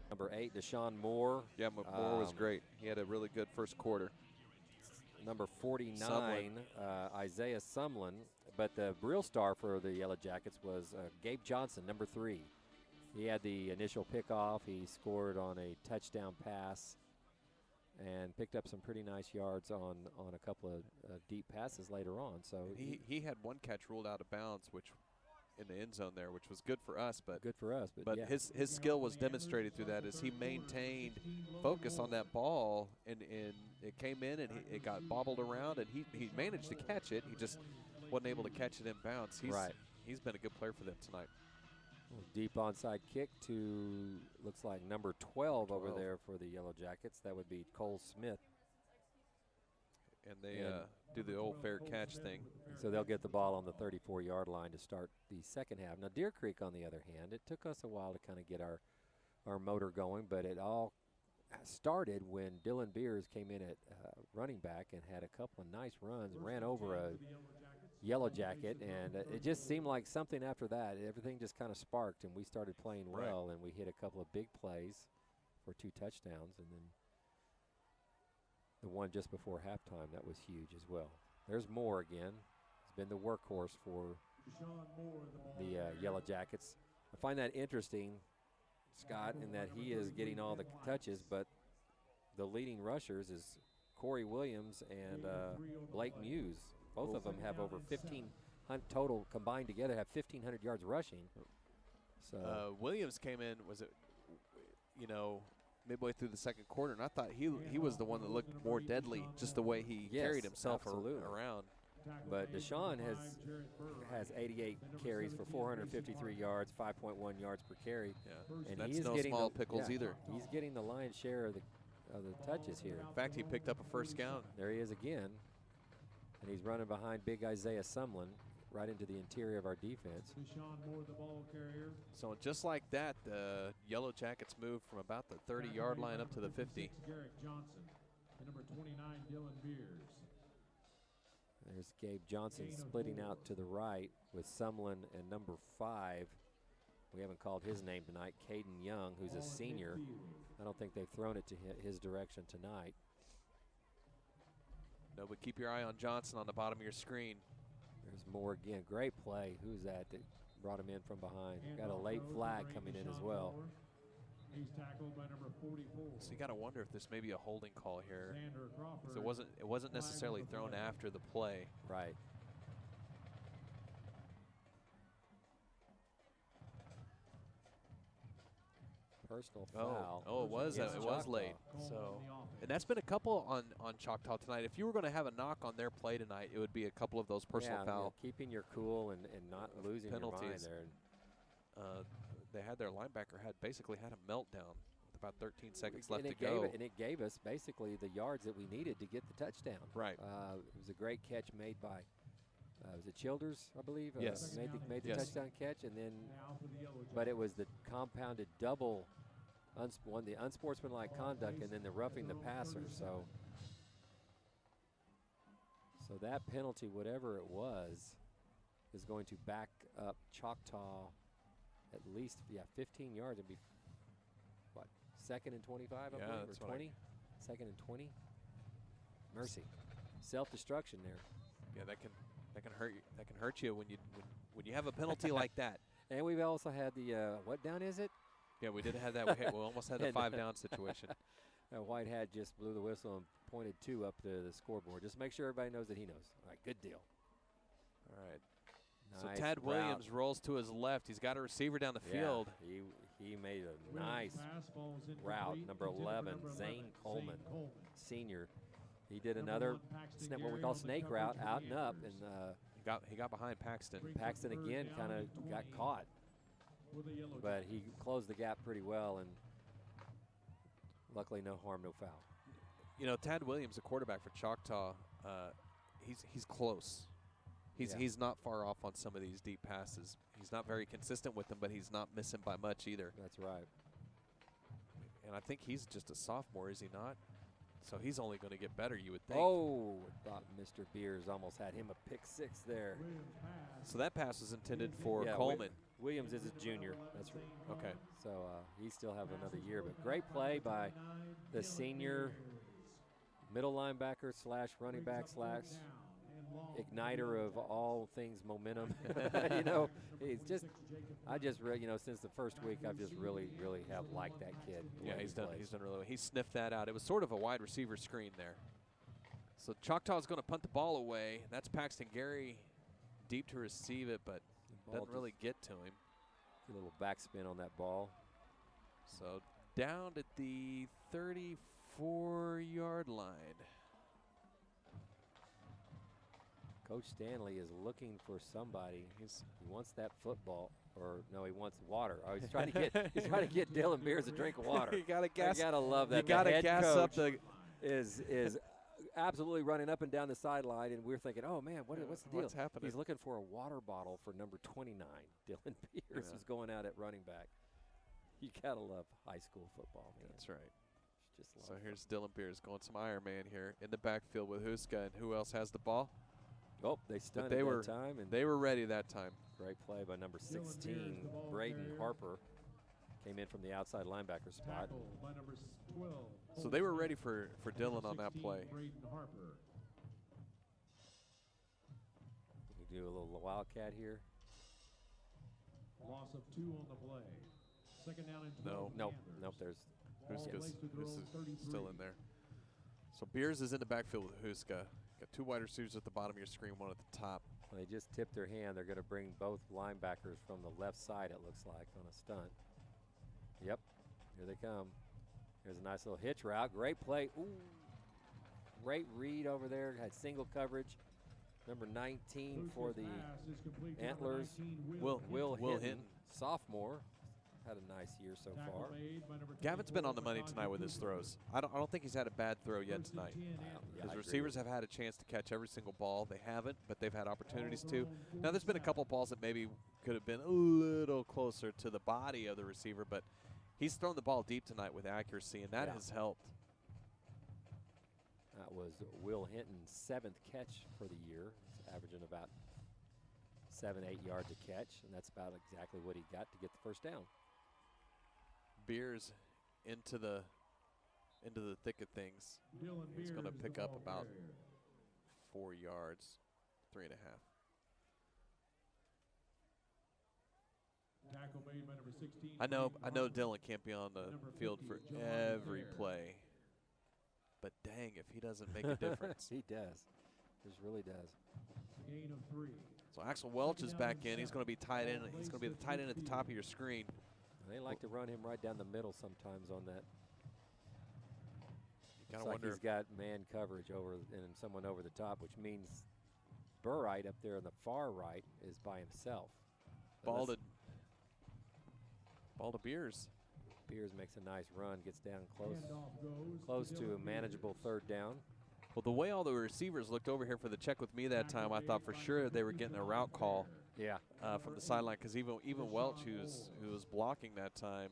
Number 8, Deshaun Moore. Yeah, Moore was great. He had a really good first quarter. Number 49, Isaiah Sumlin. But the real star for the Yellow Jackets was Gabe Johnson, number 3. He had the initial pickoff. He scored on a touchdown pass and picked up some pretty nice yards on a couple of deep passes later on. So he had one catch ruled out of bounds, which in the end zone there, which was good for us. But good for us. But yeah. his skill was demonstrated through that as he maintained focus on that ball, and it came in and it got bobbled around, and he managed to catch it. He just wasn't able to catch it in bounds. He's been a good player for them tonight. Deep onside kick to, looks like number 12 over there for the Yellow Jackets. That would be Cole Smith. And they do the old fair catch thing. So they'll get the ball on the 34-yard line to start the second half. Now, Deer Creek, on the other hand, it took us a while to kind of get our motor going, but it all started when Dylan Beers came in at running back and had a couple of nice runs, ran over a Yellow Jacket, and it just seemed like something after that. Everything just kind of sparked, and we started playing well, and we hit a couple of big plays for 2 touchdowns, and then the one just before halftime, that was huge as well. There's Moore again. He's been the workhorse for the Yellow Jackets. I find that interesting, Scott, in that he is getting all the touches, but the leading rushers is Corey Williams and Blake Muse. Both of them have over 1,500 total combined together, have 1,500 yards rushing. So Williams came in, midway through the second quarter, and I thought he was the one that looked more deadly, just the way he carried himself around. But Deshaun has 88 carries for 453 yards, 5.1 yards per carry. Yeah, and that's he is no getting small pickles either. He's getting the lion's share of the touches here. In fact, he picked up a first down. There he is again, and he's running behind big Isaiah Sumlin right into the interior of our defense. So just like that, the Yellow Jackets moved from about the 30-yard line up to the 50. Number 29, Dylan Beers. There's Gabe Johnson splitting out to the right with Sumlin and number 5. We haven't called his name tonight, Caden Young, who's a senior. I don't think they've thrown it to his direction tonight. No, but keep your eye on Johnson on the bottom of your screen. There's Moore again. Great play. Who's that brought him in from behind? Got a late flag coming in as well. He's tackled by number 44. So you got to wonder if this may be a holding call here. Because it wasn't necessarily thrown after the play. Right. Personal foul. Oh, it was late. So, and that's been a couple on Choctaw tonight. If you were going to have a knock on their play tonight, it would be a couple of those personal foul. Yeah, keeping your cool and not losing penalties. Your mind there. They had their linebacker basically had a meltdown with about 13 seconds left to go. And it gave us basically the yards that we needed to get the touchdown. Right. It was a great catch made by, was it Childers, I believe? Yes. Made the touchdown catch, and then, but it was the compounded double, the unsportsmanlike conduct, and then the roughing the passer. So So that penalty, whatever it was, is going to back up Choctaw at least, 15 yards and be, what, 2nd and 25, I believe, or 20? 2nd and 20? Mercy. Self-destruction there. Yeah, that can hurt you. That can hurt you when you have a penalty like that. And we've also had the, what down is it? Yeah, we did have that. We almost had the 5 down situation. White hat just blew the whistle and pointed 2 up to the scoreboard. Just make sure everybody knows that he knows. All right, good deal. All right. Nice so Tad Williams rolls to his left. He's got a receiver down the field. He made a nice route. Number 11, Zane Coleman, senior. He did another what we call snake route, out and up, and he got behind Paxton. Paxton again kind of got caught, but he closed the gap pretty well, and luckily no harm, no foul. You know, Tad Williams, the quarterback for Choctaw, he's close. He's not far off on some of these deep passes. He's not very consistent with them, but he's not missing by much either. That's right. And I think he's just a sophomore, is he not? So he's only going to get better, you would think. Oh, I thought Mr. Beers almost had him a pick 6 there. So that pass was intended for Coleman. Williams is a junior. That's right. Okay. So he still have another year. But great play by the senior middle linebacker / running back / igniter of all things momentum. You know, he's just, since the first week, I've just really have liked that kid. Yeah, he's done really well. He sniffed that out. It was sort of a wide receiver screen there. So Choctaw is going to punt the ball away. That's Paxton Gary deep to receive it, but doesn't really get to him. A little backspin on that ball. So down at the 34-yard line. Coach Stanley is looking for somebody. He wants that football, or no, he wants water. Oh, he's trying to get Dylan Beers a drink of water. You gotta gas. You gotta love that. You gotta gas up the. Is absolutely running up and down the sideline, and we're thinking, oh man, what's the deal? What's happening? He's looking for a water bottle for number 29. Dylan Beers is going out at running back. You gotta love high school football, man. That's right. Just love so here's Dylan Beers going some Iron Man here in the backfield with Huska, and who else has the ball? Oh, they stunned that time. And they were ready that time. Great play by number 16, Braden Harper. Came in from the outside linebacker spot. So they were ready for Dylan on that play. We do a little wildcat here. Loss of 2 on the play. 2nd down and 12. Nope. There's Huska's still in there. So Beers is in the backfield with Huska. Got 2 wide receivers at the bottom of your screen, 1 at the top. Well, they just tipped their hand. They're going to bring both linebackers from the left side, it looks like, on a stunt. Yep, here they come. Here's a nice little hitch route. Great play. Ooh, great read over there. Had single coverage. Number 19 for the Antlers, Will Hinton, sophomore. Had a nice year so far. Gavin's been on the money tonight with his throws. I don't think he's had a bad throw yet tonight. His receivers have had a chance to catch every single ball. They haven't, but they've had opportunities to. Now, there's been a couple balls that maybe could have been a little closer to the body of the receiver, but he's thrown the ball deep tonight with accuracy, and that has helped. That was Will Hinton's 7th catch for the year. He's averaging about 7-8 yards a catch, and that's about exactly what he got to get the first down. Beers into the thick of things. He's going to pick up about 4 yards, 3.5. Tackle made by number 16. I know Dylan can't be on the field for every play, but dang, if he doesn't make a difference. He does. He really does. Gain of 3. So Axel Welch is back in. He's going to be tight end. He's going to be the tight end at the top of your screen. They like to run him right down the middle sometimes on that. You gotta wonder. He's got man coverage over and someone over the top, which means Burright up there on the far right is by himself. Ball to Beers. Beers makes a nice run, gets down close to a manageable 3rd down. Well, the way all the receivers looked over here for the check with me that time, I thought for sure they were getting a route call. Yeah. From the sideline, because even Welch, who was blocking that time,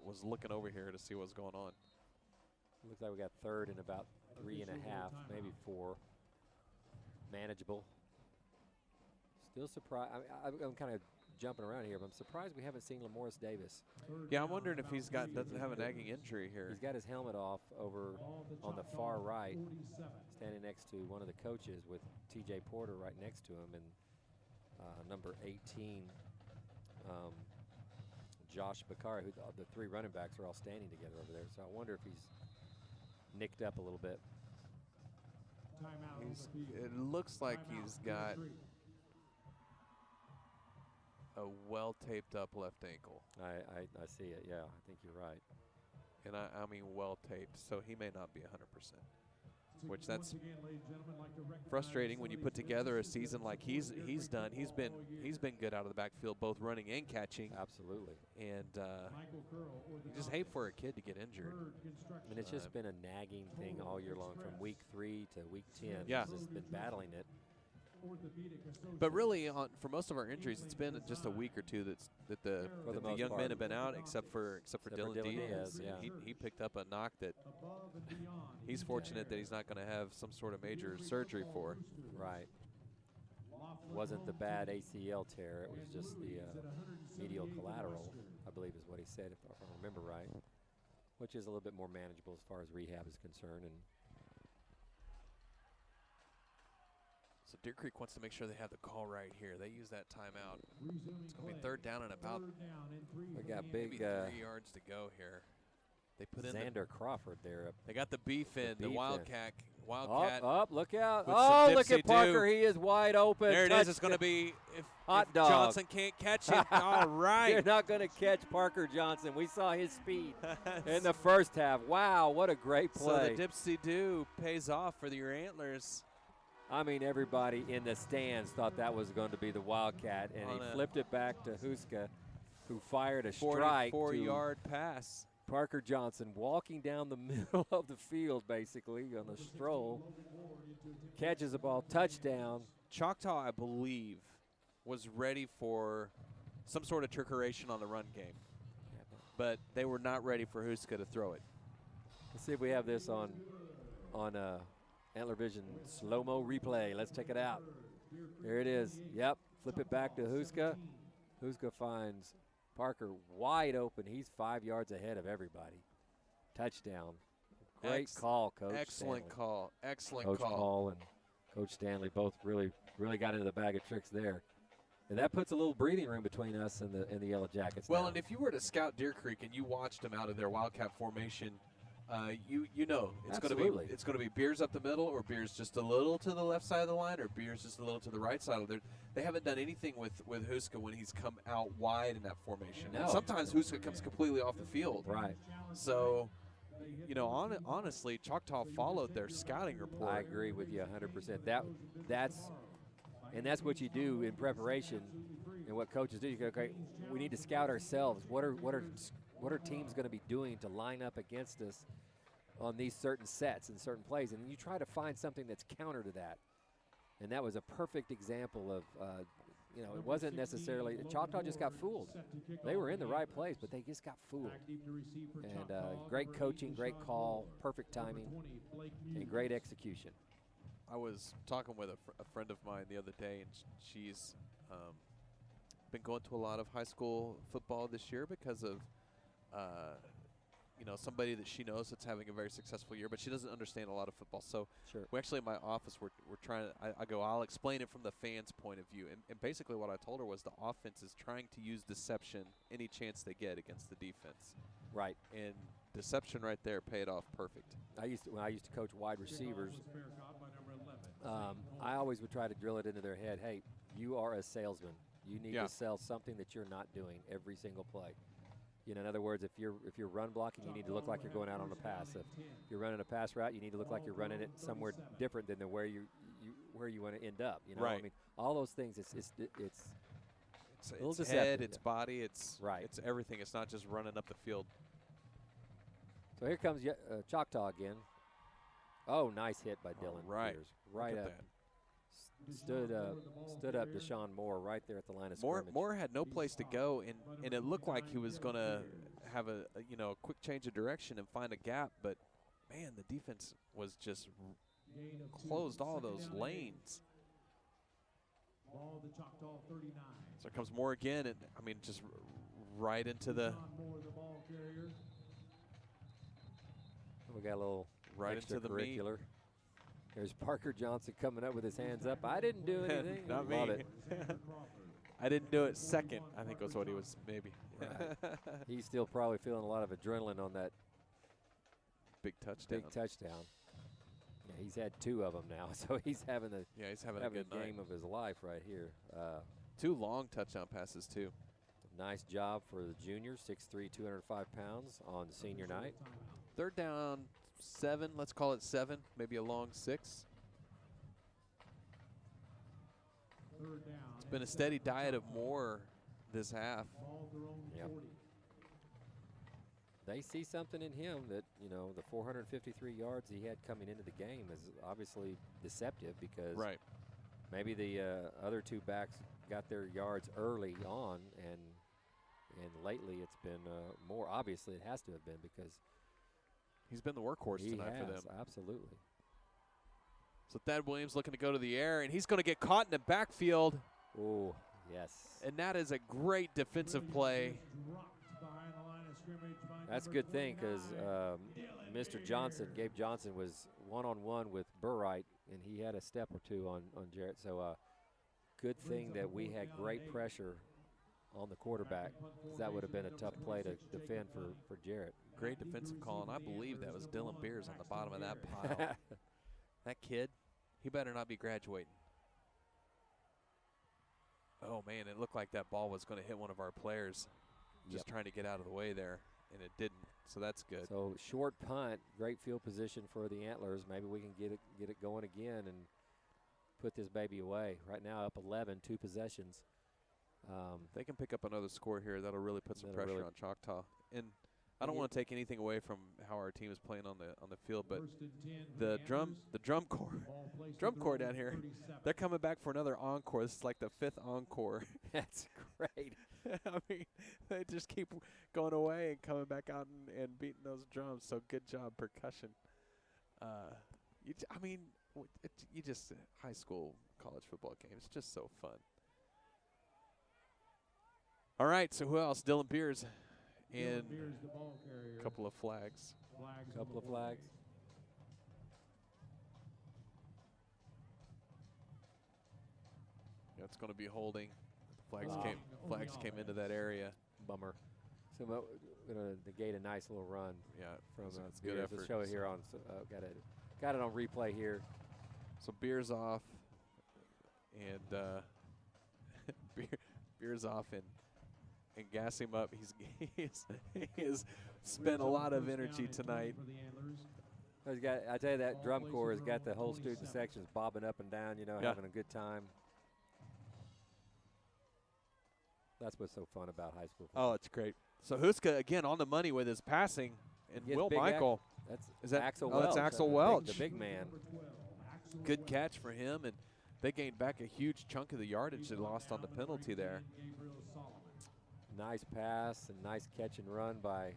was looking over here to see what's going on. Looks like we got 3rd and about 3.5, maybe 4. manageable. Still surprised. I'm kind of jumping around here, but I'm surprised we haven't seen Lamoris Davis. Yeah, I'm wondering if doesn't have a nagging injury here. He's got his helmet off over on the far right, standing next to one of the coaches with T.J. Porter right next to him, and number 18, Josh Bakari, who the three running backs are all standing together over there. So I wonder if he's nicked up a little bit. It looks like he's got a well-taped up left ankle. I see it, yeah. I think you're right. And I mean well-taped, so he may not be 100%. Which that's frustrating when you put together a season like he's done. He's been good out of the backfield, both running and catching. Absolutely. And you just hate for a kid to get injured. I mean, it's just been a nagging thing all year long, from week 3 to week 10. Yeah. He's just been battling it. But really, for most of our injuries, it's been just a week or two that the young men have been out, except for Dylan Diaz. Yeah. He picked up a knock that he's fortunate that he's not going to have some sort of major surgery for. Right. Wasn't the bad ACL tear. It was just the medial collateral, I believe is what he said, if I remember right, which is a little bit more manageable as far as rehab is concerned. And so Deer Creek wants to make sure they have the call right here. They use that timeout. It's going to be 3rd down and about we got big 3 yards to go here. They put in Xander Crawford there. They got the beef in, the Wildcat. Up, look out. with Oh, some look at Parker. dipsy-do. He is wide open. There it is. It's going to be if Hot if dog. Johnson can't catch it. All right. You're not going to catch Parker Johnson. We saw his speed in the first half. Wow, what a great play. So the dipsy-do pays off for your Antlers. I mean, everybody in the stands thought that was going to be the Wildcat, and he flipped it back to Huska, who fired a strike to 44-yard pass. Parker Johnson, walking down the middle of the field, basically, on a stroll. Catches the ball, touchdown. Choctaw, I believe, was ready for some sort of trickeration on the run game, but they were not ready for Huska to throw it. Let's see if we have this on Antler Vision slow-mo replay. Let's check it out. There it is. Yep, flip it back to Huska. Huska finds Parker wide open. He's 5 yards ahead of everybody. Touchdown. Great call, Coach. Excellent Stanley. call. Excellent Coach call. Paul and Coach Stanley both really got into the bag of tricks there. And that puts a little breathing room between us and the Yellow Jackets. Well, now. and if you were to scout Deer Creek and you watched them out of their Wildcat formation, you know it's going to be Beers up the middle, or Beers just a little to the left side of the line, or Beers just a little to the right side of there. They haven't done anything with Huska when he's come out wide in that formation. No. And sometimes Huska comes completely off the field. Right. So, honestly, Choctaw followed their scouting report. I agree with you 100%. That's what you do in preparation, and what coaches do. You go, okay, we need to scout ourselves. What are teams going to be doing to line up against us on these certain sets and certain plays? And you try to find something that's counter to that. And that was a perfect example of, it wasn't necessarily – Choctaw just got fooled. They were in the right place, but they just got fooled. And great coaching, great call, perfect timing, and great execution. I was talking with a friend of mine the other day, and she's been going to a lot of high school football this year because of somebody that she knows that's having a very successful year, but she doesn't understand a lot of football. So Sure. we actually in my office we're trying to I'll explain it from the fans' point of view, and basically what I told her was the offense is trying to use deception any chance they get against the defense. Right. And deception right there paid off perfect. When I used to coach wide receivers, I always would try to drill it into their head, hey, you are a salesman. You need to sell something that you're not doing every single play. In other words, if you're run blocking, you need to look like you're going out on a pass. If you're running a pass route, you need to look like you're running it somewhere different than where you want to end up. Right. I mean, all those things. It's a little It's deceptive. head, it's body, it's everything. It's not just running up the field. So here comes Choctaw again. Oh, nice hit by Dylan. Right. Peters. Right Look at up. Stood up Deshaun Moore right there at the line of scrimmage. Moore had no place to go, and it looked like he was going to have a quick change of direction and find a gap, but man, the defense was just closed all those lanes. Ball the Choctaw 39. So it comes Moore again, and I mean, just right into the Moore, the ball carrier. We got a little right into the meat. extracurricular. There's Parker Johnson coming up with his hands up. I didn't do anything. Not Love me. it. I didn't do it second, I think was what he was maybe. Right. He's still probably feeling a lot of adrenaline on that Big touchdown. big touchdown. Yeah, he's had 2 of them now, so he's having the Yeah, he's having a good game night. of his life right here. 2 long touchdown passes too. Nice job for the junior, 6'3", 205 pounds on senior night. 3rd down, 7. Let's call it 7. Maybe a long 6. It's been a steady diet of Moore this half. Yep. They see something in him that, you know, the 453 yards he had coming into the game is obviously deceptive because Right. maybe the other 2 backs got their yards early on, and lately it's been more. Obviously, it has to have been because He's been the workhorse he tonight has, for them. absolutely. So Thad Williams looking to go to the air, and he's going to get caught in the backfield. Oh, yes. And that is a great defensive play. That's a good thing because Mr. Johnson, Gabe Johnson, was one-on-one with Burright, and he had a step or 2 on Jarrett. So good thing that we had great pressure on the quarterback, because that would have been a tough play to defend for Jarrett. Great defensive call, and I believe that was Dylan Beers on the bottom of that pile. That kid, he better not be graduating. Oh, man, it looked like that ball was going to hit one of our players just trying to get out of the way there, and it didn't, so that's good. So short punt, great field position for the Antlers. Maybe we can get it going again and put this baby away. Right now up 11, 2 possessions. They can pick up another score here. That'll really put some pressure on Choctaw. And I don't want to take anything away from how our team is playing on the field, but the drum corps down here, they're coming back for another encore. This is like the 5th encore. That's great. I mean, they just keep going away and coming back out and beating those drums. So good job, percussion. You just high school, college football games, just so fun. All right, so who else? Dylan Beers and a couple of flags. Couple of flags. Yeah, it's going to be holding. Flags came into that area. Bummer. So we're going to negate a nice little run. Yeah, from it's good effort. Let's show it here on. Got it on replay here. So Beers off, and Beers off and gas him up. He has spent a lot of energy tonight. I tell you, that drum corps has got the whole student sections bobbing up and down, having a good time. That's what's so fun about high school football. Oh, it's great. So Huska, again, on the money with his passing. And Will Big Michael. That's Axel Welch. That's Axel Welch. The big man. Good catch for him, and they gained back a huge chunk of the yardage they lost on the penalty there. Nice pass and nice catch and run by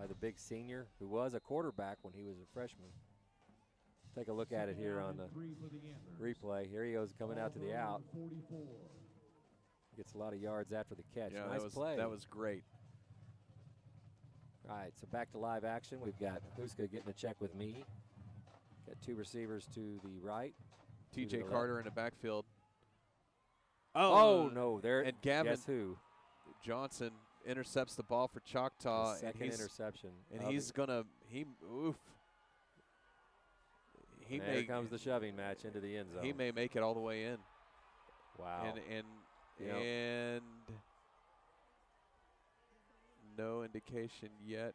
the big senior, who was a quarterback when he was a freshman. Take a look at it here on the replay. Here he goes coming out to the out. Gets a lot of yards after the catch. Yeah, nice play. That was great. All right, so back to live action. We've got Huska getting a check with me. Got 2 receivers to the right. TJ Carter in the backfield. Oh no, there. And Gavin guess who? Johnson intercepts the ball for Choctaw. Second interception. And he's gonna oof. Here comes the shoving match into the end zone. He may make it all the way in. Wow. And no indication yet.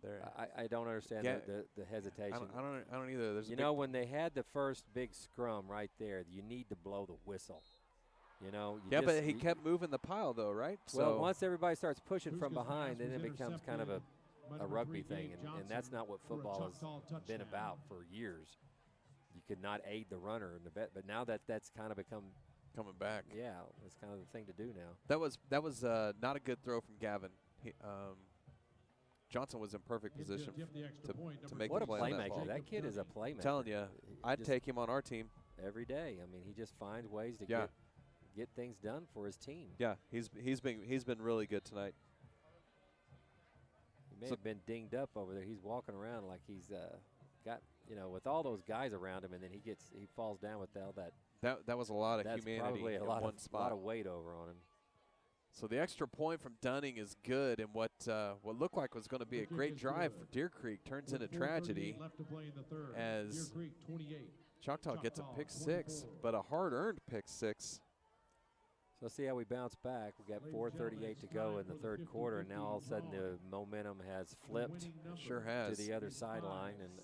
There. I don't understand the hesitation. I don't either. There's when they had the first big scrum right there, you need to blow the whistle. But he kept moving the pile though, right? Well, once everybody starts pushing from behind, then it becomes kind of a rugby thing, and that's not what football has been about for years. You could not aid the runner in the but now that's kind of become coming back. Yeah, it's kind of the thing to do now. That was not a good throw from Gavin. Johnson was in perfect position to make What the a play on that ball. playmaker. That kid is a playmaker. I'm telling you, I'd Just take him on our team. every day. I mean, he just finds ways to Yeah. get things done for his team. Yeah, he's been really good tonight. He may have been dinged up over there. He's walking around like he's got, with all those guys around him, and then he falls down with all that. That was a lot of That's humanity probably in a lot one of spot. weight over on him. So the extra point from Dunning is good, and what looked like was going to be a great drive for Deer Creek turns into tragedy as Choctaw gets a pick 6, but a hard-earned pick 6. So see how we bounce back. We got 4:38 to go in the third quarter, and now all of a sudden the momentum has flipped. Sure has. To the other sideline, and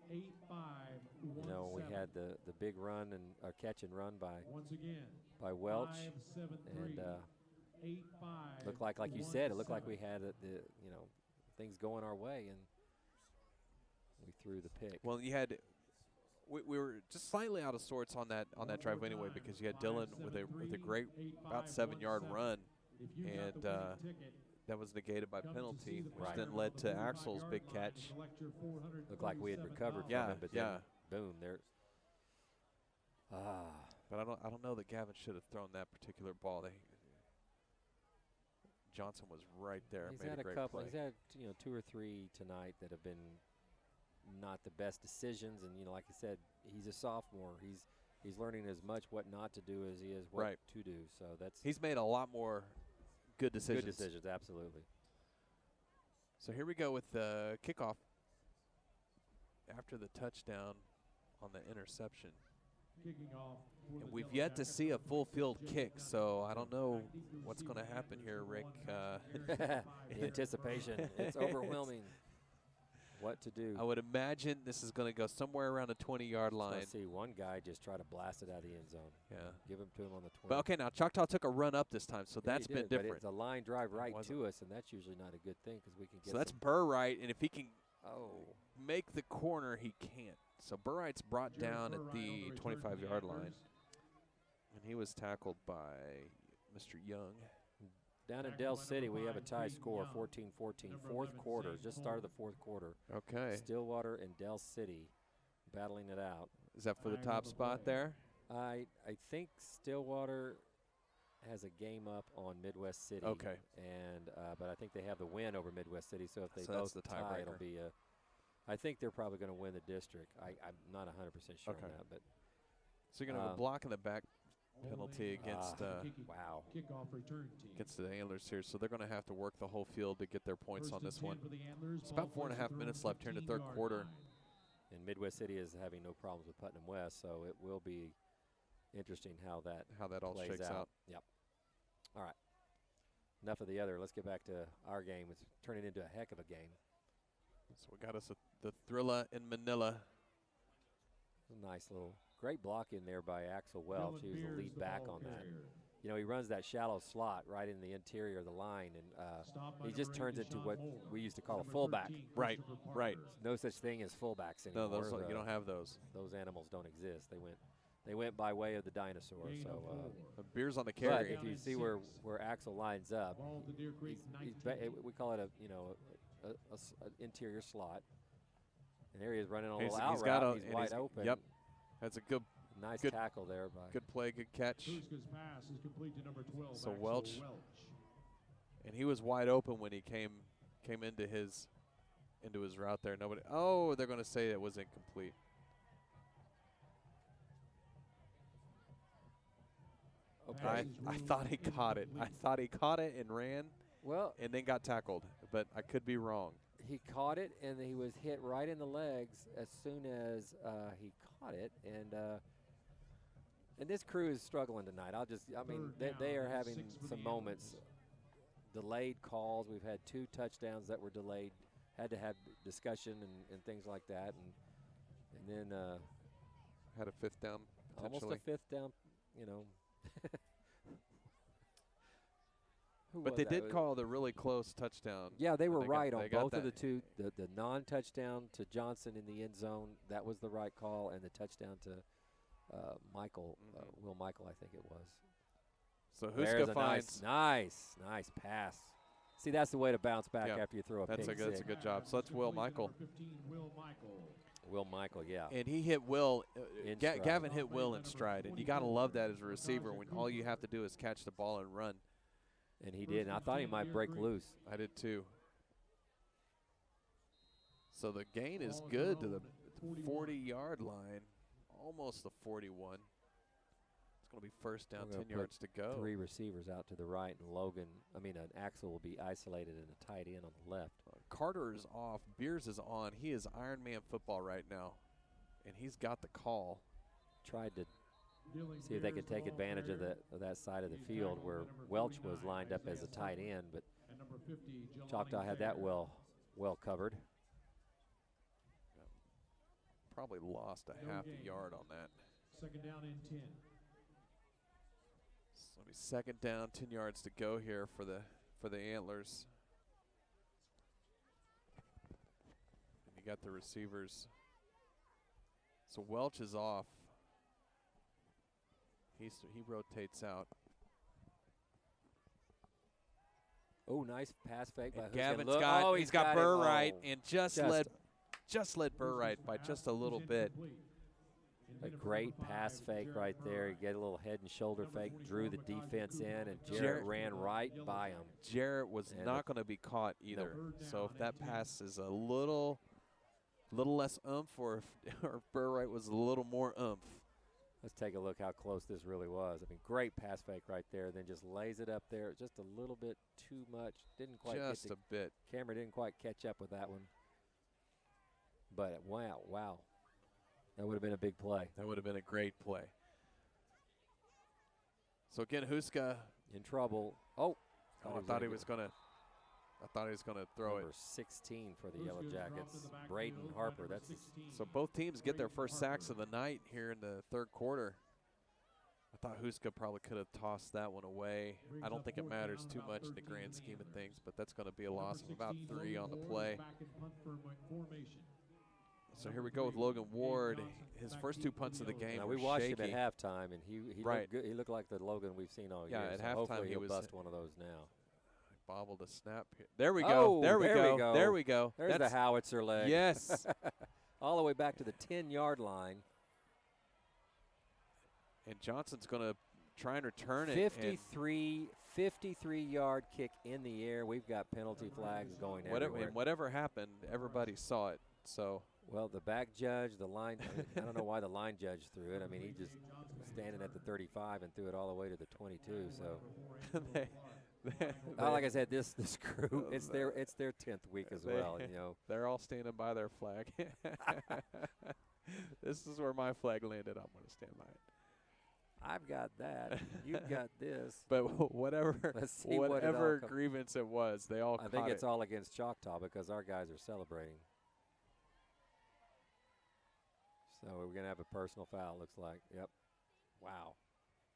we had the big run and catch and run by Welch, and looked like you said, it looked like we had things going our way, and we threw the pick. Well, we were just slightly out of sorts on that drive anyway, because you had Dylan with a great about 7-yard run, and that was negated by penalty, which then led to Axel's big catch. Looked like we had recovered from him, but then boom, there. But I don't know that Gavin should have thrown that particular ball. Johnson was right there. He's made had a great couple. play. He's had 2 or 3 tonight that have been not the best decisions, and like I said, he's a sophomore. He's learning as much what not to do as he is what to do. So he's made a lot more good decisions. Good decisions, absolutely. So here we go with the kickoff after the touchdown on the interception. And we've yet to see a full field kick, so I don't know what's going to happen here, Rick. The anticipation, it's overwhelming. What to do? I would imagine this is going to go somewhere around the 20-yard line. I see one guy just try to blast it out of the end zone. Yeah. Give him to him on the 20. But okay, now Choctaw took a run up this time, so that's been different. But it's a line drive right to us, and that's usually not a good thing because we can get. So that's Burright, and if he can make the corner, he can't. So Burright's brought down at the 25-yard line, and he was tackled by Mr. Young. Down in Del City, we have a tie score, 14-14. Fourth quarter, just started the fourth quarter. Okay. Stillwater and Del City battling it out. Is that for the top spot there? I think Stillwater has a game up on Midwest City. Okay. And but I think they have the win over Midwest City. So if they that's both the tie, tiebreaker. it'll be a. I think they're probably going to win the district. I'm not 100% sure on that, but. So you're going to have a block in the back penalty against against the Antlers here, so they're going to have to work the whole field to get their points on this one. It's about 4.5 minutes left here in the third quarter. And Midwest City is having no problems with Putnam West, so it will be interesting how that all plays shakes out. Yep. All right. Enough of the other. Let's get back to our game. It's turning into a heck of a game. So we got us the Thrilla in Manila. A nice little great block in there by Axel Welch. He was the lead back on that. He runs that shallow slot right in the interior of the line, and he just turns into what we used to call a fullback. Right. No such thing as fullbacks anymore. No, you don't have those. Those animals don't exist. They went by way of the dinosaur. So beer's on the carry. But if you see where Axel lines up, we call it an interior slot. And there he is running a little out route. He's wide open. Yep. That's a good tackle there. Good play, good catch. So Welch. And he was wide open when he came into his route there. They're going to say it was incomplete. Okay. I thought he caught it. I thought he caught it and ran. Well, and then got tackled, but I could be wrong. He caught it, and he was hit right in the legs as soon as he caught it. And this crew is struggling tonight. They are having some moments. Delayed calls. We've had 2 touchdowns that were delayed. Had to have discussion and things like that. And then had a 5th down, almost a 5th down, But they did call the really close touchdown. Yeah, they were right on both of the 2. The non-touchdown to Johnson in the end zone, that was the right call, and the touchdown to Michael, Will Michael, I think it was. So Huska finds nice pass. See, that's the way to bounce back Yeah. after you throw a That's pick that's a six. good job. So that's Will Michael. Will Michael, yeah. And he hit Will. In stride. Gavin hit Will in stride, and you got to love that as a receiver when all you have to do is catch the ball and run. And he did. And I thought he might break loose. I did too. So the gain is good to the 40-yard line, almost the 41. It's going to be first down, We're gonna 10 yards to go. 3 receivers out to the right, and Axel will be isolated in a tight end on the left. Carter is off. Beers is on. He is Iron Man football right now, and he's got the call. Tried to see if they could take advantage of that side of the field where Welch was lined up as a tight end, but Choctaw had that well covered. Probably lost a half a yard on that. Second down and 10. So it'll be second down, 10 yards to go here for the Antlers. And you got the receivers. So Welch is off. He rotates out. Oh, nice pass fake by And Hussein. Gavin's he's got Burr right and just led Burr right by just a little bit. A great pass fake right there. He get a little head and shoulder fake, drew the defense in, and Jarrett ran right by him. Jarrett was not going to be caught either. So if that pass is a little less oomph, or if Burr was a little more oomph. Let's take a look how close this really was. I mean, great pass fake right there. Then just lays it up there just a little bit too much. Didn't quite just a bit. Camera didn't quite catch up with that one. But wow. That would have been a big play. That would have been a great play. So again, Huska in trouble. Oh, I thought he was gonna throw number it. 16 for the Yellow Jackets. Braden Harper. That's so both teams get their first sacks of the night here in the third quarter. I thought Huska probably could have tossed that one away. I don't think it matters too much in the grand scheme of things, but that's going to be a loss of about 3 on the play. So here we go with Logan Ward. His first 2 punts of the game. Now we watched him at halftime, and he looked good. He looked like the Logan we've seen all year. At so halftime hopefully he he'll was bust one of those now. Bobbled a snap here. There we go. Oh, there we go. There we go. There's the howitzer leg. Yes. All the way back to the 10-yard line. And Johnson's going to try and return it. 53-yard kick in the air. We've got penalty flags going everywhere. Whatever happened, everybody saw it. So. Well, the back judge, the line, I don't know why the line judge threw it. I mean, he just standing at the 35 and threw it all the way to the 22. So. Like I said, this crew, it's their 10th week as well. You know, they're all standing by their flag. This is where my flag landed. I'm going to stand by it. I've got that. You've got this. But whatever grievance it was, they all. I think it's all against Choctaw because our guys are celebrating. So we're going to have a personal foul. Looks like. Yep. Wow.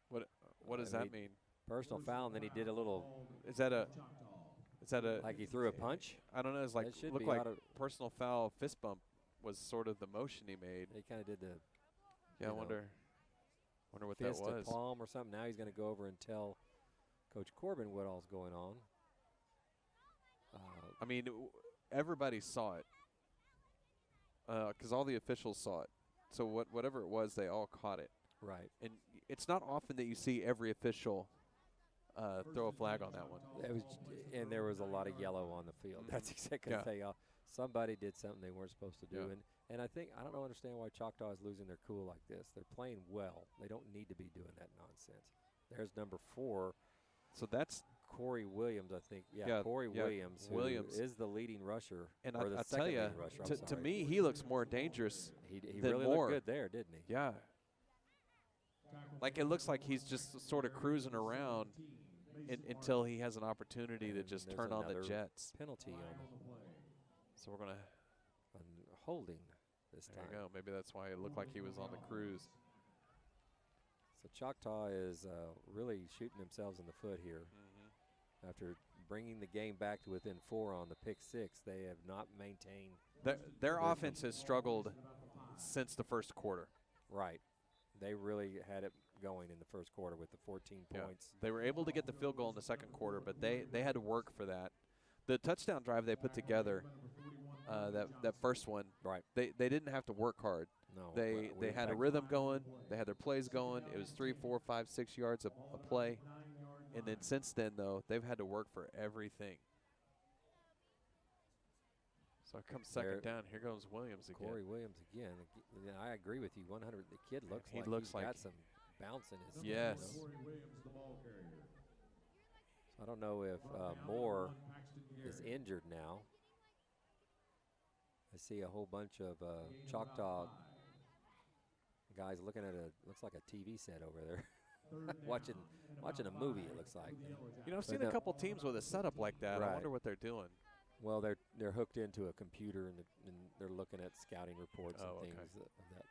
What does that mean? Personal foul, and then he did a little. Is that a like he threw a punch? I don't know. It's like looked like personal foul fist bump was sort of the motion he made. He kind of did the. Yeah, I wonder what that fist was. To palm or something. Now he's going to go over and tell Coach Corbin what all's going on. I mean, everybody saw it because all the officials saw it. So whatever it was, they all caught it. Right. And it's not often that you see every official throw a flag on that one. And there was a lot of yellow on the field. That's exactly what they somebody did something they weren't supposed to do. Yeah. And I don't understand why Choctaw is losing their cool like this. They're playing well. They don't need to be doing that nonsense. There's number 4. So that's Corey Williams, I think. Yeah, Corey Williams, who is the leading rusher. And or I tell you, to me, he looks more dangerous. He really looked good there, didn't he? Yeah. Like it looks like he's just sort of cruising around until he has an opportunity to just turn on the jets. Penalty on him. So we're going to holding this time. There you go. Maybe that's why it looked like he was on the cruise. So Choctaw is really shooting themselves in the foot here. After bringing the game back to within 4 on the pick 6, they have not maintained. Their offense has struggled since the first quarter. Right. They really had it going in the first quarter with the 14 points. They were able to get the field goal in the second quarter, but they had to work for that. The touchdown drive they put together, that first one, Right. they didn't have to work hard. No. They had a rhythm going. They had their plays going. It was 3, 4, 5, 6 yards a play. And then since then, though, they've had to work for everything. So it comes second down. Here goes Williams again. Corey Williams again. Yeah, I agree with you 100. The kid looks He like looks he's like got some bounce in his step, Yes. So I don't know if Moore is injured now. I see a whole bunch of Choctaw guys looking at looks like a TV set over there. watching a movie, it looks like. You know, I've seen a couple teams with a setup like that. Right. I wonder what they're doing. Well, they're hooked into a computer and they're looking at scouting reports and okay. things of that.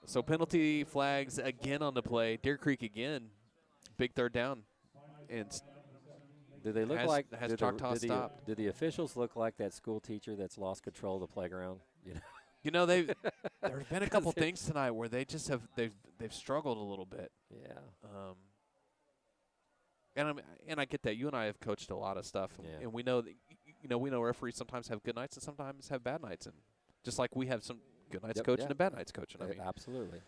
So penalty flags again on the play. Deer Creek again. Big third down. And Do they look has Choctaw stopped? Do the officials look like that school teacher that's lost control of the playground? You know, there's been a couple things tonight where they just they've struggled a little bit. Yeah. And I get that. You and I have coached a lot of stuff, and we know that, we know referees sometimes have good nights and sometimes have bad nights, and just like we have some good nights coaching and bad nights coaching. I mean, absolutely.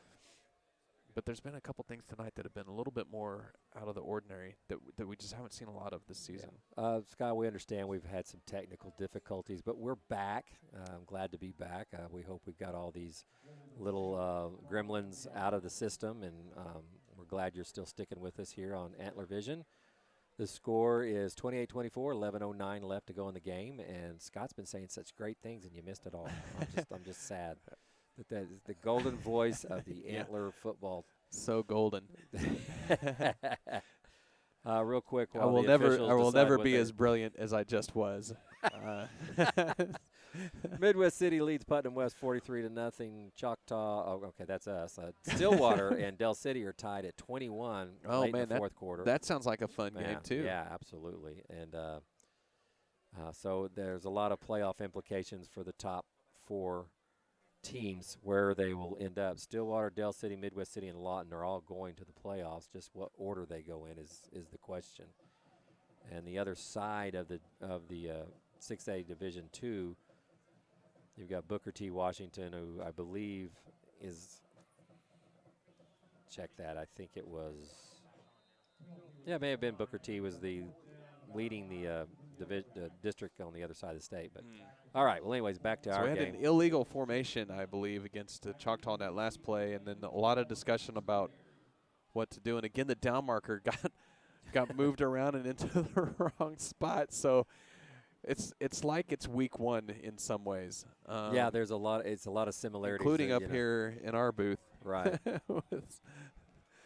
But there's been a couple things tonight that have been a little bit more out of the ordinary that we just haven't seen a lot of this season. Yeah. Scott, we understand we've had some technical difficulties, but we're back. I'm glad to be back. We hope we've got all these little gremlins out of the system, and we're glad you're still sticking with us here on Antler Vision. The score is 28-24, 11:09 left to go in the game, and Scott's been saying such great things, and you missed it all. I'm just sad. That is the golden voice of the Antler football. So golden. Real quick, I while will the never, officials I will decide never what be they- as brilliant as I just was. Midwest City leads Putnam West 43-0. Choctaw, oh, okay, that's us. Stillwater and Del City are tied at 21 Oh, late man, in the fourth quarter. That sounds like a fun game too. Yeah, absolutely. And so there's a lot of playoff implications for the top 4 teams where they will end up. Stillwater, Del City, Midwest City, and Lawton are all going to the playoffs. Just what order they go in is the question. And the other side of the 6A Division II, you've got Booker T. Washington, who I believe is, check that, I think it was, yeah, it may have been Booker T. was the leading the district on the other side of the state. But all right, well, anyways, back to So our we had game. an illegal formation, I believe, against Choctaw in that last play, and then a lot of discussion about what to do. And again, the down marker got moved around and into the wrong spot. So it's like it's week 1 in some ways. Yeah, there's a lot. It's a lot of similarities, including that, up here in our booth. Right.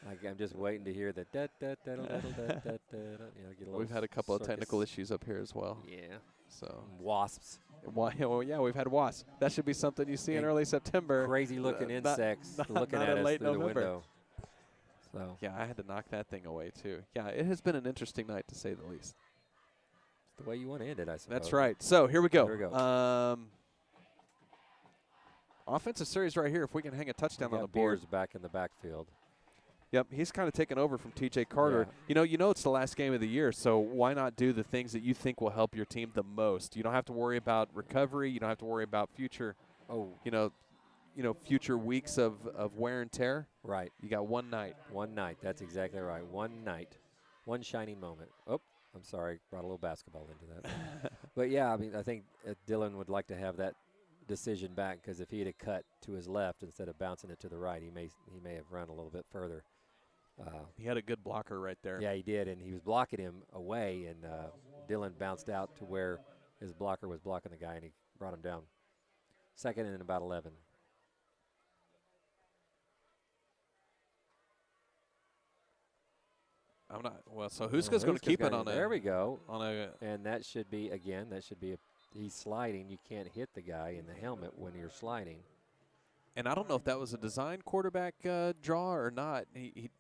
Like I'm just waiting to hear that. Get a We've had a couple of circus. technical issues up here as well. Yeah. So Wasps. well, yeah, we've had wasps. That should be something you see in And early September. Crazy looking insects looking not at in us late through the November. window. So Yeah, I had to knock that thing away too. Yeah, it has been an interesting night to say the least. it's the way you want to end it, I suppose. That's right. So here we go. Here we go. Offensive series right here. If we can hang a touchdown We on the got board. Beers back in the backfield. Yep, he's kind of taken over from T.J. Carter. Yeah. You know it's the last game of the year, so why not do the things that you think will help your team the most? You don't have to worry about recovery. You don't have to worry about future, future weeks of wear and tear. Right. You got one night. One night. That's exactly right. One night. One shining moment. Oh, I'm sorry. Brought a little basketball into that. But, yeah, I mean, I think Dylan would like to have that decision back because if he had cut to his left instead of bouncing it to the right, he may have run a little bit further. He had a good blocker right there. Yeah, he did, and he was blocking him away, and Dylan bounced out to where his blocker was blocking the guy, and he brought him down. Second and about 11. I'm not. Well, so Huska's going to keep it on There we go. a. And that should be, again, he's sliding. You can't hit the guy in the helmet when you're sliding. And I don't know if that was a design quarterback draw or not. He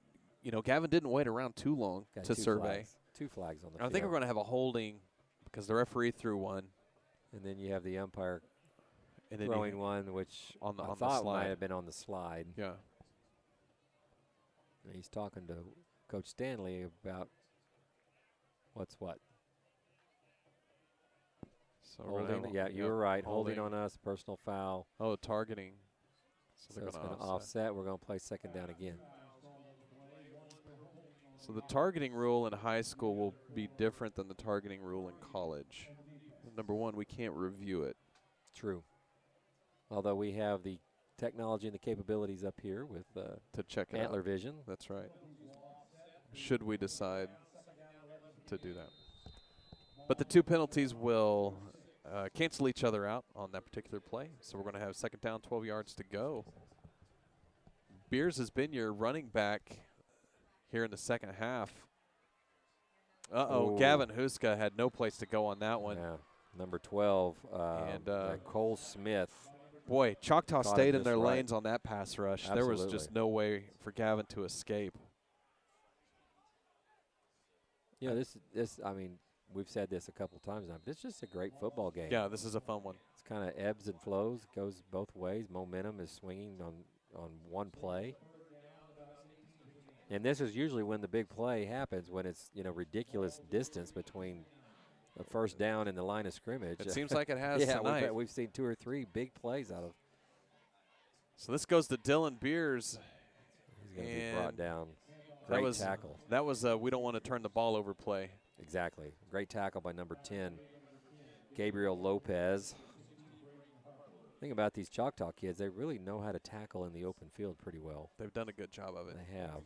Gavin didn't wait around too long Got to two survey. flags. 2 flags on the I field. think we're going to have a holding because the referee threw one. And then you have the umpire And then throwing one, which on the I on the thought slide. might have been on the slide. Yeah. And he's talking to Coach Stanley about what's what. So we're gonna Holding, have you were right. Holding holding. on us, personal foul. Oh, targeting. So they're it's gonna going to offset. We're going to play second down again. So the targeting rule in high school will be different than the targeting rule in college. Number one, we can't review it. True. Although we have the technology and the capabilities up here with To check it Antler out. Vision. That's right. Should we decide to do that. But the 2 penalties will cancel each other out on that particular play. So we're going to have second down, 12 yards to go. Beers has been your running back here in the second half. Oh. Gavin Huska had no place to go on that one. Yeah. Number 12, And, Cole Smith. Boy, Choctaw Caught stayed him in their just right. lanes on that pass rush. There was just Absolutely. no way for Gavin to escape. You know, this. I mean, we've said this a couple times now. This is just a great football game. Yeah, this is a fun one. It's kind of ebbs and flows, goes both ways. Momentum is swinging on one play. And this is usually when the big play happens, when it's, ridiculous distance between a first down and the line of scrimmage. It seems like it has yeah, tonight. we've seen 2 or 3 big plays out of. So this goes to Dylan Beers. He's going to be brought down. That Great was tackle. That was we don't want to turn the ball over play. Exactly. Great tackle by number 10, Gabriel Lopez. Thing about these Choctaw kids, they really know how to tackle in the open field pretty well. They've done a good job of it. They have.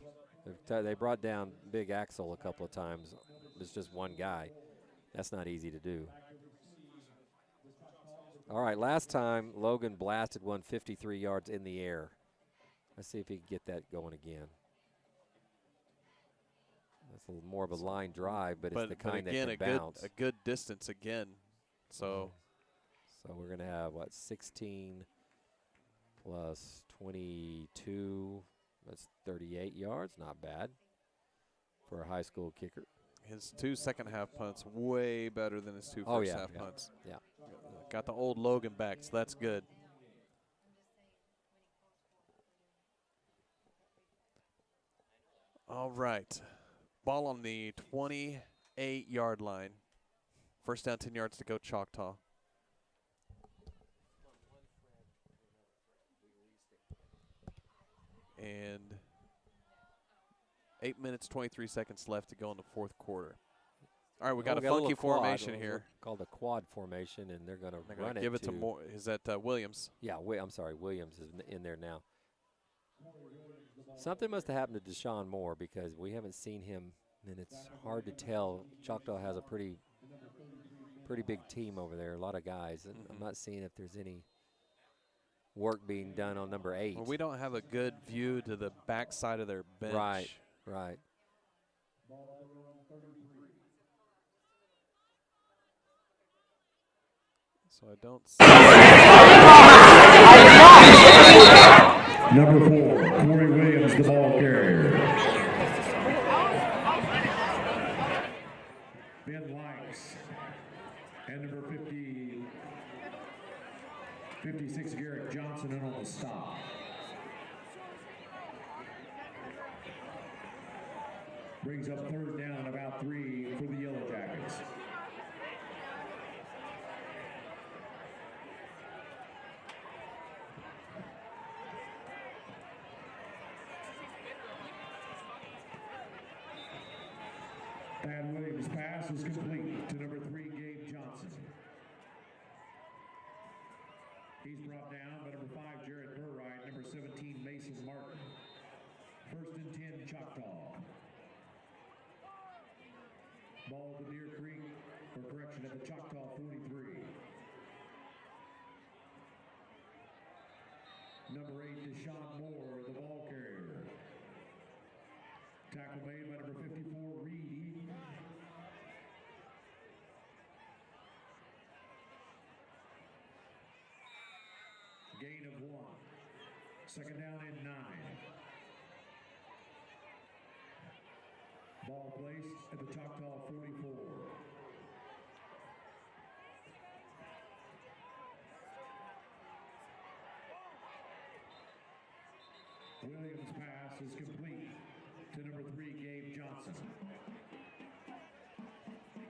They brought down Big Axel a couple of times. It's just one guy. That's not easy to do. All right, last time Logan blasted one 53 yards in the air. Let's see if he can get that going again. That's a little more of a line drive, but it's the kind that can bounce. A good distance again. So we're going to have, what, 16 plus 22. That's 38 yards. Not bad for a high school kicker. His 2 second-half punts way better than his 2 Oh, first-half yeah, punts. Yeah. Got the old Logan back, so that's good. All right. Ball on the 28-yard line. First down, 10 yards to go, Choctaw. And 8 minutes, 23 seconds left to go in the fourth quarter. All right, we got a funky formation here. Called a quad formation, and they're going to run it. Give it to Moore. Is that Williams? Yeah, I'm sorry, Williams is in there now. Something must have happened to Deshaun Moore because we haven't seen him, and it's hard to tell. Choctaw has a pretty big team over there, a lot of guys, and I'm not seeing if there's any work being done on number 8. Well, we don't have a good view to the backside of their bench. Right. So I don't see. Number 4, Corey Williams, the ball carrier. Ben Likes. And number 56, Garrett Johnson in on the stop. Brings up third down, about 3 for the Yellow Jackets. And Williams' pass is complete to number 3, Gabe Johnson. He's brought down by number 5, Jared Burright, number 17, Mason Martin. First and 10, Choctaw. Ball to Deer Creek, or correction, at the Choctaw 43. Number 8, Deshaun Moore, the ball carrier. Tackle made by number 54, Reed. Gain of 1. Second down and 9. Ball placed at the Choctaw 44. Williams' pass is complete to number 3, Gabe Johnson.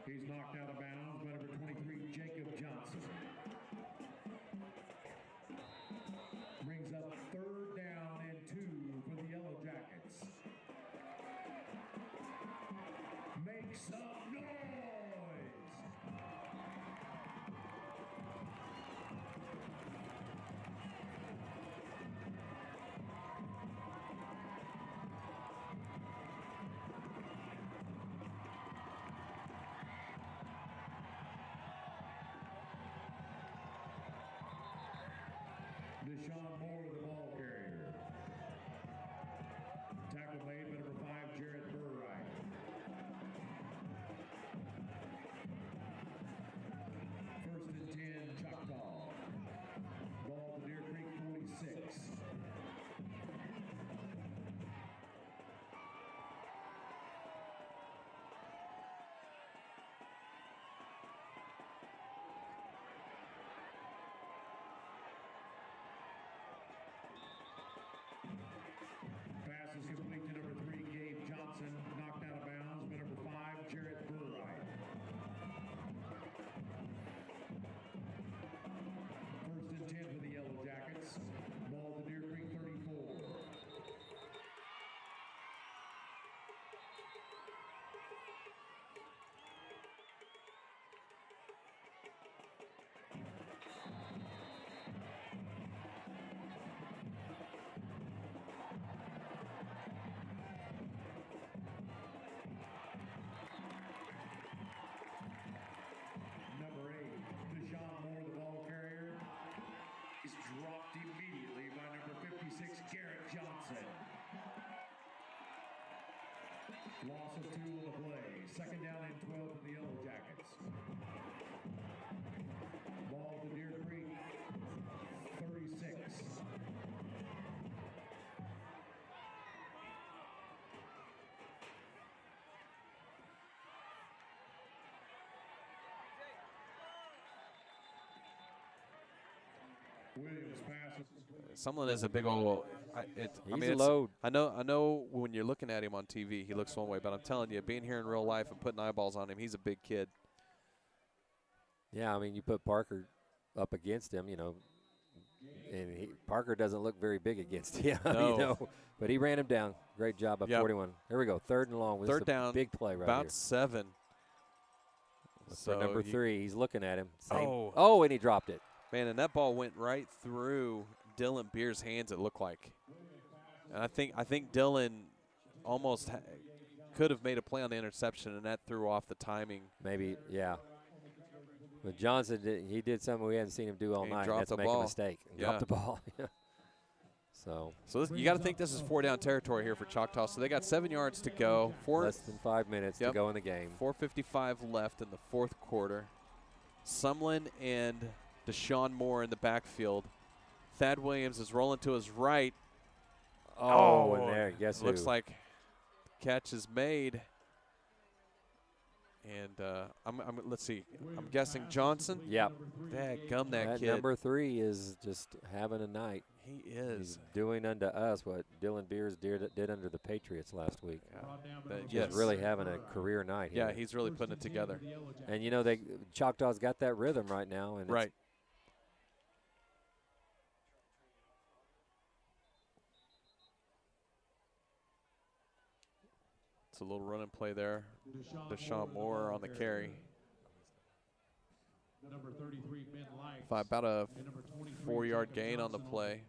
He's knocked out of bounds by number 23, Jacob Johnson. Brings up third down and 2 for the Yellow Jackets. Make some noise! of 2 on the play. Second down and 12 for the Yellow Jackets. Ball to Deer Creek, 36. Williams passes. Sumlin is a big old. He's a load. I know. When you're looking at him on TV, he looks one way, but I'm telling you, being here in real life and putting eyeballs on him, he's a big kid. Yeah, I mean, you put Parker up against him, and Parker doesn't look very big against him, No. But he ran him down. Great job by 41. Here we go, 3rd and long. Third down, big play right about here. 7. So for number 3, he's looking at him. Oh, and he dropped it. Man, and that ball went right through Dylan Beer's hands, it looked like. And I think Dylan almost could have made a play on the interception, and that threw off the timing. Maybe, yeah. But Johnson, he did something we hadn't seen him do all night. Dropped That's the make ball. a mistake. Drop the ball. So you got to think this is 4-down territory here for Choctaw. So they got 7 yards to go. Less than 5 minutes to go in the game. 4:55 left in the 4th quarter. Sumlin and Deshaun Moore in the backfield. Thad Williams is rolling to his right. Oh, and there, guess looks who? like the catch is made. And let's see. I'm guessing Johnson. Yep. Dadgum, that kid. Number 3 is just having a night. He is. He's doing unto us what Dylan Beers did under the Patriots last week. Yes. He's really having a career night here. Yeah, he's really putting it together. And, Choctaw's got that rhythm right now. And right. It's a little run and play there. Deshaun Moore on the carry. Number 33, Ben Light. About a 4-yard gain on the play.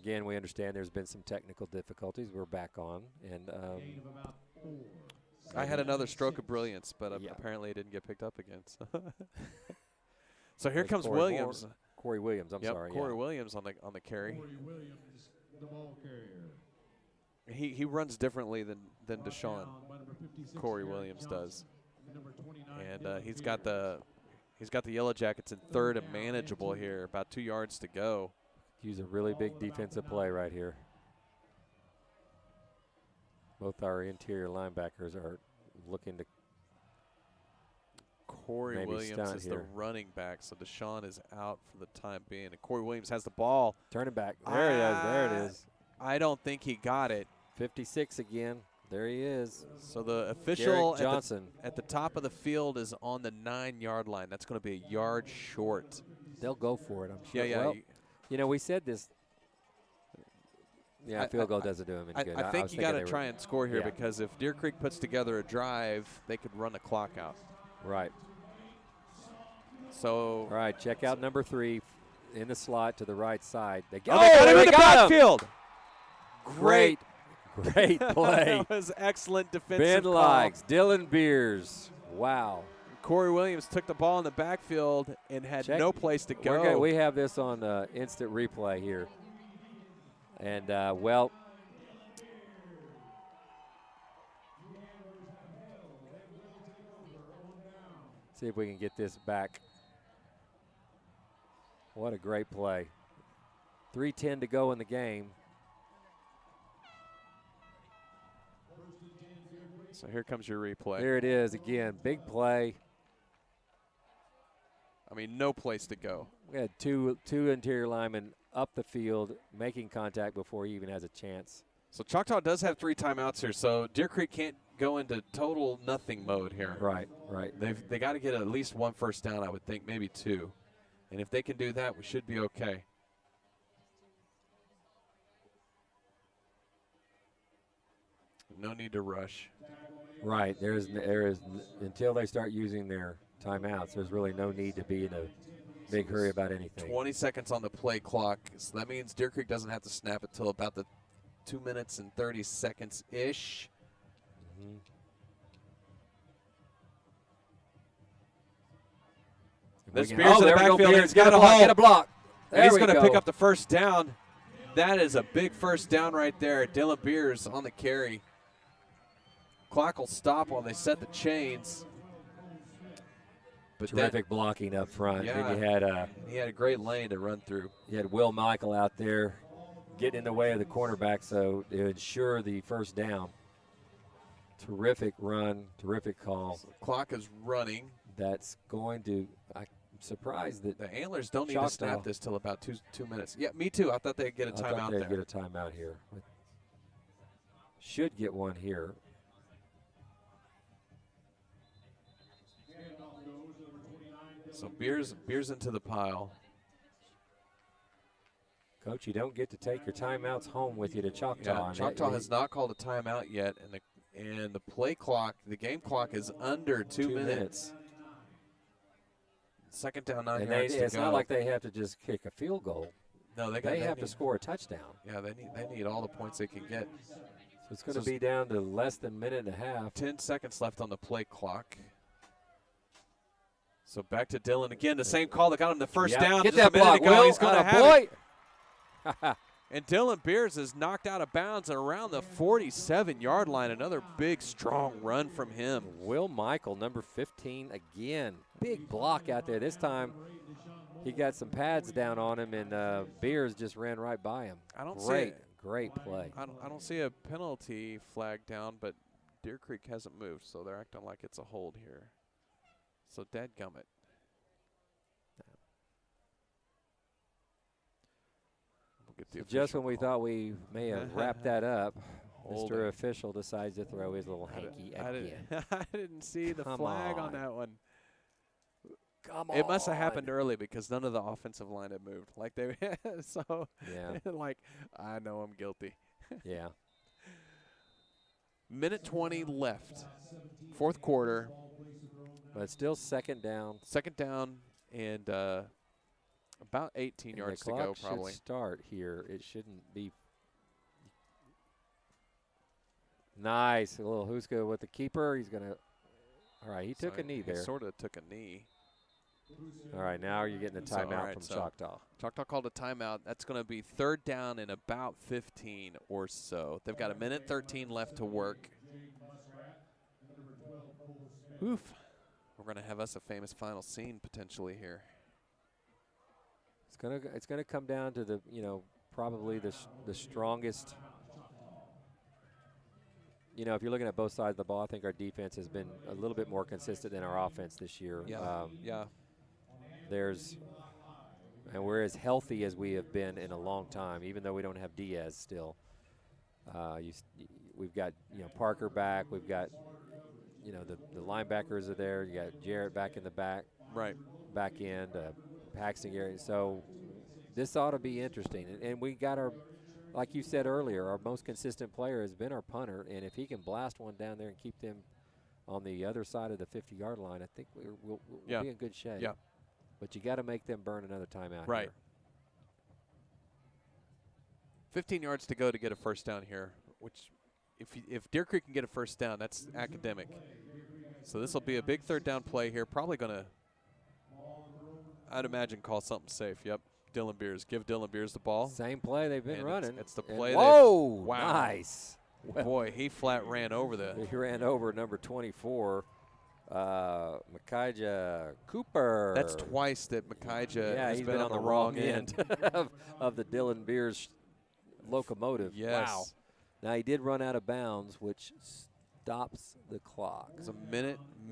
Again, we understand there's been some technical difficulties. We're back on. And I had another stroke of brilliance, but apparently it didn't get picked up again. So here comes Williams. Corey Williams, I'm sorry. Corey Williams on the carry. Corey Williams, the ball carrier. He runs differently than Deshaun. Corey Williams does. And he's got the Yellow Jackets in 3rd and manageable here, about 2 yards to go. Use a really big defensive play right here. Both our interior linebackers are looking to Corey Williams is the running back, so Deshaun is out for the time being. And Corey Williams has the ball. Turning back. There he is. There it is. I don't think he got it. 56 again. There he is. So the official Johnson at the top of the field is on the 9-yard line. That's going to be a yard short. They'll go for it, I'm sure. Yeah. Well, we said this. Yeah, field goal doesn't do him any good. I think you got to try and score here because if Deer Creek puts together a drive, they could run the clock out. Right. So. All right, check out number 3 in the slot to the right side. They got him in the backfield. Great play. That was excellent defensive Ben Likes, Dylan Beers. Wow. Corey Williams took the ball in the backfield and had no place to go. We have this on instant replay here. And, see if we can get this back. What a great play. 3:10 to go in the game. So here comes your replay. Here it is again. Big play. I mean, no place to go. We had two interior linemen up the field making contact before he even has a chance. So Choctaw does have 3 timeouts here, so Deer Creek can't go into total nothing mode here. Right. They got to get at least 1 first down, I would think, maybe 2. And if they can do that, we should be okay. No need to rush. Right. There is until they start using their timeouts, there's really no need to be in a big hurry about anything. 20 seconds on the play clock. So that means Deer Creek doesn't have to snap it till about the 2 minutes and 30 seconds-ish. Mm-hmm. This Beers in the backfield. He's got a hole. Get a block. He's going to pick up the first down. That is a big first down right there. Dylan Beers on the carry. Clock will stop while they set the chains. But terrific blocking up front. Yeah, Then he had a great lane to run through. you had Will Michael out there getting in the way of the cornerback, so to ensure the first down. Terrific run, terrific call. So the clock is running. That's going to. I'm surprised that The Antlers don't need Choctaw. to snap this till about two minutes. Yeah, me too. I thought they'd get a timeout they'd there. get a timeout here. Should get one here. So Beers into the pile. Coach, you don't get to take your timeouts home with you to Choctaw. Yeah, and Choctaw has not called a timeout yet, and the play clock, the game clock is under 2 minutes. Second down, 9 yards to go. It's not like they have to just kick a field goal. No, they have to score a touchdown. Yeah, they need all the points they can get. So it's going to be down to less than a minute and a half. 10 seconds left on the play clock. So back to Dylan again. The same call that got him the first down. Get just that a minute block, ago. Will. He's going to have boy. it. And Dylan Beers is knocked out of bounds and around the 47-yard line. Another big, strong run from him. Will Michael, number 15, again. Big block out there. This time he got some pads down on him, and Beers just ran right by him. I don't see it. Great play. I don't see a penalty flag down, but Deer Creek hasn't moved, so they're acting like it's a hold here. So dadgummit. We'll get the Just when we official thought we may have wrapped that up, Holding. Mr. Official decides to throw his little hanky again. I didn't see the flag on that one. Come on. It must have happened early because none of the offensive line had moved. Like they, so Yeah. like I know I'm guilty. Yeah. Minute 20 left, fourth quarter. But it's still second down. Second down and about 18 And yards the to go, clock probably. should start here. It shouldn't be. Nice. A little Huska with the keeper. He's going to. All right, he took a knee there. He sort of took a knee. All right, now you're getting a So, timeout all right, from so Choctaw. Choctaw called a timeout. That's going to be third down and about 15 or so. They've got a minute 13 left to work. Oof. We're going to have us a famous final scene potentially here. It's gonna come down to the probably the strongest. If you're looking at both sides of the ball, I think our defense has been a little bit more consistent than our offense this year. Yeah. Yeah. And we're as healthy as we have been in a long time, even though we don't have Diaz still. We've got Parker back. We've got the linebackers are there. You got Jarrett back in the back end, Paxton area. So this ought to be interesting. And we got like you said earlier, our most consistent player has been our punter. And if he can blast one down there and keep them on the other side of the 50-yard line, I think we'll be in good shape. Yeah. But you got to make them burn another timeout. Right. Here. 15 yards to go to get a first down here, which if Deer Creek can get a first down, that's academic. So this will be a big third down play here. Probably going to, I'd imagine, call something safe. Yep, Dylan Beers. Give Dylan Beers the ball. Same play they've been And running. It's the play. Whoa! Wow. Nice. Boy, he flat ran over He ran over number 24, Micaiah Cooper. That's twice that Micaiah has he's been on the wrong end. of the Dylan Beers locomotive. Yes. Wow. Now he did run out of bounds, which stops the clock. There's a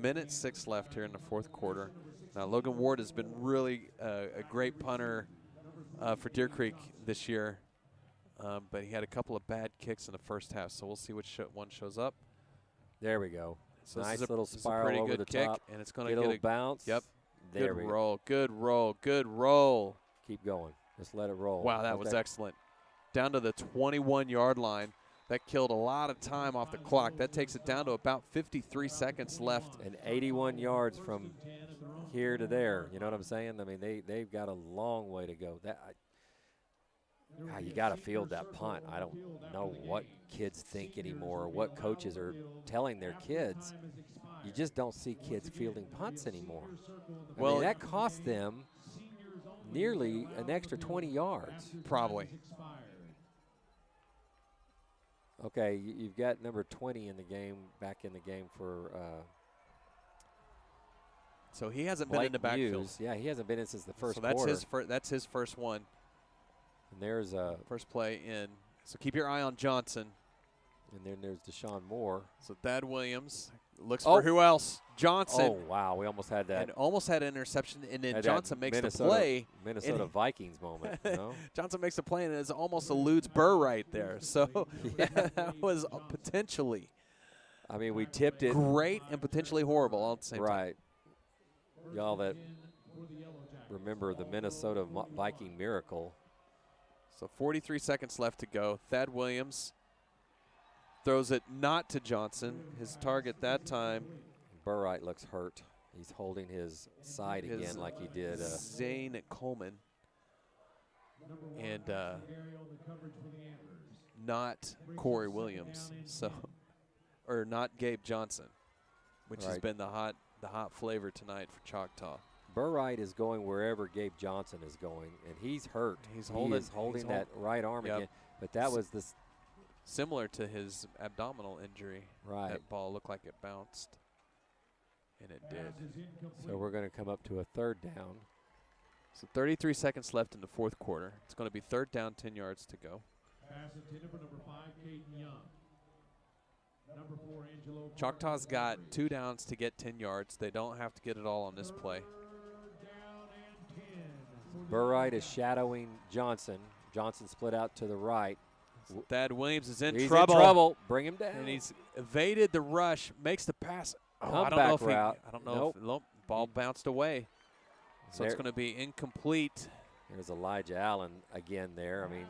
minute 6 left here in the fourth quarter. Now Logan Ward has been really a great punter for Deer Creek this year, but he had a couple of bad kicks in the first half. So we'll see which one shows up. There we go. So nice this is little this is a spiral pretty over good the kick, top. and it's going to get get a little bounce. Yep. There Good we go. roll. Good roll. Good roll. Keep going. Just let it roll. Wow, that was excellent. Down to the 21-yard line. That killed a lot of time off the clock. That takes it down to about 53 seconds left. And 81 yards from here to there. You know what I'm saying? I mean, they've got a long way to go. You got to field that punt. I don't know what kids think anymore, or what coaches are telling their kids. You just don't see kids fielding punts anymore. I mean, that cost them nearly an extra 20 yards. Probably. Okay, you've got number 20 in the game, back in the game for So he hasn't been Blake in the backfield. Hughes. Yeah, he hasn't been in since the first So that's quarter. that's his first one. And there's First play in. So keep your eye on Johnson. and then there's Deshaun Moore. So Thad Williams looks Oh. for who else? Johnson. Oh wow, we almost had that. And almost had an interception, and then had Johnson that makes the play. Minnesota Vikings moment. You know? Johnson makes the play, and it almost eludes Burr right there. So that was potentially I mean, we tipped it. great and potentially horrible all at the same time. Right. Y'all that remember the Minnesota Viking miracle. So 43 seconds left to go. Thad Williams throws it not to Johnson. His target that time. Burright looks hurt. He's holding his side again like he did. Zane Coleman. And not Corey Williams. So, or not Gabe Johnson, which has Right. been the hot flavor tonight for Choctaw. Burright is going wherever Gabe Johnson is going, and he's hurt. He's He holding- is holding he's that right arm Yep. again. But that was this Similar to his abdominal injury. right. That ball looked like it bounced, and it did. So we're going to come up to a third down. So 33 seconds left in the fourth quarter. It's going to be third down, 10 yards to go. Pass intended for number 5, Caden Young. Number 4, Angelo. Choctaw's got 2 downs to get 10 yards. They don't have to get it all on this play. Down and 10. Burright is shadowing Johnson. Johnson split out to the right. Thad Williams is in He's trouble. in trouble. Bring him down. And he's evaded the rush, makes the pass. Oh, I don't Comeback know if route. I don't know if ball bounced away. So it's There- going to be incomplete. There's Elijah Allen again there. I mean,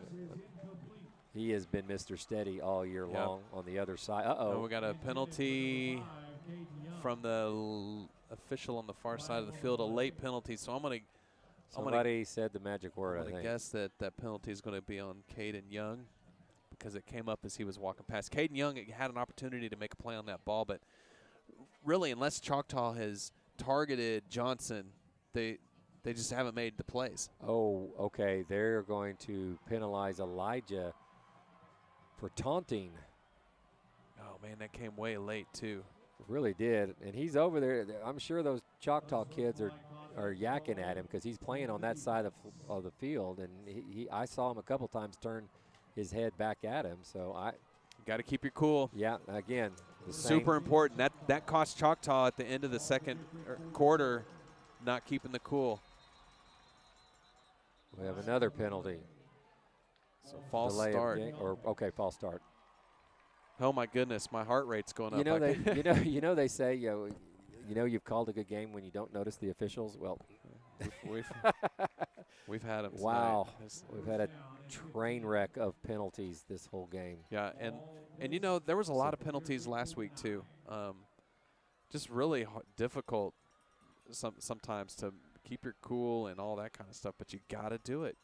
he has been Mr. Steady all year Yep. long on the other side. Oh, we got a penalty from the official on the far side of the field, a late penalty. So I'm going to Somebody said the magic word, I think. guess that penalty is going to be on Caden Young because it came up as he was walking past. Caden Young had an opportunity to make a play on that ball, but really, unless Choctaw has targeted Johnson, they just haven't made the plays. Oh, okay. They're going to penalize Elijah for taunting. Oh, man, that came way late, too. Really did. And he's over there. I'm sure those Choctaw kids are yakking at him because he's playing on that side of the field. And I saw him a couple times turn his head back at him. So Got to keep your cool. yeah, again, the Super important. That cost Choctaw at the end of the second quarter not keeping the cool. We have another penalty. So false Delay of start. game- false start. Oh my goodness, my heart rate's going up. You know I they can- they say you've called a good game when you don't notice the officials. Well, we've had them. wow, tonight. we've had a train wreck of penalties this whole game. Yeah, and you know there was a lot of penalties last week too. Just really difficult sometimes to keep your cool and all that kind of stuff. But you got to do it.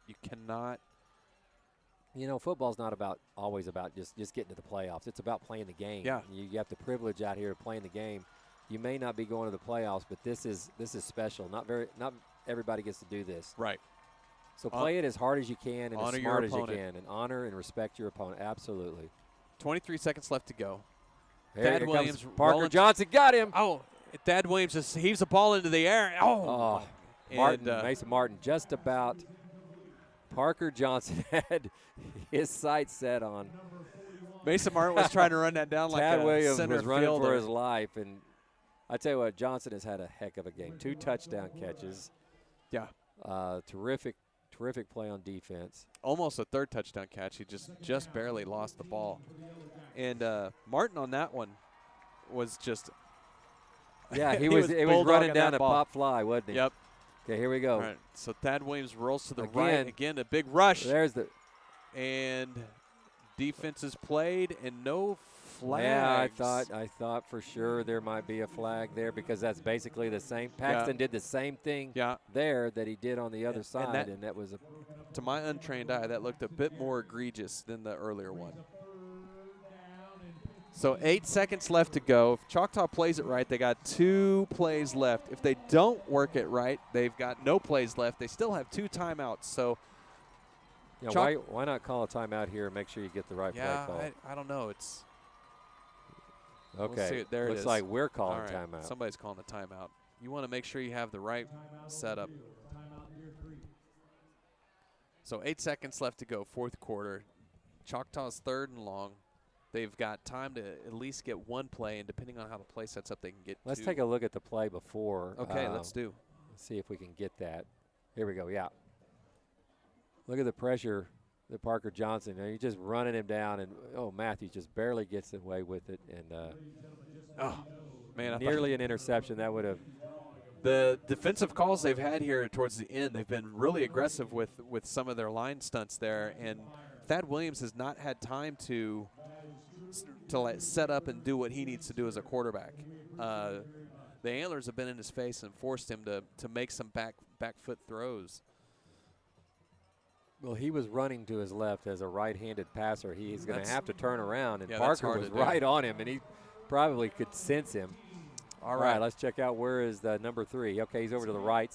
You cannot. You know, football's not always about just getting to the playoffs. It's about playing the game. Yeah. You have the privilege out here of playing the game. You may not be going to the playoffs, but this is special. Not everybody gets to do this. Right. So play it as hard as you can and as honor your smart as you opponent. can, and honor and respect your opponent. Absolutely. 23 seconds left to go. Here Thad comes Williams Parker rolling- Johnson got him. Oh, Thad Williams just heaves the ball into the air. Oh, Martin, and, Mason Martin just about. Parker Johnson had his sights set on. Mason Martin was trying to run that down like Tad a Williams center was running fielder. for his life, and I tell you what, Johnson has had a heck of a game. 2 touchdown catches. Yeah. Terrific play on defense. Almost a third touchdown catch. He just barely lost the ball. And Martin on that one was just. Yeah, he he was was it was running bulldogging down that a ball. pop fly, wasn't he? Yep. Okay, here we go. All right. So Thad Williams rolls to the Again. right again. A big rush. There's the. And defense is played and no flags. Yeah, I thought for sure there might be a flag there because that's basically the same. Paxton did the same thing there that he did on the other side, and that was to my untrained eye, that looked a bit more egregious than the earlier one. So 8 seconds left to go. If Choctaw plays it right, they got 2 plays left. If they don't work it right, they've got no plays left. They still have 2 timeouts. So Yeah, why not call a timeout here and make sure you get the right play call? I don't know. It's okay. We'll see. There it Looks is. like we're calling All right. timeout. Somebody's calling a timeout. You want to make sure you have the right setup. So 8 seconds left to go, fourth quarter. Choctaw's 3rd and long. They've got time to at least get one play, and depending on how the play sets up, they can get Let's two. take a look at the play before. Okay, let's do. See if we can get that. Here we go, yeah. Look at the pressure that Parker Johnson, he's just running him down, and, Matthew just barely gets away with it. And Man, nearly an interception. That would have. The defensive calls they've had here towards the end, they've been really aggressive with some of their line stunts there, and Thad Williams has not had time to like set up and do what he needs to do as a quarterback. The Antlers have been in his face and forced him to make some back foot throws. Well, he was running to his left as a right-handed passer. He's going to have to turn around, and yeah, Parker was right on him, and he probably could sense him. All right, let's check out where is the number 3. Okay, he's over to the right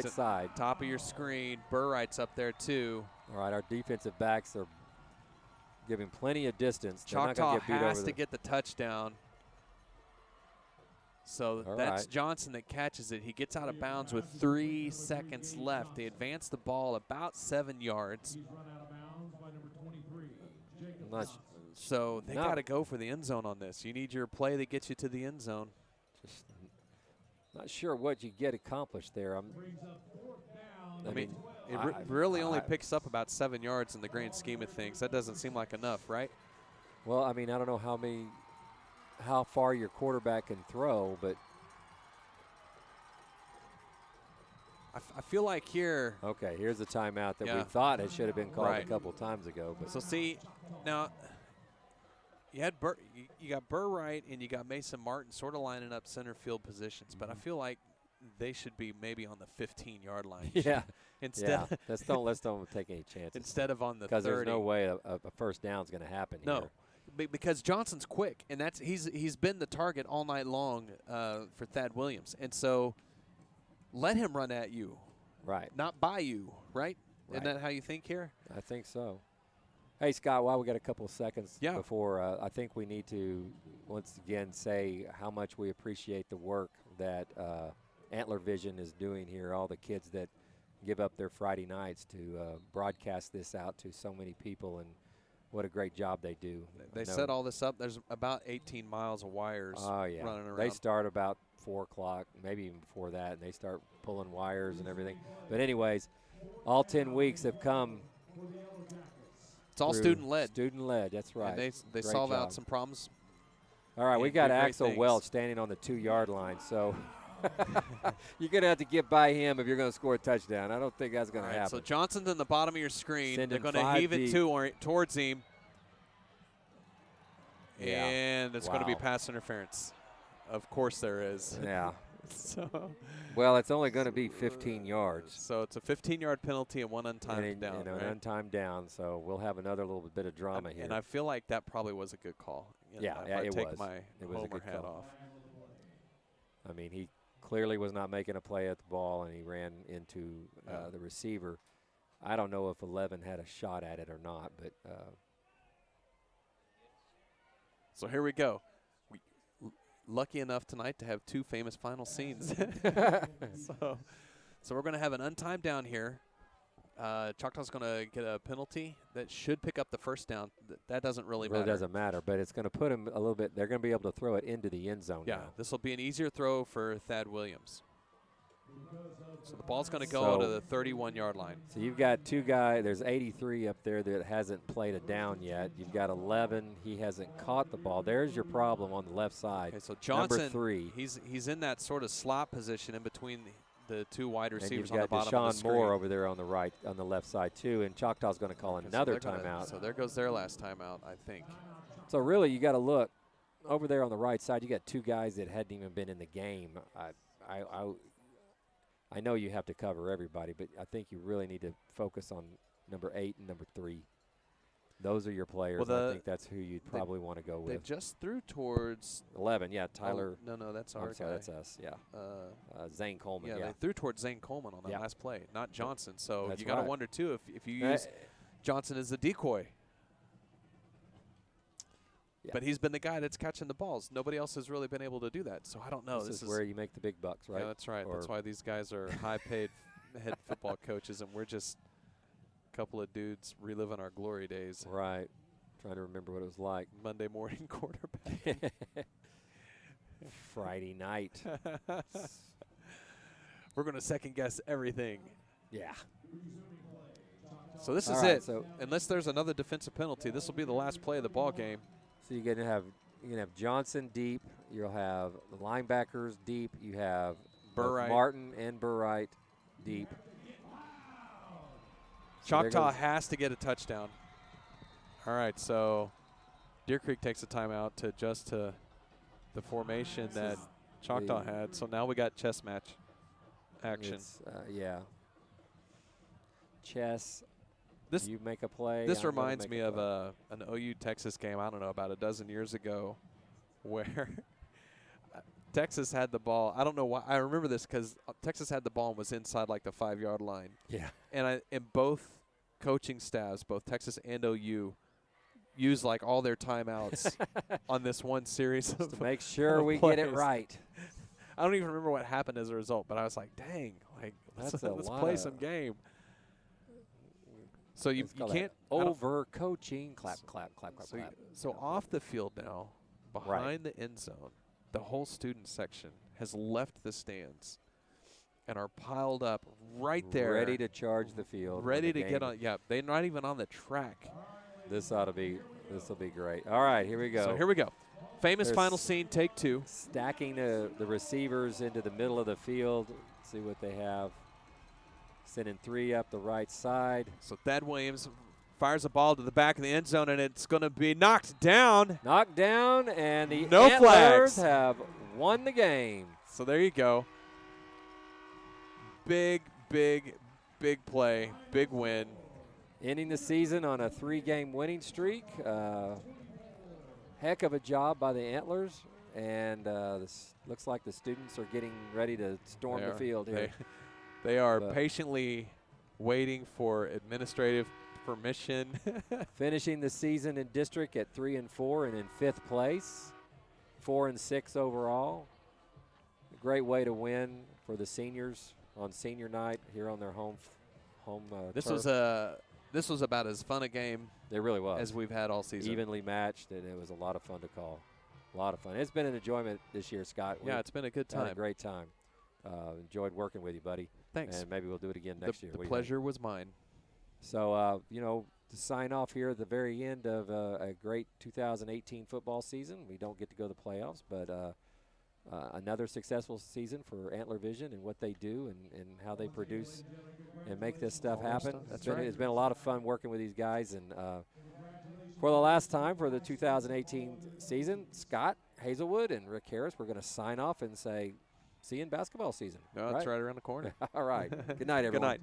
side. Top of your screen. Burright's up there too. All right, our defensive backs are giving plenty of distance. Choctaw has to get the touchdown. So that's Johnson that catches it. He gets out of bounds with 3 seconds left. They advance the ball about 7 yards. So they got to go for the end zone on this. You need your play that gets you to the end zone. Just not sure what you get accomplished there. I mean, it really only picks up about 7 yards in the grand scheme of things. That doesn't seem like enough, right? Well, I mean, I don't know how far your quarterback can throw, but I feel like here. Okay, here's the timeout that we thought it should have been called a couple times ago. But so see, now you had you got Burright and you got Mason Martin sort of lining up center field positions, but I feel like they should be maybe on the 15-yard line. Yeah. Instead, let's don't take any chances. Instead of on the 30. Because there's no way a first down is going to happen here. Because Johnson's quick, and he's been the target all night long for Thad Williams, and so let him run at you, right? Not by you, right? Isn't that how you think here? I think so. Hey Scott, while we got a couple of seconds before, I think we need to once again say how much we appreciate the work that Antler Vision is doing here. All the kids that give up their Friday nights to broadcast this out to so many people, and what a great job they do. They set all this up. There's about 18 miles of wires running around. They start about 4 o'clock, maybe even before that, and they start pulling wires and everything. But anyways, all 10 weeks have come. It's all student-led. Student-led, that's right. And they solve out some problems. All right, we got Axel Welch standing on the 2-yard line, so you're going to have to get by him if you're going to score a touchdown. I don't think that's going to happen. So Johnson's in the bottom of your screen. They're going to heave it towards him. Yeah. And it's going to be pass interference. Of course there is. Yeah. Well, it's only going to be 15 yards. So it's a 15-yard penalty and one untimed down. An untimed down, so we'll have another little bit of drama here. And I feel like that probably was a good call. It was. Take my it was Homer a good hat call. off. I mean, he clearly was not making a play at the ball, and he ran into the receiver. I don't know if 11 had a shot at it or not, but so here we go. Lucky enough tonight to have 2 famous final scenes. So we're going to have an untimed down here. Choctaw's going to get a penalty that should pick up the first down. That doesn't really matter. It doesn't matter, but it's going to put him a little bit. They're going to be able to throw it into the end zone now. This will be an easier throw for Thad Williams. So the ball's going to go to the 31-yard line. So you've got 2 guys. There's 83 up there that hasn't played a down yet. You've got 11. He hasn't caught the ball. There's your problem on the left side. Okay, so Johnson, number 3. He's in that sort of slot position in between the 2 wide receivers on the bottom of the screen. Moore over there on the right, on the left side too, and Choctaw's going to call another timeout. So there goes their last timeout, I think. So really, you got to look over there on the right side. You got 2 guys that hadn't even been in the game. I know you have to cover everybody, but I think you really need to focus on number 8 and number 3. Those are your players. I think that's who you'd probably want to go with. They just threw towards 11. Yeah, Tyler. Oh, no, that's our sorry, guy. that's us. Yeah, Zane Coleman. Yeah, they threw towards Zane Coleman on that last play, not Johnson. So that's you got to wonder too if you use Johnson is the decoy. Yeah. But he's been the guy that's catching the balls. Nobody else has really been able to do that. So I don't know. This is where you make the big bucks, right? Yeah, that's right. Or That's why these guys are high-paid head football coaches, and we're just a couple of dudes reliving our glory days. Right. Trying to remember what it was like. Monday morning quarterback. Friday night. We're going to second-guess everything. Yeah. So this All is right, it. so- Unless there's another defensive penalty, this will be the last play of the ball game. So you're gonna have Johnson deep. You'll have the linebackers deep. You have both Burright. Martin and Burright deep. So there Choctaw goes- has to get a touchdown. All right, so Deer Creek takes a timeout to adjust to the formation that is Choctaw the- had. So now we got chess match action. It's, yeah. Chess. This you make a play. This I'm gonna reminds make me a of play. an OU Texas game, I don't know, about a dozen years ago, where Texas had the ball. I don't know why. I remember this because Texas had the ball and was inside like the 5-yard line. Yeah. And both coaching staffs, both Texas and OU, used like all their timeouts on this one series Just of to make sure of we get it plays. right. I don't even remember what happened as a result, but I was like, dang, like That's let's a lot play of- some game. So you Let's call can't that I don't- over coaching. Clap, clap, clap, clap, So, clap. so off the field now, behind the end zone, the whole student section has left the stands and are piled up right there, Ready to charge the field. when ready the to get game- on. Yeah, they're not even on the track. This will be great. All right, here we go. So here we go. Famous There's- final scene, take two. Stacking the receivers into the middle of the field. See what they have. Sending 3 up the right side. So Thad Williams fires a ball to the back of the end zone, and it's going to be knocked down. Knocked down, and the No Antlers flags. have won the game. So there you go. Big, big, big play, big win. Ending the season on a 3-game winning streak. Heck of a job by the Antlers. And this looks like the students are getting ready to storm the field here. They are But- patiently waiting for administrative permission. Finishing the season in district at 3-4 and in 5th place, 4-6 overall. A great way to win for the seniors on senior night here on their home This turf. was about as fun a game It really was as we've had all season. evenly matched, and it was a lot of fun to call. A lot of fun. It's been an enjoyment this year, Scott. Yeah, it's been a good Had a time. great time. Enjoyed working with you, buddy. Thanks. And maybe we'll do it again next year. The What do you think? pleasure was mine. So, to sign off here at the very end of a great 2018 football season, we don't get to go to the playoffs, but another successful season for Antler Vision and what they do and how they produce and make this stuff happen. That's It's right. been a lot of fun working with these guys. And for the last time for the 2018 season, Scott Hazelwood and Rick Harris, we're going to sign off and say, see you in basketball season. No, it's right around the corner. All right. Good night, everyone. Good night.